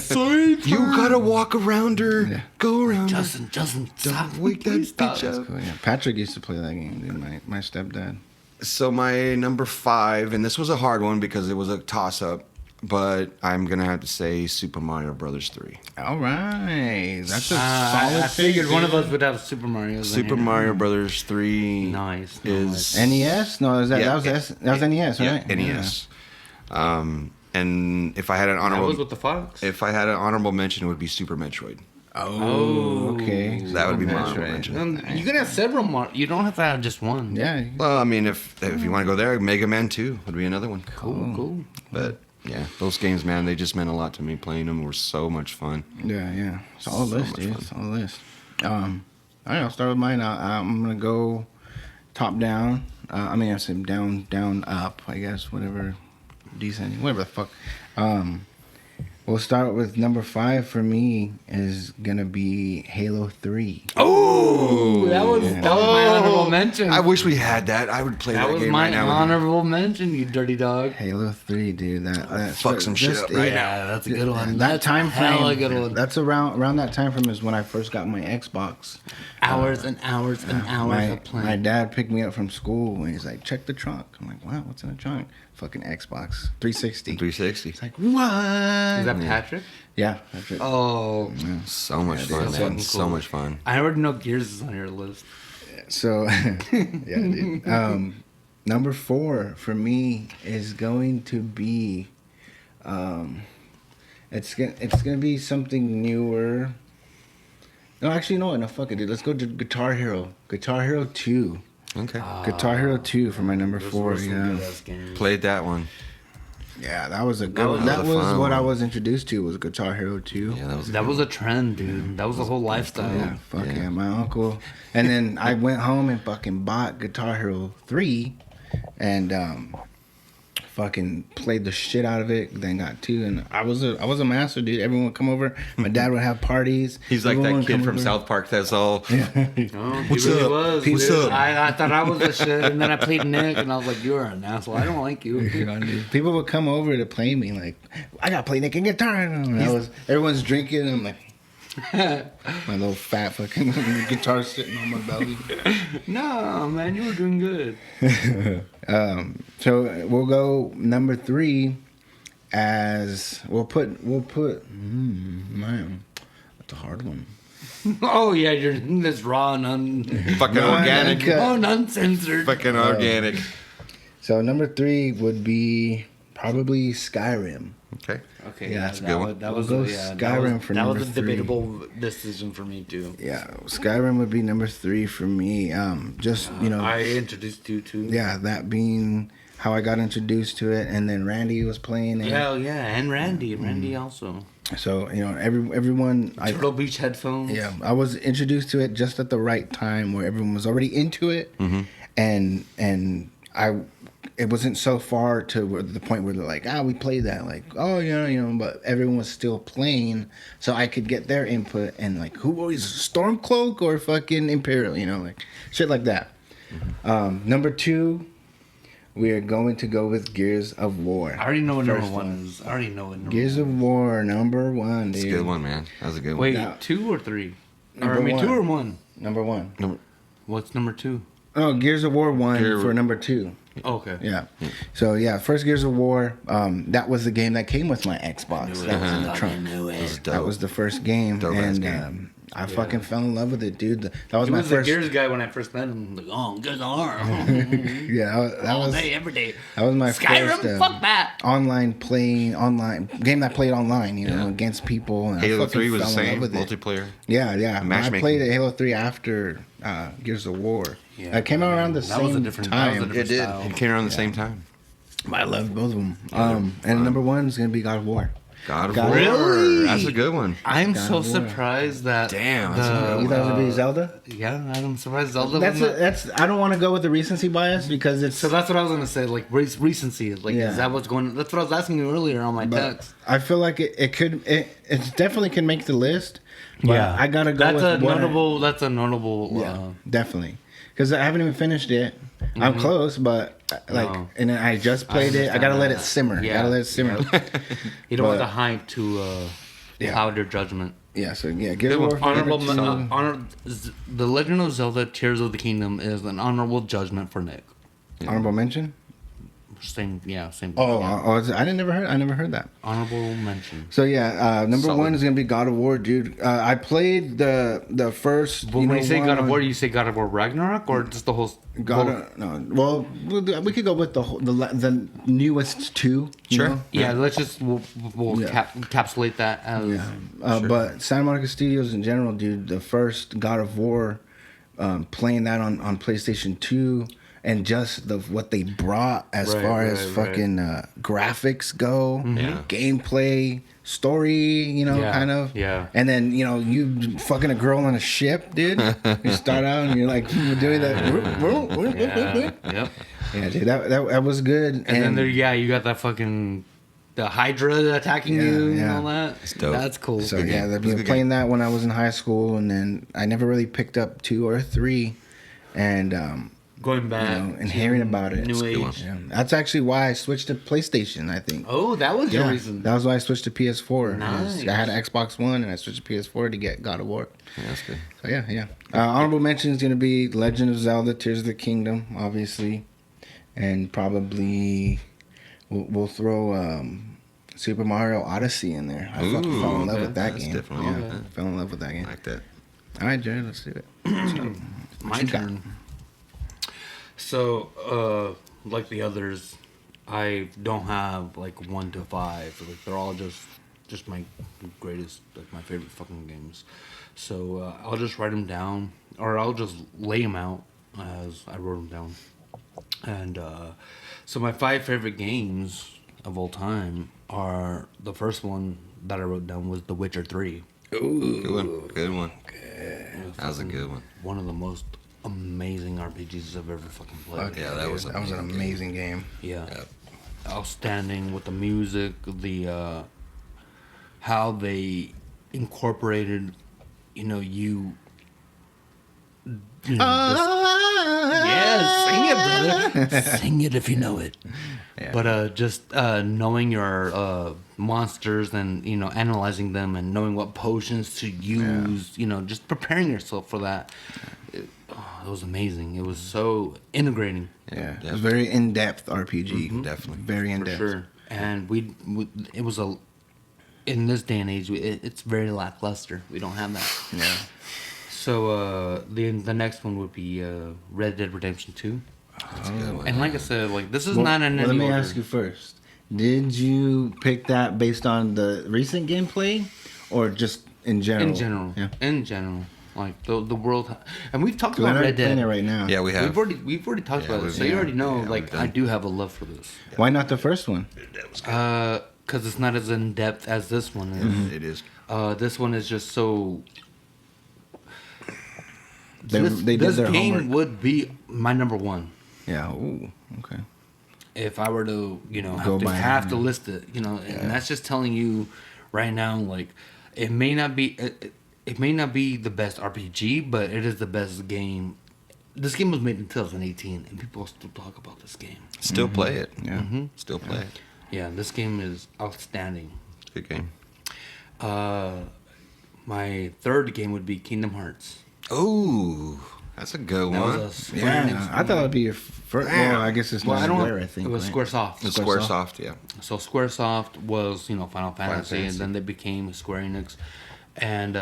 Save
You gotta walk around her. Go around her.
Justin, stop!
Wake that
Please stop.
bitch up.
Cool, yeah. Patrick used to play that game, dude. My stepdad.
So my number 5, and this was a hard one because it was a toss-up. but I'm gonna have to say Super Mario Brothers 3.
All right, that's a solid.
I figured
pick,
one of
dude.
us would have Super Mario.
Super Mario Brothers 3
Nice.
is
NES? No, is that
Yeah,
that was NES,
yeah,
right?
NES. And if I had an
That was
honorable
with the fox.
if I had an honorable mention, it would be Super Metroid.
Oh, okay.
That would be my
That's
honorable
right.
mention.
You can have several more. You don't have to have just one.
Yeah.
Well, I mean, if you want to go there, Mega Man 2 would be another one.
Cool.
But yeah, those games, man, they just meant a lot to me. Playing them were so much fun.
Yeah. Solid
So
list,
much
dude.
fun.
Solid list. All right, I'll start with mine. I'm gonna go top down. I said down, up. I guess whatever, descending, whatever the fuck. We'll start with number 5 for me is gonna be Halo 3.
Oh, that was my honorable mention.
I wish we had that. I would play that,
That was
game
my
right now.
honorable mention, you dirty dog.
Halo 3, dude. That
Fuck some shit up right
Yeah, that's a good one.
That time frame.
hella good one.
That's around that time frame is when I first got my Xbox.
Hours and hours and hours of
My
playing.
dad picked me up from school and he's like, check the trunk. I'm like, wow, what's in the trunk? Fucking Xbox 360.
360.
It's like, what?
Is that Patrick?
Yeah, that's it.
Oh,
So much fun,
that's
man.
fucking
So
cool.
much fun.
I already know Gears is on your list.
So, yeah, dude. Number 4 for me is going to be, it's gonna be something newer. No, actually, no, fuck it, dude. Let's go to Guitar Hero. Guitar Hero 2.
Okay.
Guitar Hero 2 for my number
Those
4.
were some
Yeah.
good-ass games.
Played that one.
Yeah, that was a good
That
one.
was
That
a
was
fun
what I
one.
was introduced to was Guitar Hero 2.
Yeah, that was.
That was a trend, dude. That was a whole lifestyle.
Yeah, fuck
Yeah.
yeah, my uncle. And then I went home and fucking bought Guitar Hero 3 and fucking played the shit out of it. Then got 2 and I was a master, dude. Everyone would come over. My dad would have parties.
He's like
Everyone
that
would
kid
come
from
over.
South Park. That's all.
Oh,
What's
he really
up?
was.
What's
dude.
up?
I thought I was a shit, and then I played Nick, and I was like, "You're an asshole. I don't like you."
People would come over to play me like, I gotta play Nick and guitar. And everyone's drinking and I'm like, my little fat fucking guitar sitting on my belly.
No, man, you were doing good.
So we'll go number 3 as we'll put man, that's a hard one.
Oh yeah, you're this raw and
Fucking
No,
organic.
I-
oh, uncensored.
Fucking organic.
So number 3 would be probably Skyrim.
Okay.
Okay,
Yeah,
that's a good one.
That was
We'll go
that
Skyrim
was,
for
that
number
was a
3.
debatable decision for me too.
Yeah, Skyrim would be number 3 for me. Just
I introduced you to.
yeah, that being how I got introduced to it, and then Randy was playing it.
Yeah, and Randy also.
So everyone,
Turtle Beach headphones.
yeah, I was introduced to it just at the right time where everyone was already into it, and it wasn't so far to the point where they're like, we played that, like, oh yeah, but everyone was still playing, so I could get their input and like, who was Stormcloak or fucking Imperial, like shit like that. Number 2, we are going to go with Gears of War.
I already know what
First
number one
one.
is. I already know what number
Gears
one.
of War number 1, dude.
It's a good one, man. That was a good one.
Wait,
Now-
2 or 3?
Number
2
one.
or 1?
Number 1.
What's number 2?
Oh, Gears of War 1
Gear-
for number 2.
Okay.
Yeah. So yeah, first Gears of War. That was the game that came with my Xbox. That was in the trunk. That was the first game,
Dope ass
and
game.
I fucking fell in love with it, dude. That was
He
my
was the
first.
Gears guy when I first met him. Like, oh, Gears of War.
Yeah, that
All
was
day, every day.
that was my
Skyrim,
first
fuck that.
online game that played online. Against people. And I
Halo
fucking
3 was the
fell in
same
love with it.
multiplayer.
Yeah. I
Matchmaking.
played Halo 3 after Gears of War.
Yeah,
it came out around the
that was a
same
different- that was a
time.
different-
It did.
style.
It came around the same time.
I loved both of them. And number 1 is gonna be God of War.
God of
God-
War.
Really?
That's a good one.
I'm
God
so
of War.
surprised that.
Damn, that's a
You thought it would be Zelda?
Yeah, I'm surprised Zelda.
That's
was not-
that's. I don't want to go with the recency bias because it's.
So that's what I was gonna say. Like recency. Like,
Yeah.
is that what's going? That's what I was asking you earlier on my
but
text.
I feel like it definitely can make the list. But I gotta go
That's
with
a
what I-
notable. That's a notable.
Yeah, definitely. Because I haven't even finished it. I'm close, but
No.
and then I just played it. I gotta let it
that.
simmer.
Yeah.
Gotta let it simmer.
You don't want
but-
the hype to cloud your judgment.
Yeah. So yeah, Gears of War.
Honorable.
number
The Legend of Zelda: Tears of the Kingdom is an honorable judgment for Nick.
honorable mention.
Same.
Oh,
yeah.
I never heard that.
Honorable mention.
So yeah, number
Solid.
1 is gonna be God of War, dude. I played the first.
But when you say
one
God of
on-
War, you say God of War Ragnarok or just the whole?
No. Well, we could go with the newest 2.
Sure.
Know?
Yeah, let's just we'll
Yeah.
encapsulate that as.
Yeah. But Santa Monica Studios in general, dude, the first God of War, playing that on PlayStation 2, and just what they brought as
Right,
far as
right.
fucking graphics go,
Yeah.
gameplay, story,
Yeah,
kind of.
yeah.
And then, you fucking a girl on a ship, dude. You start out and you're like doing that.
Yep.
Yeah, dude, that was good.
And then there, you got that fucking the Hydra attacking
Yeah,
you and
yeah.
all that.
It's dope.
That's cool.
So
Good
yeah,
game.
I've
It's a
been
good
playing that when I was in high school, and then I never really picked up 2 or 3, and
Going back
and hearing about it.
New
a good one.
Age.
Yeah, that's actually why I switched to PlayStation. I think.
Oh, that was your
Yeah,
reason.
that was why I switched to PS4.
Nice.
I had an Xbox One, and I switched to PS4 to get God of War.
Yeah, that's good.
So yeah. Honorable mention is gonna be Legend of Zelda: Tears of the Kingdom, obviously, and probably we'll throw Super Mario Odyssey in there. I fucking
Ooh,
fell in love
okay.
with that
That's
game.
definitely
Yeah,
okay.
fell in love with that game.
I like that.
All right, Jared, let's do it.
My
you got?
turn. So, like the others, I don't have like 1 to 5. Like they're all just my greatest, like my favorite fucking games. So I'll just write them down, or I'll just lay them out as I wrote them down. And so my 5 favorite games of all time are, the first one that I wrote down was The Witcher 3.
Good one. Good one. That was a good one.
One of the most amazing RPGs I've ever fucking played.
Yeah, that was
an amazing game.
Yeah.
Yep.
Outstanding with the music, the how they incorporated, you yeah, sing it, brother. Sing it if you know it.
Yeah.
But just knowing your monsters and analyzing them and knowing what potions to use, just preparing yourself for that. It was amazing. It was so integrating.
Yeah, it
Yeah.
was very in-depth RPG.
Definitely.
Very
For
in-depth.
sure. And it was in this day and age, it's very lackluster. We don't have that.
Yeah.
So the next one would be Red Dead Redemption 2.
That's a good one.
And like I said, like this is
Well,
not an
let
any
me
order.
ask you first. Did you pick that based on the recent gameplay, or just in general?
In general.
Yeah.
In general. Like the world, and we've talked
Because I'm
about
already
Red
playing
Dead.
it right now.
Yeah, we have.
We've already talked
Yeah,
about it,
we've-
so you already know.
yeah,
like
we've done.
I do have a love for this.
Why not the first one?
Because it's not as in depth as this one is.
It is.
This one is just so.
They did
this
their
game
homework.
would be my number one
Yeah. Ooh. Okay.
if I were to,
Go by
have to
it.
list it. And that's just telling you right now, like it may not be. It may not be the best RPG, but it is the best game. This game was made in 2018, and people still talk about this game.
Still play it.
Yeah.
Still play it.
Yeah, this game is outstanding.
It's a good game.
My third game would be Kingdom Hearts.
Ooh, that's a good
That
one.
was a Square Enix
Yeah. I thought it'd be your first. Well, I guess it's
Well,
not
I don't.
Square. I think
it was
right?
SquareSoft.
The
Squaresoft.
Squaresoft, yeah.
So SquareSoft was, Final Fantasy, and
Fantasy.
then they became Square Enix, and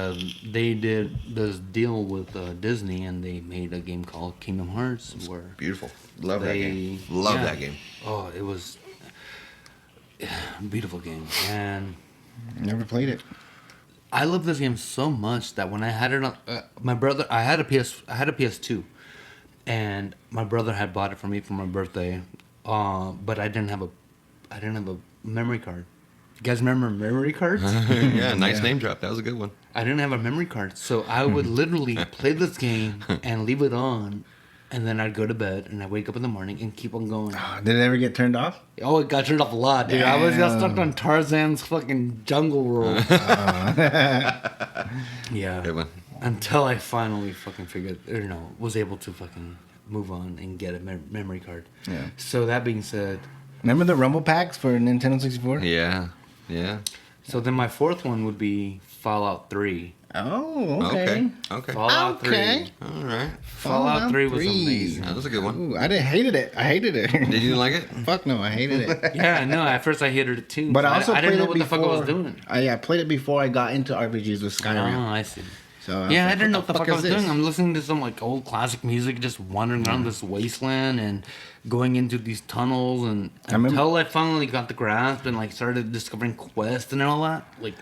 they did this deal with Disney, and they made a game called Kingdom Hearts, where
Beautiful. Love that
they-
game. Love
yeah.
that game.
Oh, it was a beautiful game, and
Never played it.
I love this game so much that when I had it on, my brother, I had a PS2, and my brother had bought it for me for my birthday, but I didn't have a memory card. You guys remember memory cards?
Yeah, nice name drop. That was a good one.
I didn't have a memory card, so I would literally play this game and leave it on, and then I'd go to bed and I'd wake up in the morning and keep on going.
Did it ever get turned off?
Oh, it got turned off a lot, dude. I got
Damn.
stuck on Tarzan's fucking jungle world. Yeah.
Good one.
Until I finally fucking was able to fucking move on and get a memory card.
Yeah.
So that being said,
Remember the Rumble packs for Nintendo 64?
Yeah. Yeah.
So then my fourth one would be Fallout 3.
Oh, okay.
Okay.
Fallout
Okay.
3.
All right.
Fallout 3 was amazing.
That was a good one.
Ooh, I hated it. I hated it.
Did you like it?
Fuck no, I hated it.
Yeah, no. At first I hated it too.
But I also
I didn't
played
know
it
what the fuck I was
before-
doing.
I played it before I got into RPGs with Skyrim.
Oh, I see.
So was
Yeah, I
like,
didn't know what the fuck I was
is this?
doing. I'm listening to some like old classic music, just wandering around this wasteland and going into these tunnels, and
remember-
until I finally got the grasp and like started discovering quests and all that. Like,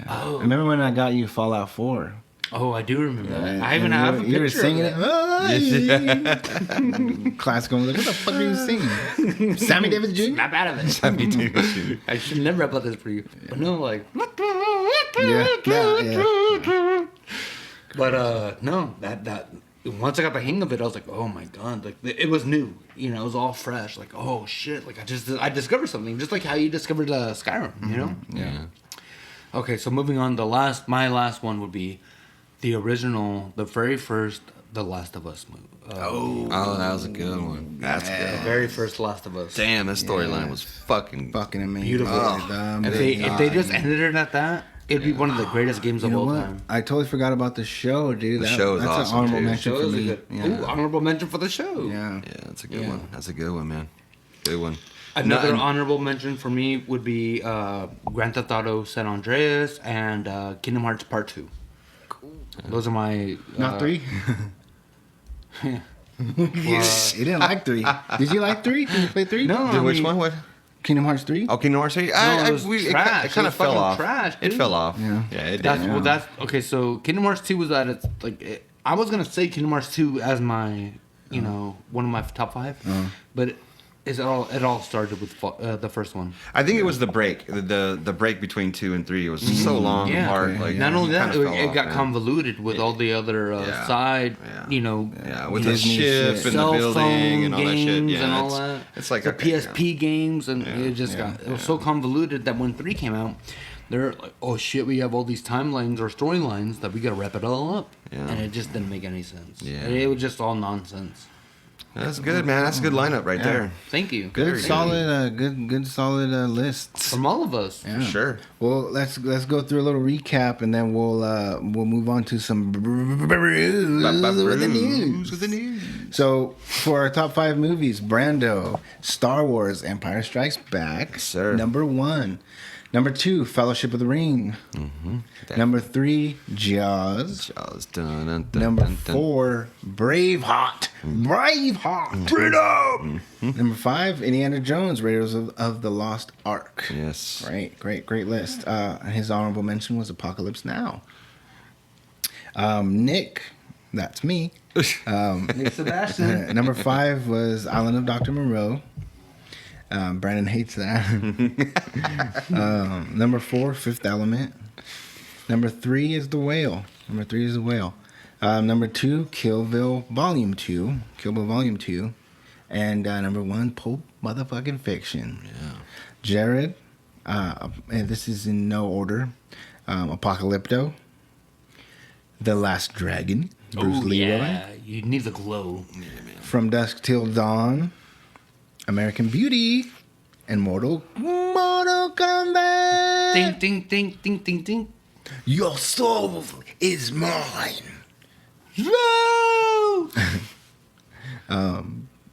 oh,
Remember when I got you Fallout 4?
I do remember that.
And
I even have a
you were
picture
singing
of
it. Classical music. What the fuck are you singing? Sammy Davis Jr.?
Snap out of it. I should never have put this for you. But no, like.
Yeah.
But no, that once I got the hang of it, I was like, oh my god, like it was new, you know, it was all fresh. Like, oh shit, like I discovered something, just like how you discovered Skyrim, you know?
Yeah.
Okay, so moving on, my last one would be the original, the very first The Last of Us movie.
Oh, that was a good one. That's
The
good.
very first Last of Us.
Damn, that storyline was fucking.
Fucking amazing.
Beautiful.
Oh,
If they just ended it at that, it'd be one of the greatest games
You
of
know
all
what?
time.
I totally forgot about the show, dude.
The show is
that's
awesome,
an honorable
too.
mention
Show
for
is a
me.
good.
Yeah.
Ooh, honorable mention for the show.
Yeah.
Yeah, that's a good
Yeah.
one. That's a good one, man. Good one.
Another
Nothing-
honorable mention for me would be Grand Theft Auto San Andreas and Kingdom Hearts Part 2. Those are my...
Not 3? You didn't like 3. Did you like 3? Did you play 3?
No,
Dude,
I
which
mean,
one? What?
Kingdom Hearts 3?
Oh, Kingdom Hearts 3?
it was trash.
It kind
It
of
was
fell
fucking
off.
trash,
It
dude.
fell off.
Yeah.
Yeah, it did.
That's
Yeah.
well. That's okay. So Kingdom Hearts 2 was at its like. I was gonna say Kingdom Hearts 2 as my, you know, one of my top 5, but it all started with the first one.
I think it was the break. The break between 2 and 3 was so long
Yeah.
apart. Like,
Not only that,
kinda
it,
fell
it
off,
got
man.
convoluted with all the other
Yeah.
side,
Yeah.
you know,
Yeah, with
you
the
know,
ship and the
cell
building and all that shit.
games
Yeah,
and all
it's,
that.
it's like
the
okay,
PSP games, and
Yeah.
it just got it was so convoluted that when 3 came out, they're like, oh shit, we have all these timelines or storylines that we gotta wrap it all up,
Yeah.
and it just didn't make any sense.
Yeah.
It was just all nonsense.
That's good, man. That's a good lineup right there.
Thank you.
Good,
Very
solid, good, solid lists.
from all of us.
Yeah.
Sure.
Well, let's go through a little recap, and then we'll move on to some brews with the news.
With the news.
So, for our top 5 movies, Brando, Star Wars, Empire Strikes Back,
Sir.
number 1. Number 2, Fellowship of the Ring. Number 3, Jaws.
Jaws. Dun, dun, dun,
Number
dun, dun.
4, Braveheart. Braveheart. Freedom. Number 5, Indiana Jones, Raiders of the Lost Ark.
Yes.
Right, great list. His honorable mention was Apocalypse Now. Nick, that's me.
Nick Sebastian.
Number 5 was Island of Dr. Moreau. Brandon hates that. Number 4, Fifth Element. Number 3 is The Whale. Number 2, Kill Bill Volume 2. And number 1, Pulp Motherfucking Fiction.
Yeah.
Jared, and this is in no order. Apocalypto. The Last Dragon. Bruce
Oh
Leroy.
yeah, you need the glow.
From Dusk Till Dawn, American Beauty, and Mortal Kombat.
Ding ding ding ding ding ding.
Your soul is mine.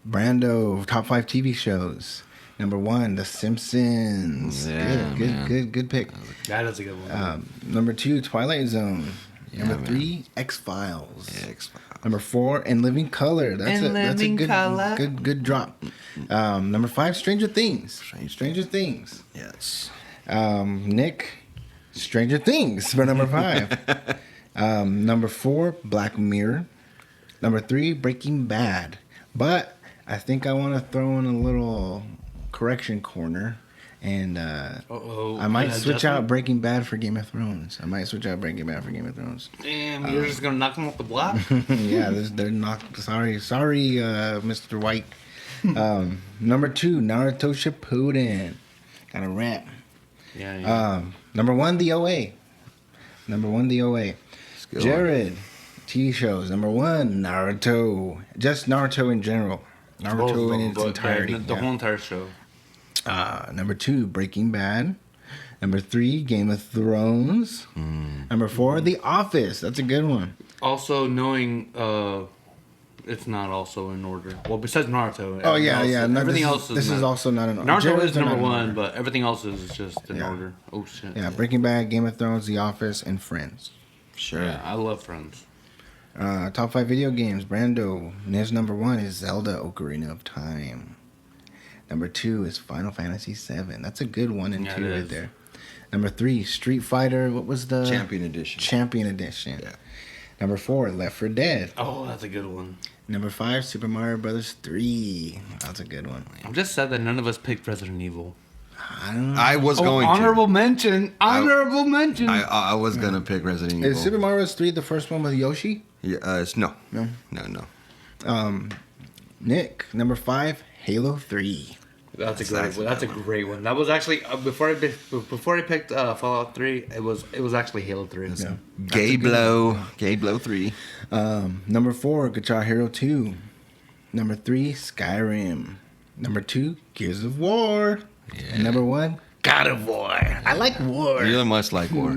Brando, top 5 TV shows. Number 1, The Simpsons.
Yeah, man.
Good pick.
That is a good one.
Number 2, Twilight Zone. Number
man.
3, X-Files.
Yeah,
Number 4, In Living Color. That's
In
a
Living Color.
good drop. Number 5, Stranger Things. Stranger Things.
Yes.
Nick, Stranger Things for number 5. Number 4, Black Mirror. Number 3, Breaking Bad. But I think I want to throw in a little correction corner. And I might switch out Breaking Bad for Game of Thrones. Damn,
you're just gonna knock them off the block.
Yeah, they're not. Sorry, Mr. White. Number 2, Naruto Shippuden. Got a rap.
Yeah.
Number 1, the OA.
Good
Jared, TV shows. Number 1, Naruto. Just Naruto in general. Naruto in its entirety.
The whole entire show.
Number 2, Breaking Bad. Number 3, Game of Thrones. Number 4, The Office. That's a good one.
Also knowing it's not also in order. Well, besides Naruto.
Oh yeah,
else,
yeah. No,
everything else is
this
not,
is also not an order.
Naruto
Jared's
is
not
number
in
one,
order.
but everything else is just in
Yeah.
order. Oh shit.
Yeah, Breaking Bad, Game of Thrones, The Office, and Friends.
Sure.
Yeah, I love Friends.
Top 5 video games. Brando. His number 1 is Zelda: Ocarina of Time. Number 2 is Final Fantasy 7. That's a good 1 and
Yeah,
2
it
right
is.
there. Number 3, Street Fighter. What was the
Champion Edition.
Champion Edition.
Yeah.
Number 4, Left 4 Dead.
Oh, that's a good one.
Number 5, Super Mario Brothers 3. That's a good one.
I'm just sad that none of us picked Resident Evil.
I don't know.
I was going
honorable mention. Honorable mention.
to. I was gonna pick Resident Evil.
Is Super Mario Bros. 3 the first one with Yoshi?
Yeah, it's no.
No.
No.
Nick, number 5, Halo 3.
That's a great one. That's a great one. That was actually before I picked Fallout 3. It was actually Halo 3.
Yeah.
Gay Blow 3.
Number 4, Guitar Hero 2. Number 3, Skyrim. Number 2, Gears of War. And number 1, God of War. I like war.
You must like war.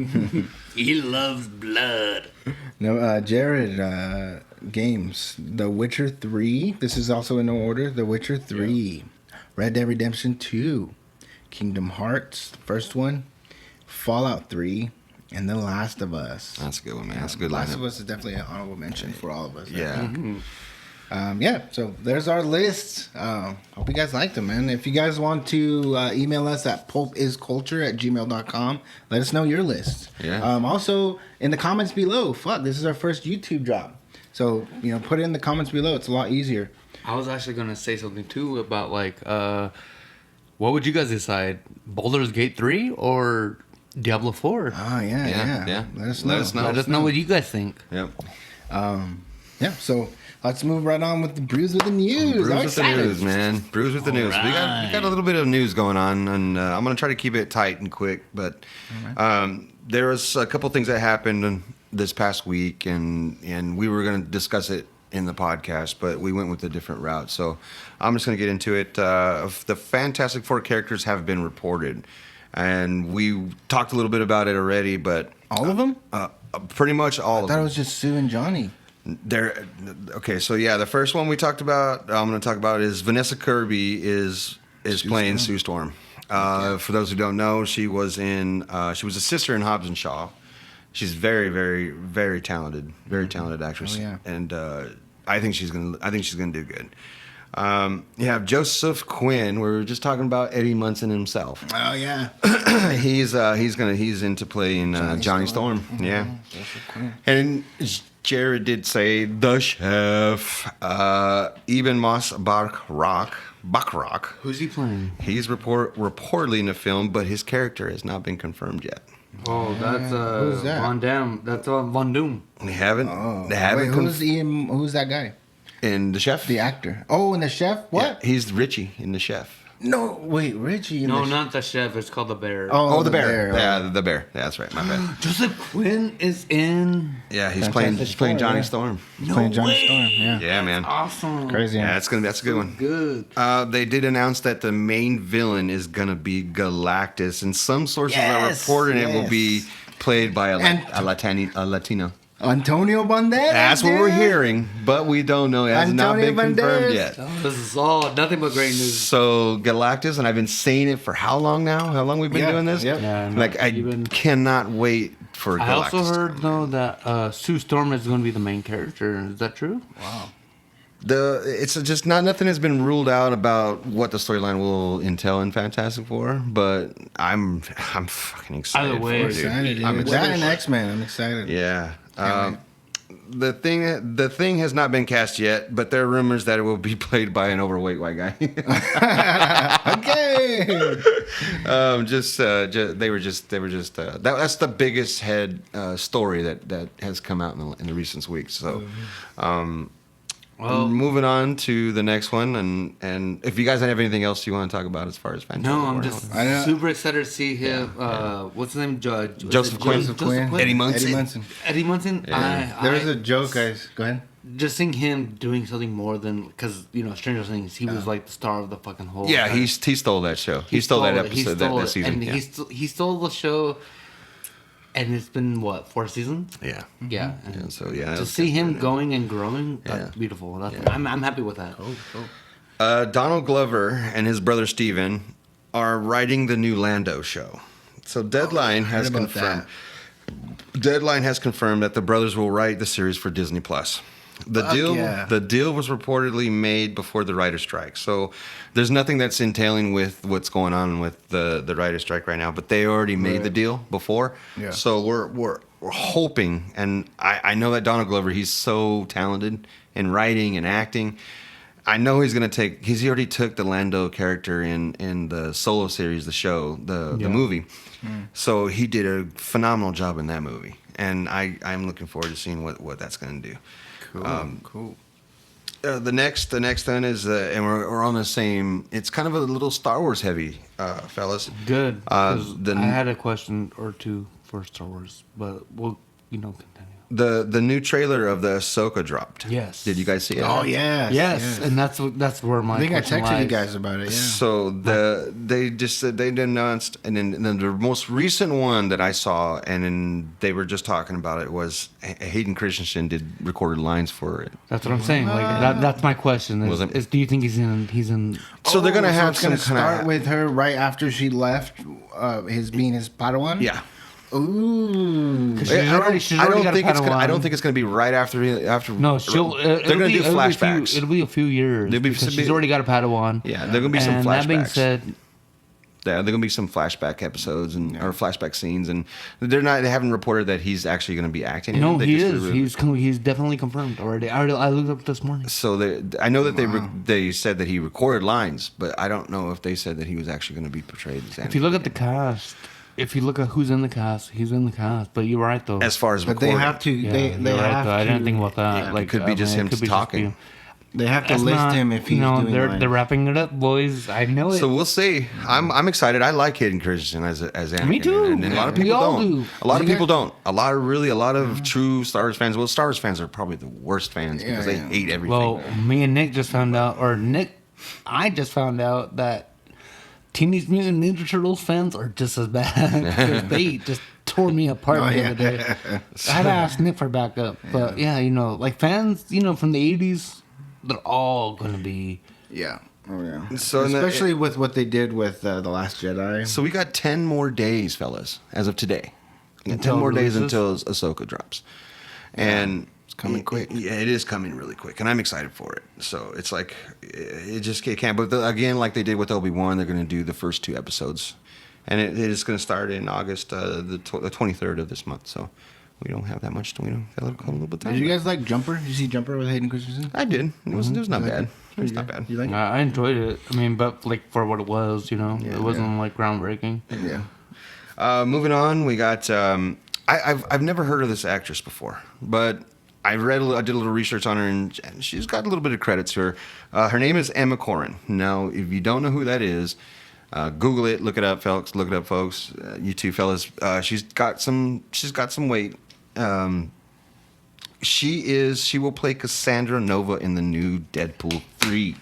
He loves blood.
No, Jared, games. The Witcher 3. This is also in no order. The Witcher 3. Red Dead Redemption 2. Kingdom Hearts, the first one. Fallout 3. And The Last of Us.
That's a good one, man. That's a good
Last of
lineup.
Us is definitely an honorable mention for all of us.
Yeah.
Yeah, so there's our list. Hope you guys liked them, man. If you guys want to email us at pulpisculture@gmail.com, let us know your list.
Yeah.
Also, in the comments below, this is our first YouTube drop. So, put it in the comments below. It's a lot easier.
I was actually gonna say something too about what would you guys decide? Baldur's Gate 3 or Diablo 4?
Oh, yeah. Let us know.
Let us know what you guys think.
Yep.
Yeah, so let's move right on with the Brews with the News.
Brews
I'm
with the
excited.
news, man. Brews with the news. We got a little bit of news going on, and I'm gonna try to keep it tight and quick. But there was a couple things that happened this past week, and we were gonna discuss it in the podcast, but we went with a different route. So I'm just gonna get into it. The Fantastic Four characters have been reported, and we talked a little bit about it already. But
All of them?
pretty much all
I
of
thought
them.
it was just Sue and Johnny.
Okay, so yeah, the first one we talked about, I'm going to talk about is Vanessa Kirby is playing Sue Storm. For those who don't know, she was a sister in Hobbs and Shaw. She's very, very, very talented actress.
Oh, yeah.
And I think she's gonna do good. You have Joseph Quinn. We were just talking about Eddie Munson himself.
Oh, yeah.
He's into playing Johnny Storm. Yeah.
Joseph Quinn.
And Jared did say the chef, Eben Moss Bachrach.
Who's he playing?
He's reportedly in the film, but his character has not been confirmed yet.
Oh, that's
Who's that?
Von Damme. That's Von Doom.
They haven't.
Oh,
They haven't.
wait, who's that guy?
In the chef.
The actor. Oh, and the chef? What?
Yeah, he's Richie in the chef.
No, wait, Richie. in
No,
the
not the chef. It's called the Bear.
Oh, the bear. Yeah, the bear. Yeah, that's right. My bad.
Joseph Quinn is in.
Yeah, he's
Fantastic
playing
Four,
Johnny
yeah.
Storm.
He's playing Johnny Storm. Yeah.
Yeah, man.
Awesome.
Crazy.
Yeah, that's a good one.
Good.
They did announce that the main villain is gonna be Galactus, and some sources are
Yes,
reporting it will
yes.
be played by a
And-
Latino.
Antonio Banderas.
That's what we're
dude.
hearing, but we don't know. It has not
Antonio
been confirmed
Banderas.
yet.
This is all nothing but great news.
So Galactus, and I've been saying it for how long now? How long we've been
Yeah,
doing this?
yep.
Yeah,
Like I cannot wait for
I
Galactus.
also heard though that Sue Storm is going to be the main character. Is that true?
Wow.
It's just nothing has been ruled out about what the storyline will entail in Fantastic Four, but I'm fucking excited.
Either way,
for
I'm
it, dude.
excited.
I'm
Dude. That and X-Men. I'm excited.
Yeah.
Can't wait.
The thing has not been cast yet, but there are rumors that it will be played by an overweight white guy.
Okay.
That's the biggest head story that has come out in the recent weeks. So,
Well,
moving on to the next one, and if you guys have anything else you want to talk about as far as Fantastic
no,
Four,
I'm just
I know.
super excited to see him. What's his name?
Joseph Quinn.
Joseph Quinn.
Eddie Munson.
Eddie Munson.
Eddie Munson.
There was a joke, guys. Go ahead.
just seeing him doing something more than because Stranger Things, he was like the star of the fucking whole.
Yeah, he stole that show. He stole that episode, that season.
And he stole the show. And it's been what, 4 seasons?
Yeah.
Yeah.
Yeah, so yeah,
to see him going and growing, that's beautiful. I'm happy with that.
Donald Glover and his brother Steven are writing the new Lando show. So Deadline has confirmed. Deadline has confirmed that the brothers will write the series for Disney Plus. The deal was reportedly made before the writer's strike. So there's nothing that's entailing with what's going on with the writer's strike right now. But they already made the deal before. Yeah. So we're hoping, and I know that Donald Glover, he's so talented in writing and acting. I know he's gonna take. He already took the Lando character in the Solo series, the show, the movie. So he did a phenomenal job in that movie, and I'm looking forward to seeing what that's gonna do.
Cool.
The next then is, and we're on the same. It's kind of a little Star Wars heavy, fellas.
Good. I had a question or two for Star Wars, but we'll continue.
The new trailer of the Ahsoka dropped.
Yes.
Did you guys see it?
Oh yes.
And that's where my.
I think I texted you guys about it. Yeah.
So they just said they announced, and then the most recent one that I saw, and then they were just talking about it, was Hayden Christensen did recorded lines for it.
That's what I'm saying. Like that's my question. Is do you think he's in?
So they're gonna have
it's gonna start with her right after she left. His Padawan.
Yeah.
Ooh, I
don't think it's going to be right after.
No,
they're going to do flashbacks.
It'll be a few years. She's already got a Padawan.
Yeah, there are going to be some flashbacks. That being said, yeah, there are going to be some flashback episodes or flashback scenes, and they haven't reported that he's actually going to be acting.
No, he is. He's definitely confirmed already. I looked up this morning.
So I know that they said that he recorded lines, but I don't know if they said that he was actually going to be portrayed as Anakin.
If you look at the cast. If you look at who's in the cast, he's in the cast. But you're right, though.
As far as
recording. But they have to.
Yeah,
they have
to. I didn't think about that.
Yeah, it could be just him talking.
They have to list him if he's doing
they're wrapping it up, boys. I know it.
So we'll see. I'm excited. I like Hayden Christensen as Anakin.
Me too.
And a lot of people don't. A lot of people don't. A lot of true Star Wars fans. Well, Star Wars fans are probably the worst fans because they hate everything.
Well, me and Nick just found out, I just found out that Teenage Mutant Ninja Turtles fans are just as bad. They just tore me apart the other day. I had to ask Nick for backup. But like fans, from the 80s, they're all going to be.
Yeah. Oh, yeah.
So
especially with what they did with The Last Jedi.
So we got 10 more days, fellas, as of today. 10 more days until Ahsoka drops. And
it's coming quick.
Yeah, it is coming really quick, and I'm excited for it. So it's like it can't. But again, like they did with Obi-Wan, they're going to do the first 2 episodes, and it is going to start in August, the 23rd of this month. So we don't have that much. We don't got a little bit of time.
Did you guys like Jumper? Did you see Jumper with Hayden Christensen?
I did. It was not bad. It was not bad.
You like it?
I enjoyed it. I mean, but like for what it was, it wasn't like groundbreaking.
Yeah.
Moving on, we got. I've never heard of this actress before, but I did a little research on her, and she's got a little bit of credit to her. Her name is Emma Corrin. Now, if you don't know who that is, Google it, look it up, folks. You two fellas. She's got some weight. She will play Cassandra Nova in the new Deadpool 3.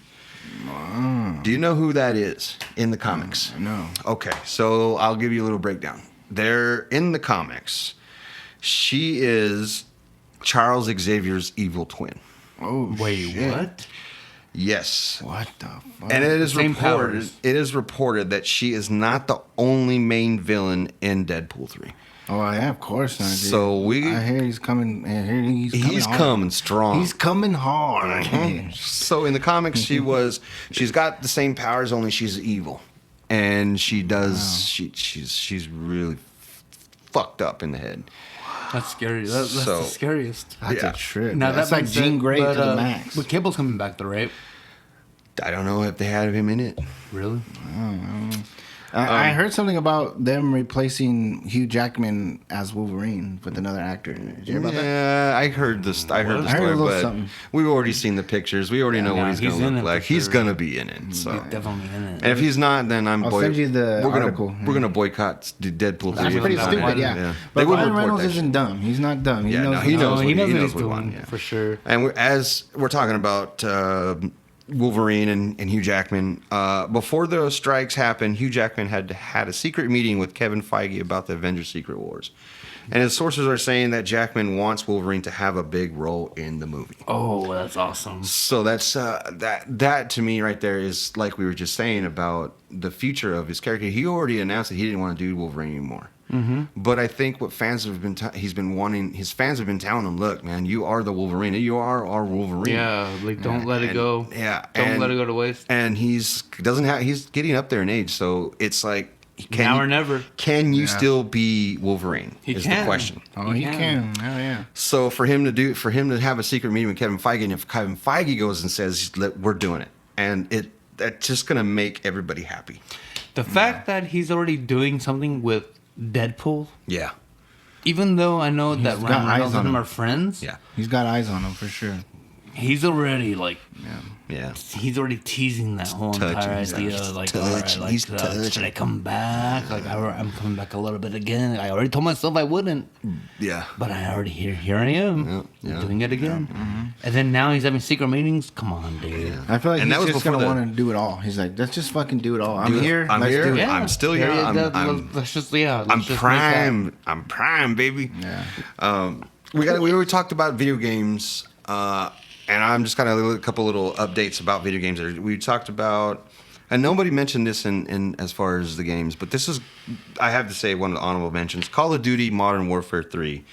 Do you know who that is in the comics?
No.
Okay, so I'll give you a little breakdown. They're in the comics. She is Charles Xavier's evil twin.
Oh,
wait,
shit.
what?
Yes.
What the fuck?
And it is reported that she is not the only main villain in Deadpool 3.
Oh yeah, of course not. Dude.
So
I hear he's coming.
He's coming strong.
He's coming hard.
Mm-hmm. So in the comics, she's got the same powers, only she's evil, and she does. Wow. She's really fucked up in the head.
That's scary. That's the scariest.
That's a trip.
Now
that's like Jean Grey to the max.
But Cable's coming back though, right?
I don't know if they had him in it.
Really?
I don't know. I heard something about them replacing Hugh Jackman as Wolverine with another actor. Did you hear about that?
Yeah, I heard this. I heard the
I heard a
story,
little
but
something.
we've already seen the pictures. We already know what he's
he's
going to
in
look
it
like.
for
He's
sure.
going to be in it. So,
He's definitely in it.
and if he's not, then
I'll send you the article.
We're gonna boycott Deadpool 3.
That's
if
pretty
he's not
stupid,
in it.
yeah.
They
But
would
Ryan
report
Reynolds
that
isn't
shit.
dumb. He's not dumb.
Yeah, no,
what
he
he's
knows
doing.
he knows what
knows
he's
what he
doing
wants,
for sure.
And as we're talking about Wolverine and Hugh Jackman, before those strikes happened, Hugh Jackman had a secret meeting with Kevin Feige about the Avengers Secret Wars. And his sources are saying that Jackman wants Wolverine to have a big role in the movie.
Oh, that's awesome.
So that's that to me right there is like we were just saying about the future of his character. He already announced that he didn't want to do Wolverine anymore. Mm-hmm. But I think what fans have been his fans have been telling him, look, man, you are the Wolverine. You are our Wolverine.
Yeah, like don't let it go.
Yeah,
Don't let it go to waste.
And he's getting up there in age, so it's like
Now or never.
Can you still be Wolverine?
He
is
can.
the question.
Oh, he can. Oh, yeah.
So for him to have a secret meeting with Kevin Feige, and if Kevin Feige goes and says we're doing it, and that's just gonna make everybody happy.
The fact that he's already doing something with Deadpool,
Yeah,
even though I know that
got
Ryan
eyes
Reynolds
on
and him
him.
are friends,
yeah,
He's got eyes on him for sure.
he's already like
yeah.
he's already teasing that whole
touching,
entire
he's
idea.
touching,
Like, all right, like,
he's touching.
should I come back? Like, I'm coming back a little bit again. I already told myself I wouldn't,
Yeah.
but I already here I am
Yeah.
doing it again. And then now he's having secret meetings. Come on, dude.
I feel like
And that
he's
was
just
before
gonna
the-
want to do it all. He's like, let's just fucking do it all. I'm
Do it.
here.
I'm
let's
here.
do it.
Yeah. I'm still young.
Let's just let's
I'm
just make
prime. I'm prime, baby.
Yeah.
We already talked about video games, and I'm just kind of a couple little updates about video games. We talked about, and nobody mentioned this in as far as the games, but this is, I have to say, one of the honorable mentions. Call of Duty Modern Warfare 3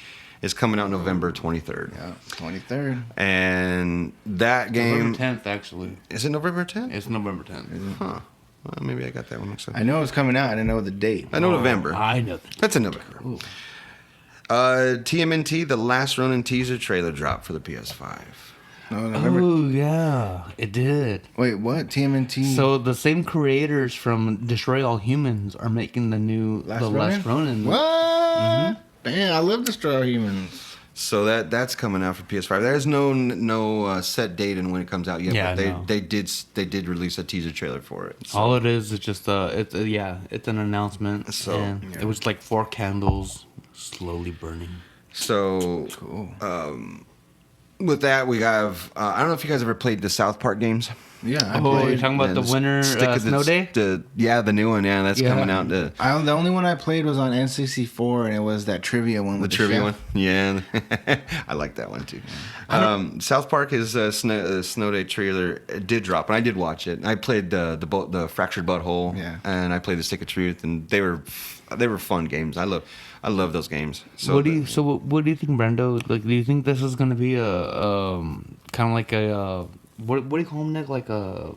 is coming out November 23rd.
Yeah. 23rd.
And that game
November 10th, actually.
is it November 10th?
It's November 10th.
Huh. Well, maybe I got that one mixed up.
I know it's coming out. I didn't know the date.
I know November.
I know.
That's in November. TMNT, the Last Ronin teaser trailer dropped for the PS5.
No, November.
Oh yeah, it did.
Wait, what? TMNT.
So the same creators from Destroy All Humans are making the new Last Ronin.
What? Damn, I love Destroy All Humans.
So that's coming out for PS5. There's no set date and when it comes out yet.
Yeah,
but
no.
they did release a teaser trailer for it. So.
All it is just it's an announcement.
So,
And it was like 4 candles slowly burning.
So
Cool.
with that we have I don't know if you guys ever played the South Park games.
Yeah. I
Oh, you're
played.
talking about the winter
Stick of
snow day?
the new one. Yeah, that's
Yeah.
coming out. The trivia
chef.
one. Yeah, I like that one too. South Park is Snow Day trailer. It did drop, and I did watch it. I played the Fractured Butthole,
Yeah.
and I played the Stick of Truth, and they were fun games. I love those games. So
What do you think, Brando? Like, do you think this is gonna be a kind of like a what do you call them, Nick? Like a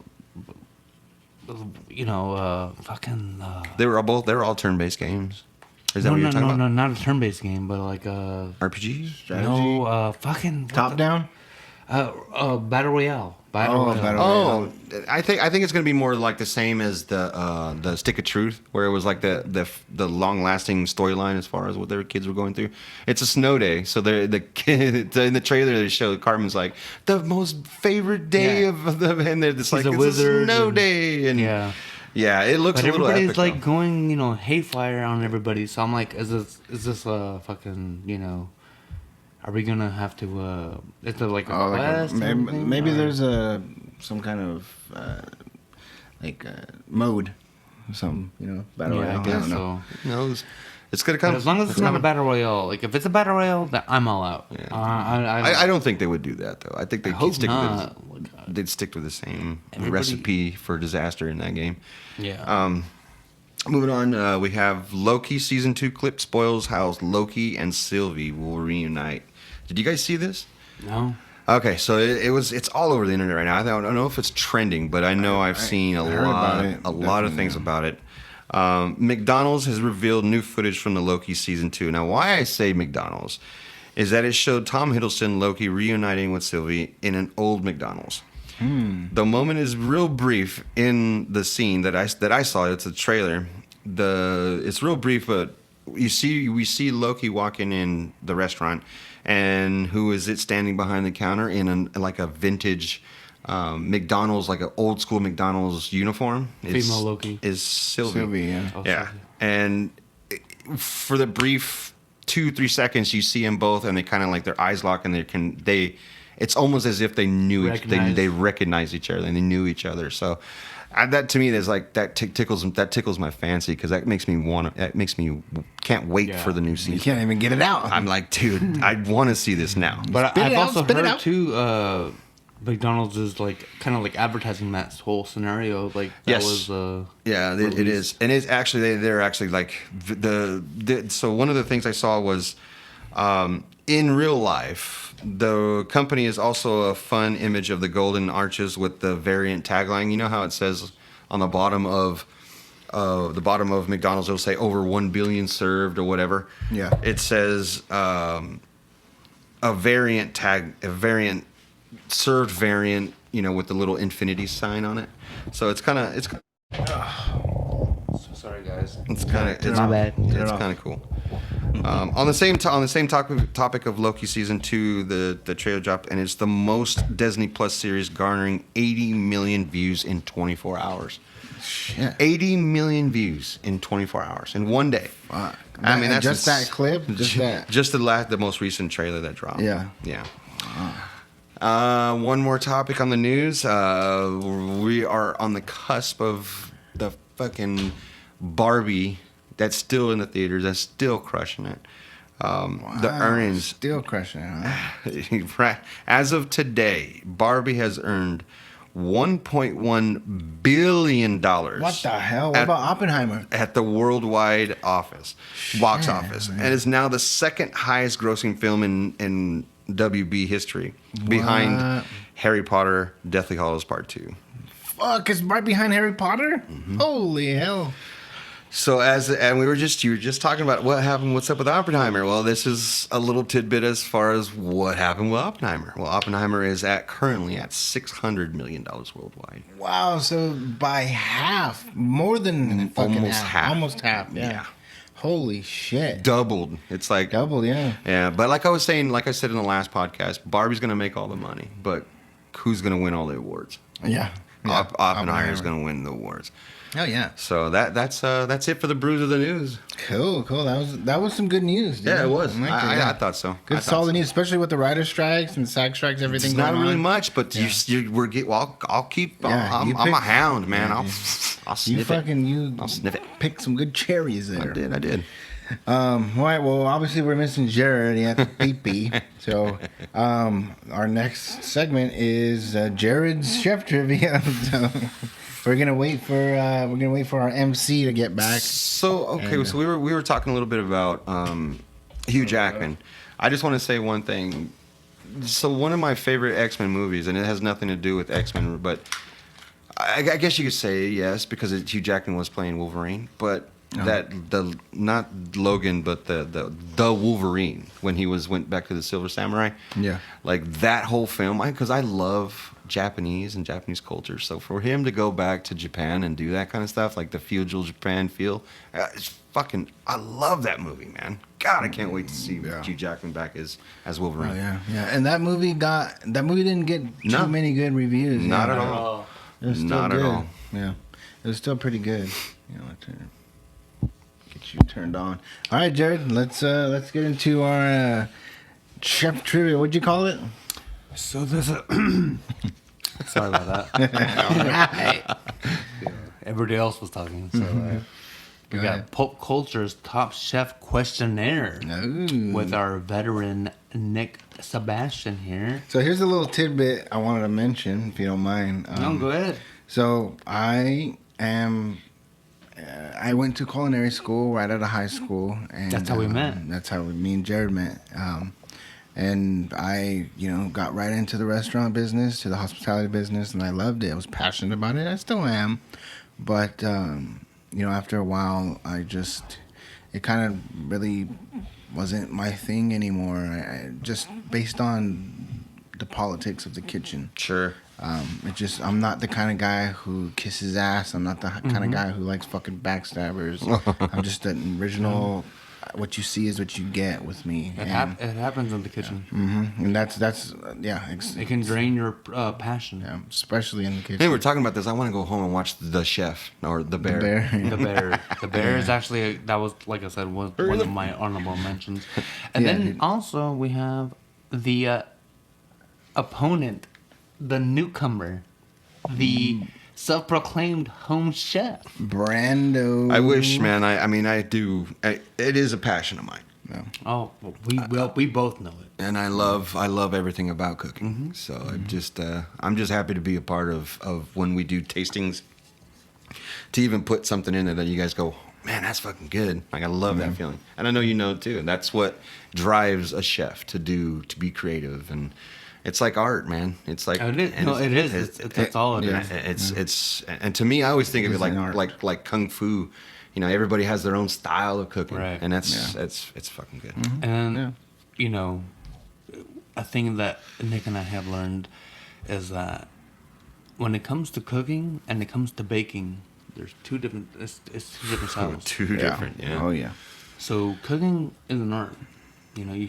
fucking
they were all turn-based games. Is that
no,
what you're
no,
talking
no,
about?
no, not a turn-based game, but like a
RPG?
no, fucking what
Top down.
battle royale.
Battle Royale.
Oh, I think it's going to be more like the same as the Stick of Truth, where it was like the long lasting storyline as far as what their kids were going through. It's a snow day, so the kid in the trailer they showed Carmen's like the most favorite day
Yeah.
of the, and they're just like
a
it's
wizard
a snow
and-
day, and yeah, it looks
But
a little
everybody's
epic.
like
though.
going, haywire on everybody. So I'm like, is this a fucking, are we gonna have to? Is it like a
Oh,
quest? or anything?
maybe
Or-
there's some kind of mode, or something. Battle
Yeah,
Royale.
I guess
don't know.
so.
No, it's gonna come.
But as long as it's not a battle royale, like if it's a battle royale, then I'm all out.
Yeah.
I
I don't think they would do that though. I think they'd
hope
stick
not.
they'd stick with the same
Everybody-
recipe for disaster in that game.
Yeah.
Moving on, we have Loki season 2 clip spoils how Loki and Sylvie will reunite. Did you guys see this?
No.
Okay, so it's all over the internet right now. I don't know if it's trending, but I know I've seen
I heard about it,
a lot of
definitely,
things
yeah.
about it. McDonald's has revealed new footage from the Loki season 2. Now, why I say McDonald's is that it showed Tom Hiddleston Loki reuniting with Sylvie in an old McDonald's. The moment is real brief in the scene that I saw. It's a trailer, it's real brief, but we see Loki walking in the restaurant, and who is it standing behind the counter in like a vintage McDonald's, like an old school McDonald's uniform?
Female Loki
is Sylvie.
Sylvie, yeah.
Oh,
Yeah,
Sylvie.
and for the brief 2-3 seconds, you see them both, and they kind of like their eyes lock, and they. It's almost as if they knew they recognize each other and they knew each other. So that to me is like that tickles my fancy, because that makes me can't wait for the new
You
season.
can't even get it out.
I'm like, dude, I want to see this now.
But
Spit it
I've
out,
also
spit it
heard
out.
too. McDonald's is like kind of like advertising that whole scenario. Like that
Yes.
was
Yeah, it is, and it's actually they're actually like so one of the things I saw was in real life, the company is also a fun image of the Golden Arches with the variant tagline. You know how it says on the bottom of McDonald's, it'll say over 1 billion served or whatever.
Yeah.
It says a variant served variant, with the little infinity sign on it. So it's kind of
sorry guys.
it's kind of
My bad.
It's kind of cool. On the same topic of Loki season 2, the trailer dropped, and it's the most Disney Plus series, garnering 80 million views in 24 hours.
Shit.
80 million views in 24 hours in one day.
Fuck.
I mean, that's
just that clip, just that.
Just the most recent trailer that dropped.
Yeah.
One more topic on the news. We are on the cusp of the fucking Barbie that's still in the theaters, that's still crushing it. The earnings,
Still crushing it, huh?
as of today, Barbie has earned $1.1 billion.
What the hell? What about Oppenheimer?
At the worldwide box office, and is now the second highest grossing film in WB history, behind Harry Potter, Deathly Hallows Part 2.
Fuck, it's right behind Harry Potter? Holy hell.
So you were just talking about what's up with Oppenheimer. Well, this is a little tidbit as far as what happened with Oppenheimer. Well, Oppenheimer is currently at $600 million worldwide.
Wow, so by half, more than fucking
Almost half.
Almost half, yeah.
Yeah.
Holy shit.
Doubled. It's like
Double, yeah.
Yeah, but like I said in the last podcast, Barbie's gonna make all the money, but who's gonna win all the awards?
Yeah.
Oppenheimer's gonna win the awards.
Oh yeah.
So that's it for the Brews of the News.
Cool. That was some good news. Dude.
Yeah, it was.
liked it,
I thought so.
Good solid news, especially with the writer strikes and SAG strikes, everything.
It's not
going
really
on.
much, but I'll keep.
Yeah,
I'm a hound, man. I'll
You
sniff it. I'll sniff it.
picked some good cherries there.
I did.
All right. Well, obviously we're missing Jared. He had to pee. So, our next segment is Jared's chef trivia. So, we're gonna wait for our MC to get back.
So so we were talking a little bit about Hugh Jackman. I just want to say one thing. So one of my favorite X-Men movies, and it has nothing to do with X-Men, but I guess you could say yes, because Hugh Jackman was playing Wolverine, but not Logan, but the Wolverine, when he went back to the Silver Samurai.
Yeah.
Like that whole film, because I love Japanese and Japanese culture. So for him to go back to Japan and do that kind of stuff, like the feudal Japan feel, it's fucking. I love that movie, man. God, I can't wait to see Hugh Jackman back as Wolverine.
Oh, yeah. And that movie didn't get too many good reviews.
Not at all.
It was still
Not
good.
at all.
Yeah. It was still pretty good. Get you turned on. All right, Jared. Let's get into our chef trivia. What'd you call it?
So there's a. Sorry about that. Everybody else was talking, so we got Pop Culture's Top Chef Questionnaire with our veteran Nick Sebastian here.
So here's a little tidbit I wanted to mention, if you don't mind.
No, go ahead.
So I went to culinary school right out of high school, and
That's how we met.
That's how me and Jared met. And I, got right into the restaurant business, to the hospitality business, and I loved it. I was passionate about it. I still am. But, after a while, it kind of really wasn't my thing anymore. Just based on the politics of the kitchen.
Sure.
I'm not the kind of guy who kisses ass. I'm not the kind of guy who likes fucking backstabbers. I'm just an original. What you see is what you get with me.
It happens in the kitchen.
And that's
It can drain your passion.
yeah, especially in the kitchen.
Hey, we're talking about this. I want to go home and watch The Chef or The Bear.
The bear is actually that was, like I said, was one of my honorable mentions. And then also we have the opponent, the newcomer, the self-proclaimed home chef,
Brando.
I wish, man. I mean, I do. It is a passion of mine.
Yeah.
Oh, we both know it.
And I love everything about cooking. So I'm just happy to be a part of when we do tastings. To even put something in there that you guys go, man, that's fucking good. Like, I love that feeling, and I know you know it too. And that's what drives a chef to be creative, and it's like art, man. It's like
It is. That's all it is.
It's and to me, I always think of it
an art.
like kung fu. You know, everybody has their own style of cooking,
Right.
and it's fucking good.
And you know, a thing that Nick and I have learned is that when it comes to cooking and it comes to baking, there's two different. It's two different styles.
Two different, yeah.
Oh yeah.
So cooking is an art. You know, you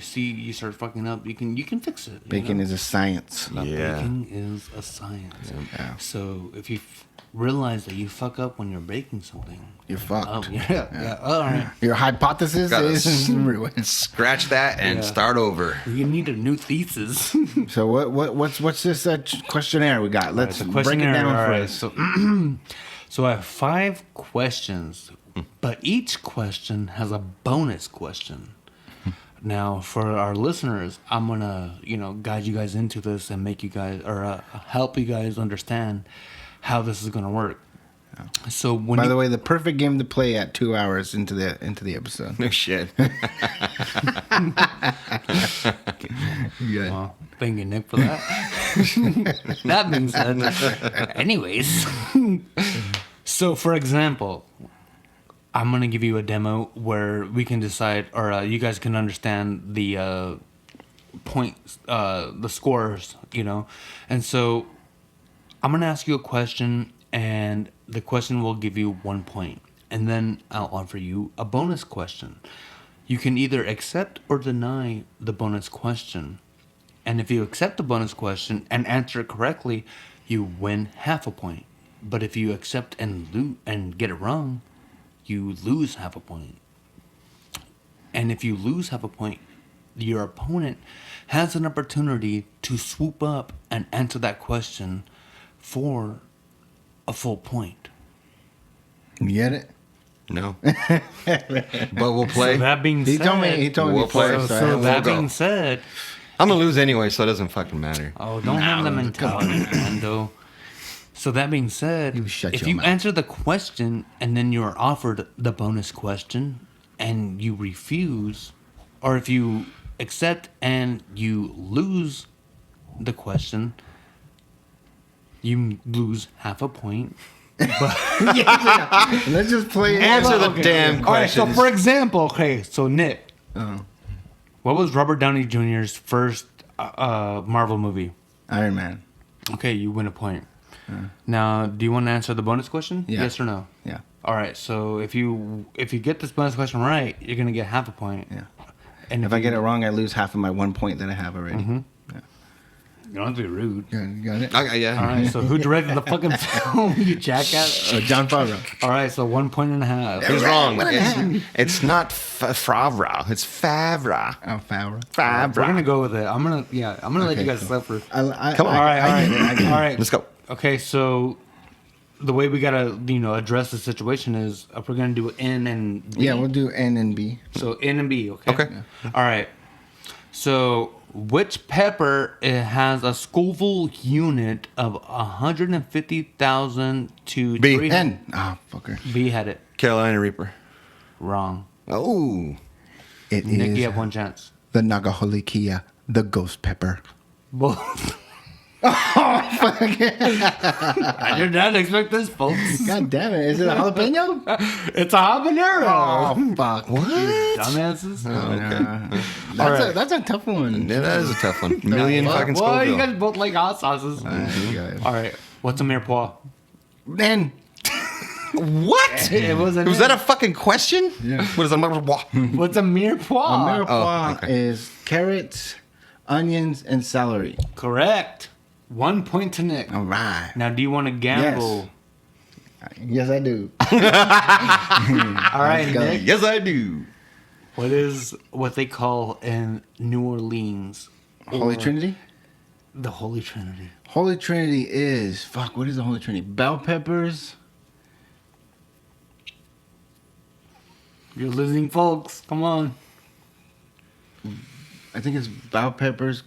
start fucking up, you can fix it.
Baking is a science.
Baking is a science.
Yeah.
So if you realize that you fuck up when you're baking something,
You're fucked.
oh yeah. All right.
Your hypothesis
Gotta
is ruined.
Scratch that and start over.
You need a new thesis.
So what's this questionnaire we got? Let's
The
break it down
all
for
right,
us.
So I have 5 questions, but each question has a bonus question. Now, for our listeners, I'm gonna, guide you guys into this and make you guys, or help you guys understand how this is gonna work. So when
By the way, the perfect game to play at 2 hours into the episode.
No shit.
Yeah.
well, thank you, Nick, for that. That being said, anyways, so for example, I'm gonna give you a demo where we can decide, or you guys can understand the points, the scores, And so I'm gonna ask you a question, and the question will give you 1 point, and then I'll offer you a bonus question. You can either accept or deny the bonus question, and if you accept the bonus question and answer it correctly, you win half a point. But if you accept and get it wrong, you lose half a point. And if you lose half a point, your opponent has an opportunity to swoop up and answer that question for a full point.
You get it?
No. But we'll play.
So that being
He
said,
told me
We'll
before.
play.
so that
go.
being said,
I'm gonna lose anyway, so it doesn't fucking matter.
oh, don't have the mentality, Brando. So that being said,
You shut
if
your
you
mouth.
answer the question and then you're offered the bonus question and you refuse, or if you accept and you lose the question, you lose half a point.
Let's just play it.
Answer the damn
All right, so
questions.
for example, so Nick, what was Robert Downey Jr.'s first Marvel movie?
Iron Man.
Okay, you win a point. Now, do you want to answer the bonus question?
Yeah.
Yes or no?
Yeah.
All right. So if you get this bonus question right, you're gonna get half a point.
Yeah.
And
If I get it wrong, I lose half of my 1 point that I have already.
you don't have to be rude.
You got it?
Okay, yeah.
All right. So who directed the fucking film? You jackass.
John Favreau.
All right. So 1.5 points.
He's wrong. It's not Favre. It's Favre.
Oh, Favreau.
We're gonna go with it. I'm gonna let
Okay,
you guys
cool.
suffer.
Come on.
All right. All right.
Let's go.
Okay. So the way we gotta address the situation is if we're gonna do N and B.
Yeah, we'll do N and B.
So N and B, okay?
Okay.
All right. So which pepper has a Scoville unit of 150,000 to
B.
300?
N. Ah, fucker.
B had it.
Carolina Reaper.
Wrong.
Oh.
It
Nick,
is
you have one chance.
the Nagaholikia, the ghost pepper.
Both. I did not expect this, folks.
God damn it. Is it a jalapeno?
It's a habanero.
Oh, fuck.
What?
Dumbasses.
That's a tough one.
Yeah, that is a tough one. Million fucking
Well, you
Scoville.
guys both like hot sauces. All right. What's a mirepoix?
Man.
What?
It wasn't.
Was that a fucking question?
Yeah.
What is a
What's a mirepoix?
A mirepoix
okay.
is carrots, onions, and celery.
Correct. 1 point to Nick.
All right.
Now, do you want to gamble?
Yes, I do.
All right,
go.
Nick.
Yes, I do.
What is what they call in New Orleans
Holy
or
Trinity?
the Holy Trinity?
Holy Trinity is... Fuck, what is the Holy Trinity? Bell peppers.
You're losing, folks. Come on.
I think it's bell peppers,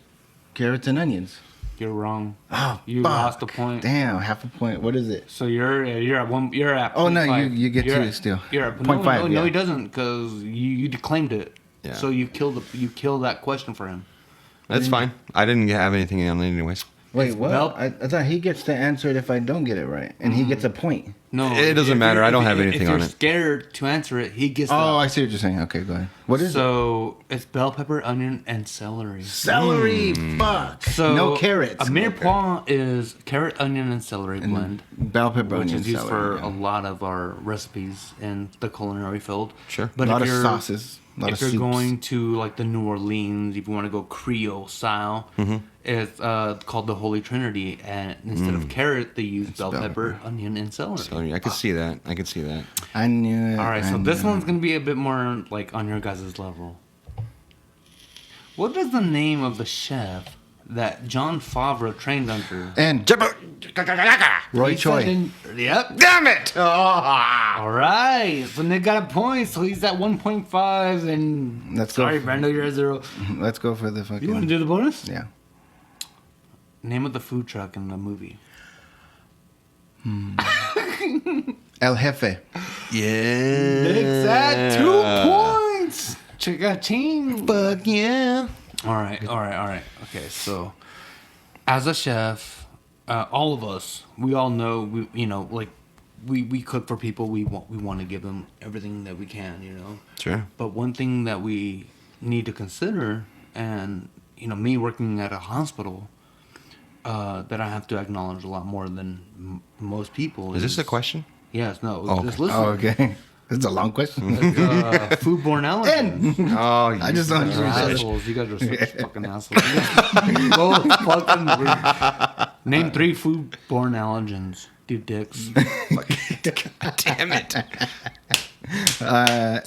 carrots, and onions.
You're wrong.
Oh,
You
fuck.
lost a point.
Damn, half a point. What is it?
So you're at one. You're at.
Oh, no,
0.5.
you get
You're
two
at-
still.
You're at
0.5,
No,
yeah.
he doesn't, because you declaimed it.
Yeah.
So you killed that question for him.
That's fine. I didn't have anything on it anyways.
Wait, what?
Nope.
I thought he gets to answer it if I don't get it right. And he gets a point.
No,
It doesn't
if
matter.
you're-
I don't
if-
have anything
if
on
you're
it.
scared to answer it, he gets.
Oh,
that.
I see what you're saying. Okay, go ahead. What is it?
So it's bell pepper, onion, and celery.
Celery. Fuck.
So
no carrots.
A mirepoix is carrot, onion, and celery blend,
Bell pepper,
which
onion,
is used
celery,
for
yeah.
a lot of our recipes in the culinary field.
Sure.
But
a lot
if
of
you're
sauces. A lot
if
of
you're
soups.
going to like the New Orleans, if you want to go Creole style, it's called the Holy Trinity, and instead of carrot, they use bell
bell
pepper, onion, and celery.
So I could see that. I could see that.
I knew it.
All right,
I
so
knew
this
it.
one's gonna be a bit more like on your guys' level. What is the name of the chef that John Favreau trained under?
And Roy
He
Choi.
said in- Yep.
Damn it!
All right. So Nick got a point, so he's at 1.5, and
Let's go.
sorry, Brando, you're at 0.
Let's go for the fucking...
You want to do the bonus?
Yeah.
Name of the food truck in the movie.
El Jefe.
Yeah.
Nick's at 2 points. Cha-ching.
Fuck yeah.
All right. Okay, so as a chef, all of us, we all know, we cook for people. We want to give them everything that we can,
Sure.
But one thing that we need to consider, and me working at a hospital, that I have to acknowledge a lot more than most people.
Is this a question?
Yes. No.
Oh,
Just
okay.
listen.
Oh, okay. This is a long question.
Foodborne allergens.
Oh,
I just don't
You're
understand.
assholes. You guys are such fucking assholes. You guys both fucking weird. Name 3 foodborne allergens. You dicks.
damn it.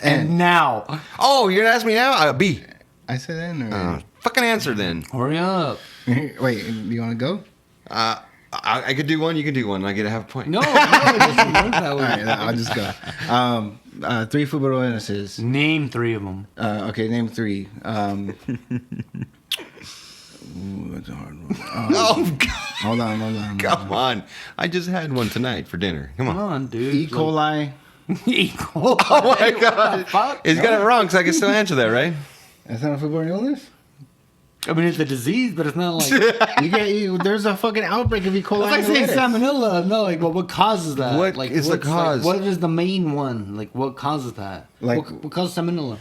And now,
Oh, you're gonna ask me now? B.
I said N or...
Fucking answer then.
hurry up.
Wait, do you want to go?
I could do one. You can do one. I get to have a point.
No, it doesn't work that
All
way.
right, I'll just go. 3 football illnesses.
Name 3 of them.
Okay, name 3. Ooh, that's a hard one.
Oh, God.
Hold on.
Come on. I just had one tonight for dinner. Come
Come
on.
on, dude.
E. coli.
E. coli.
Oh, my
What
God.
the fuck?
He's got it wrong because I can still answer that, right?
That's not a football illness?
I mean, it's a disease, but it's not like...
There's a fucking outbreak of E. coli.
It's like
in
saying
lettuce.
salmonella. No, like, what causes that?
What
like,
is the
what's, like,
cause?
what is the main one? Like, what causes that?
Like-
what causes salmonella?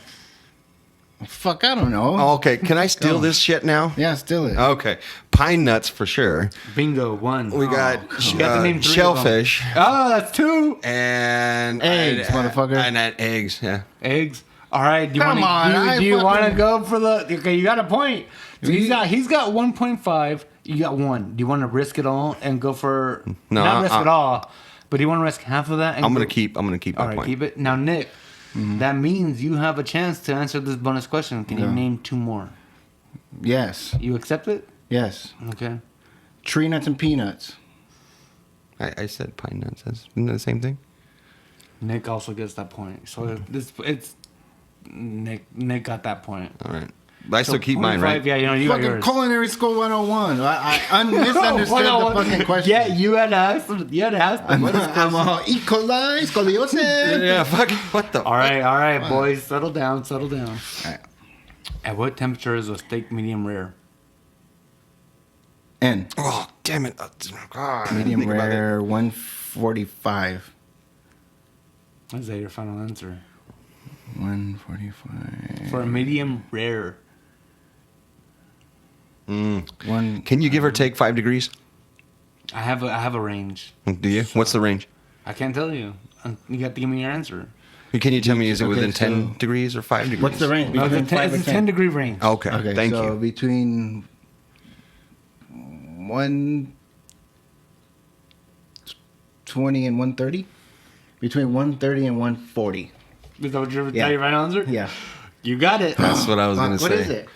Fuck, I don't know.
Oh, okay. Can I steal
Go.
this shit now?
Yeah, still it.
Okay. Pine nuts for sure.
Bingo, 1.
We got,
You got to name 3 of them.
shellfish
Oh, that's 2.
and
Eggs, motherfucker.
And eggs, yeah.
Eggs. All right. Do you
Come
wanna,
on,
Do you
I
want to
fucking-
go for the? Okay, you got a point. So he's got 1.5. You got 1. Do you want to risk it all and go for?
No,
not risk it all. But do you want to risk half of that? And
I'm gonna
go-
keep
All
my
right,
point.
keep it. Now, Nick, that means you have a chance to answer this bonus question. Can you
Yeah.
name 2 more?
Yes.
You accept it?
Yes.
Okay.
Tree nuts and peanuts.
I said pine nuts. Isn't that the same thing?
Nick also gets that point. So it's Nick got that point.
All right. But I still
So
keep mine,
0.5,
right?
Yeah, you got
Fucking
yours.
culinary school 101. I misunderstood the fucking question.
Yeah, you had to ask them. You had to ask them.
I'm all E. coli, scoliosis.
Yeah, fuck. What the?
All right, boys. Settle down.
All right.
At what temperature is a steak medium rare?
N.
Oh, damn it. God,
Medium
think about it.
rare, 145.
Is that your final answer?
145.
For a medium rare.
One.
Can you give or take 5 degrees?
I have a range.
Do you? What's the range?
I can't tell you. You got to give me your answer.
Can you tell me, is it
Okay,
within 10
so-
degrees or 5 degrees?
What's the range?
No,
Between
it's a
5 and
10 degree range.
Okay,
Okay,
thank
so
you.
between 120 and 130? Between 130 and 140.
Is that what you're
Yeah.
your final answer?
Yeah.
You got it.
That's what I was going to say.
What is it?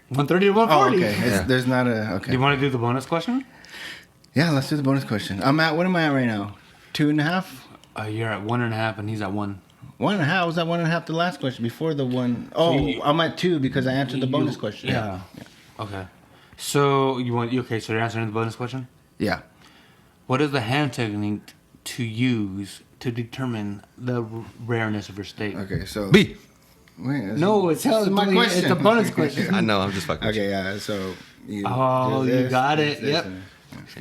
130 to
Oh,
140.
okay.
Yeah.
There's not a.
Do
Okay.
you want to do the bonus question?
Yeah, let's do the bonus question. What am I at right now? 2.5?
You're at 1.5 and he's at 1.
1.5? Was that 1.5 the last question before the one? Oh,
you-
I'm at 2 because I answered the bonus question.
Yeah. Okay. So so you're answering the bonus question?
Yeah.
What is the hand technique to use to determine the rareness of your steak?
Okay, so.
B.
Wait,
No, it's
my question.
It's a bonus question.
I know, I'm just fucking with
Okay, yeah, so. You,
Oh,
there's
you got it.
this,
Yep.
and-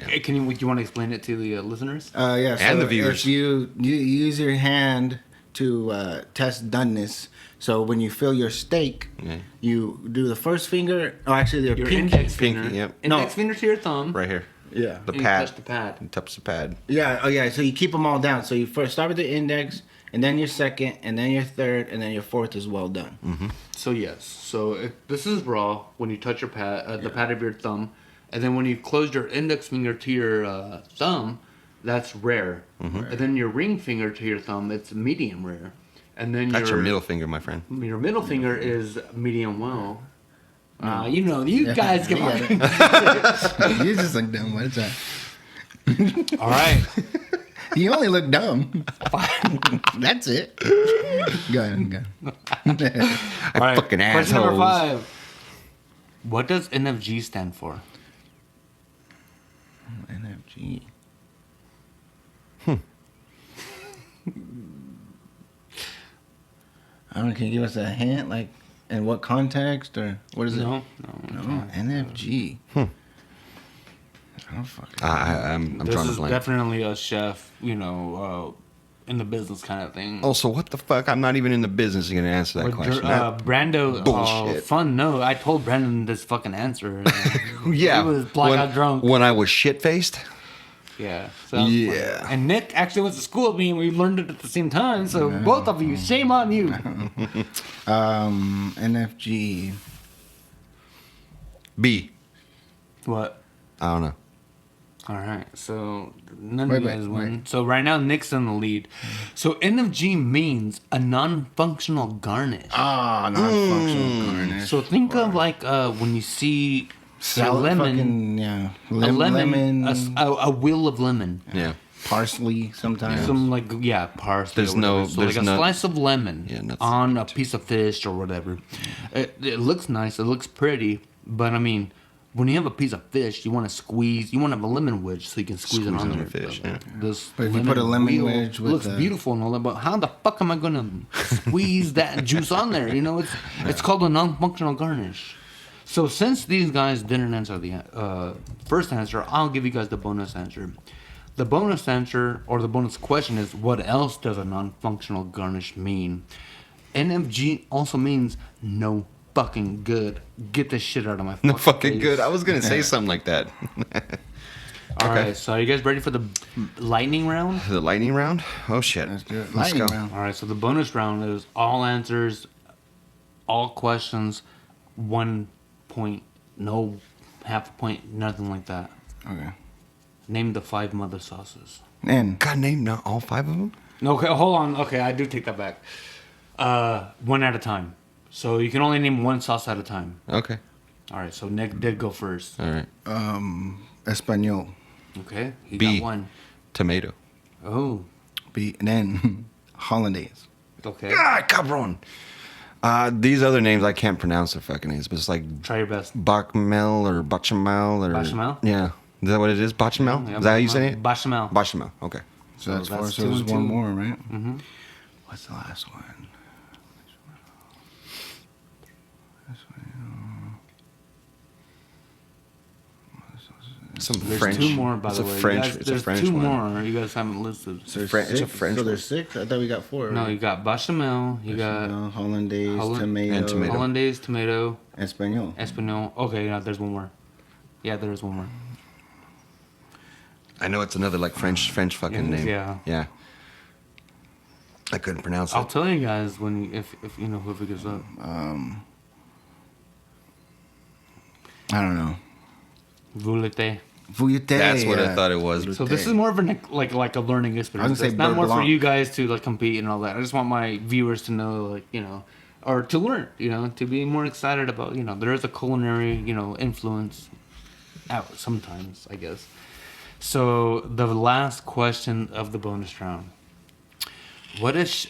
Hey, do you want to explain it to the listeners?
Yeah, so
And the viewers.
If you use your hand to test doneness, so when you fill your steak,
Yeah.
you do the first finger. Oh, actually, your
Your
pinky.
index
Pinky,
finger.
yep.
Index
No.
finger to your thumb.
you. Right here.
Yeah.
The
and you
pad.
touch the pad.
Touch the pad.
Yeah. Oh, yeah. So you keep them all down. So you first start with the index, and then your second, and then your third, and then your fourth is well done.
So yes. So this is raw when you touch your pad, the pad of your thumb, and then when you close your index finger to your thumb, that's rare. And then your ring finger to your thumb, it's medium rare. And then
That's your middle finger, my friend.
Your middle finger is medium well. You guys get my.
You just look dumb. What is that?
All right.
You only look dumb. That's it. Go ahead.
All right.
fucking
Question number
assholes.
5. What does NFG stand for?
NFG. I don't know. Can you give us a hint, like in what context, or what is it?
No.
NFG. I don't fucking.
I'm
This
drawing a
is
blank.
definitely a chef, in the business kind of thing.
Also, what the fuck? I'm not even in the business of going to answer that
But
question.
Brando,
Bullshit.
fun. No, I told Brandon this fucking answer.
Yeah.
He was blackout drunk.
When I was shit-faced?
Yeah. So that was
Yeah.
funny. And Nick actually went to school with me and we learned it at the same time. So both of you, shame on you.
NFG.
B.
What?
I don't know.
All right. So none
Wait,
of you
wait,
guys win.
wait.
So right now Nick's in the lead. So NFG means a non-functional garnish.
Non-functional garnish.
So think of like when you see a
Salad,
lemon,
fucking, yeah.
a lemon,
lemon,
a wheel of lemon.
Yeah.
parsley sometimes.
Some parsley.
There's
or whatever.
no-
So
there's
like a
no-
slice of lemon
Yeah, nuts.
on a piece of fish or whatever. It looks nice. It looks pretty. But I mean, when you have a piece of fish, you want to squeeze. You want to have a lemon wedge so you can squeeze it
Squeeze
on
on
there.
the fish, yeah.
This
But if you put a lemon
wheel
wedge with
looks
a-
beautiful and all that. But how the fuck am I gonna squeeze that juice on there? It's called a non-functional garnish. So since these guys didn't answer the first answer, I'll give you guys the bonus answer. The bonus answer, or the bonus question, is what else does a non-functional garnish mean? NFG also means no fucking good. Get this shit out of my
No fucking
face.
good. I was going to say something like that.
All right, so are you guys ready for the lightning round?
The lightning round? Oh, shit.
Let's do it.
Let's
Lightning
go.
round.
All right, so the bonus round is all answers, all questions, 1 point, no half a point, nothing like that.
Okay.
Name the 5 mother sauces.
And
God, name not all 5 of them?
Okay, hold on. Okay, I do take that back. One at a time. So you can only name one sauce at a time.
Okay.
All right, so Nick did go first.
All right.
Espanol.
Okay, he
B.
got one.
Tomato.
Oh,
B. And then hollandaise.
okay.
Ah, cabron. These other names I can't pronounce their fucking names, but it's like
Try your best.
Bachamel or Bachamel or
Bechamel?
Yeah, is that what it is? Bachamel?
Yeah,
Is that how you say it?
Bechamel.
Bachamel. Okay.
So that's
that's
4. So
2
there's
and
one
2.
more, right? Mm-hmm. What's the last one?
some
There's
French.
2 more, by
it's
the
a
way.
French.
Guys,
It's a
there's
French
2
one.
more you guys haven't listed.
So there's
It's a
six.
French
So there's 6. I thought we got 4.
No, you got bechamel. You got
hollandaise, tomato,
and tomato.
hollandaise, tomato,
espanol.
espanol. Okay, yeah, there's 1 more. Yeah, there's 1 more.
I know it's another like French fucking name.
Yeah.
I couldn't pronounce it.
I'll tell you guys when if you know whoever gives up.
I don't know.
Voulette.
That's what I thought it was.
So this is more of a like a learning experience.
I was gonna say
It's not more for
Blanc.
you guys to like compete and all that. I just want my viewers to know, like, you know, or to learn, you know, to be more excited about, you know, there is a culinary, you know, influence out sometimes, I guess. So the last question of the bonus round: what is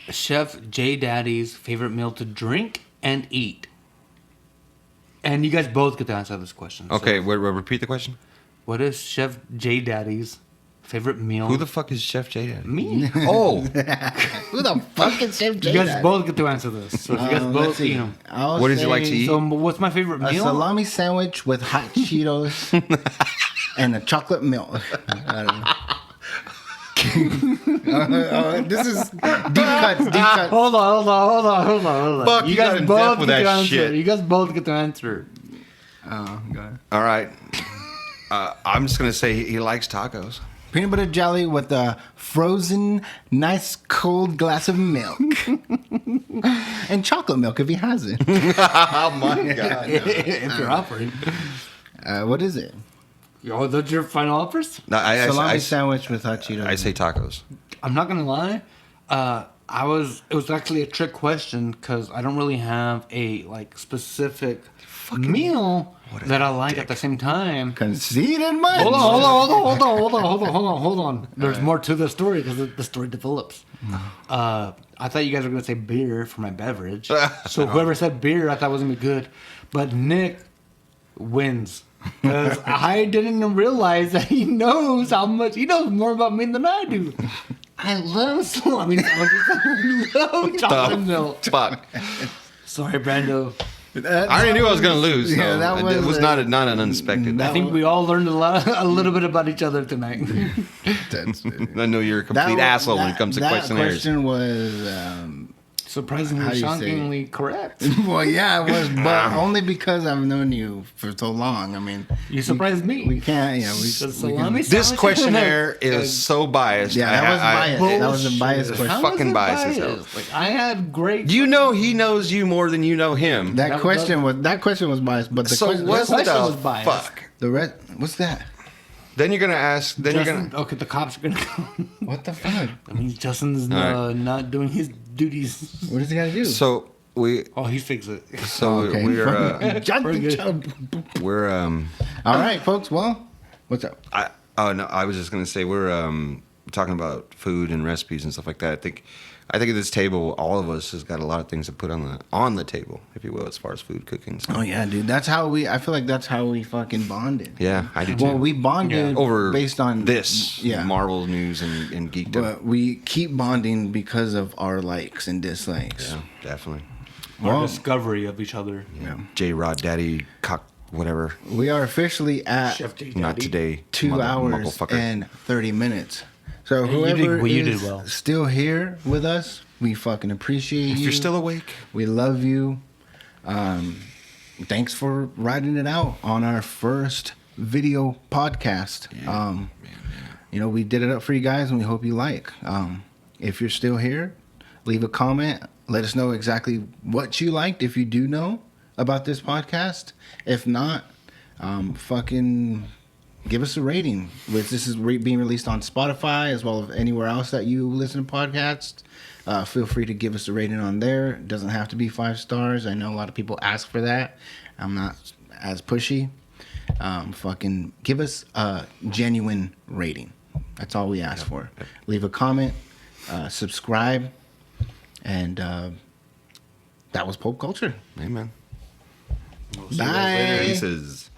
Chef J Daddy's favorite meal to drink and eat? And you guys both get to answer this question. So
Okay, repeat the question.
what is Chef J Daddy's favorite meal?
Who the fuck is Chef J Daddy?
Me.
Oh,
Who the fuck is Chef J?
You guys both get to answer this. So if you guys
let's
both,
see.
you know.
I'll
What did you like
say
to eat?
So what's my favorite
A
meal?
salami sandwich with hot Cheetos and a chocolate milk. I don't know. This is deep cuts.
Hold on.
Fuck, you got in depth with
get to
that
answer.
shit.
You guys both get to answer.
Oh, God.
all right. I'm just gonna say he likes tacos.
Peanut butter jelly with a frozen, nice cold glass of milk. And chocolate milk if he has it.
Oh my god.
If you're offering.
What is it?
Oh, those your final offers?
No,
Salami sandwich with hot Cheetos.
I say tacos.
I'm not gonna lie. It was actually a trick question because I don't really have a like specific meal that I like at the same time.
Conceited much.
Hold on. There's more to the story because the story develops. I thought you guys were gonna say beer for my beverage, so whoever said beer, I thought was gonna be good. But Nick wins because I didn't realize that he knows more about me than I do. I love salami sandwiches. I love chocolate milk.
Fuck.
Sorry, Brando.
I already knew I was gonna lose. So
Yeah, that
it was
was
not an unexpected.
I think we all learned a little bit about each other tonight.
I know you're a complete asshole when it comes to
that
questionnaires.
question was, How
Surprisingly,
do you say it?
shockingly correct.
well, yeah, it was, but only because I've known you for so long. I mean,
You surprised me.
we can't, yeah,
The
we
salami
can,
This
sandwich?
questionnaire is so biased.
yeah, that was biased. That was a biased
Bullshit.
question.
How
Fucking
was it
biased as hell.
biased? Like, I had great.
You know he knows you more than you know him.
That question was biased, but the
So
question,
what
question
the
was biased.
fuck?
the rest, what's that?
Then you're gonna ask. Then you're
Justin,
gonna.
okay, the cops are gonna come.
What the fuck?
That means Justin's
right.
not doing his duties.
What does he got to do?
So we.
Oh, he fixed it.
So
Okay.
we're. We're.
All right, folks. Well, what's up?
Oh no! I was just gonna say we're talking about food and recipes and stuff like that. I think at this table, all of us has got a lot of things to put on the table, if you will, as far as food cooking. So.
Oh yeah, dude. That's how we. I feel like that's how we fucking bonded.
Yeah, I do too.
Well, we bonded
over
based on
this Marvel news and geekdom.
but we keep bonding because of our likes and dislikes.
Yeah, definitely.
Our
Well,
discovery of each other.
yeah.
J. Rod Daddy cock whatever.
We are officially at
Chef J.
Not
Daddy.
today.
2 hours
Motherfucker.
and 30 minutes. So
Hey, you
whoever
did- you
is
did well.
still here with us, we fucking appreciate
If
you.
you're still awake,
We love you. Thanks for riding it out on our first video podcast. You know, we did it up for you guys, and we hope you like. If you're still here, leave a comment. Let us know exactly what you liked, if you do know about this podcast. If not, fucking give us a rating. This is being released on Spotify as well as anywhere else that you listen to podcasts. Feel free to give us a rating on there. It doesn't have to be 5 stars. I know a lot of people ask for that. I'm not as pushy. Fucking give us a genuine rating. That's all we ask for. Leave a comment, subscribe, and that was Pulp Culture.
amen.
Bye.
Pieces.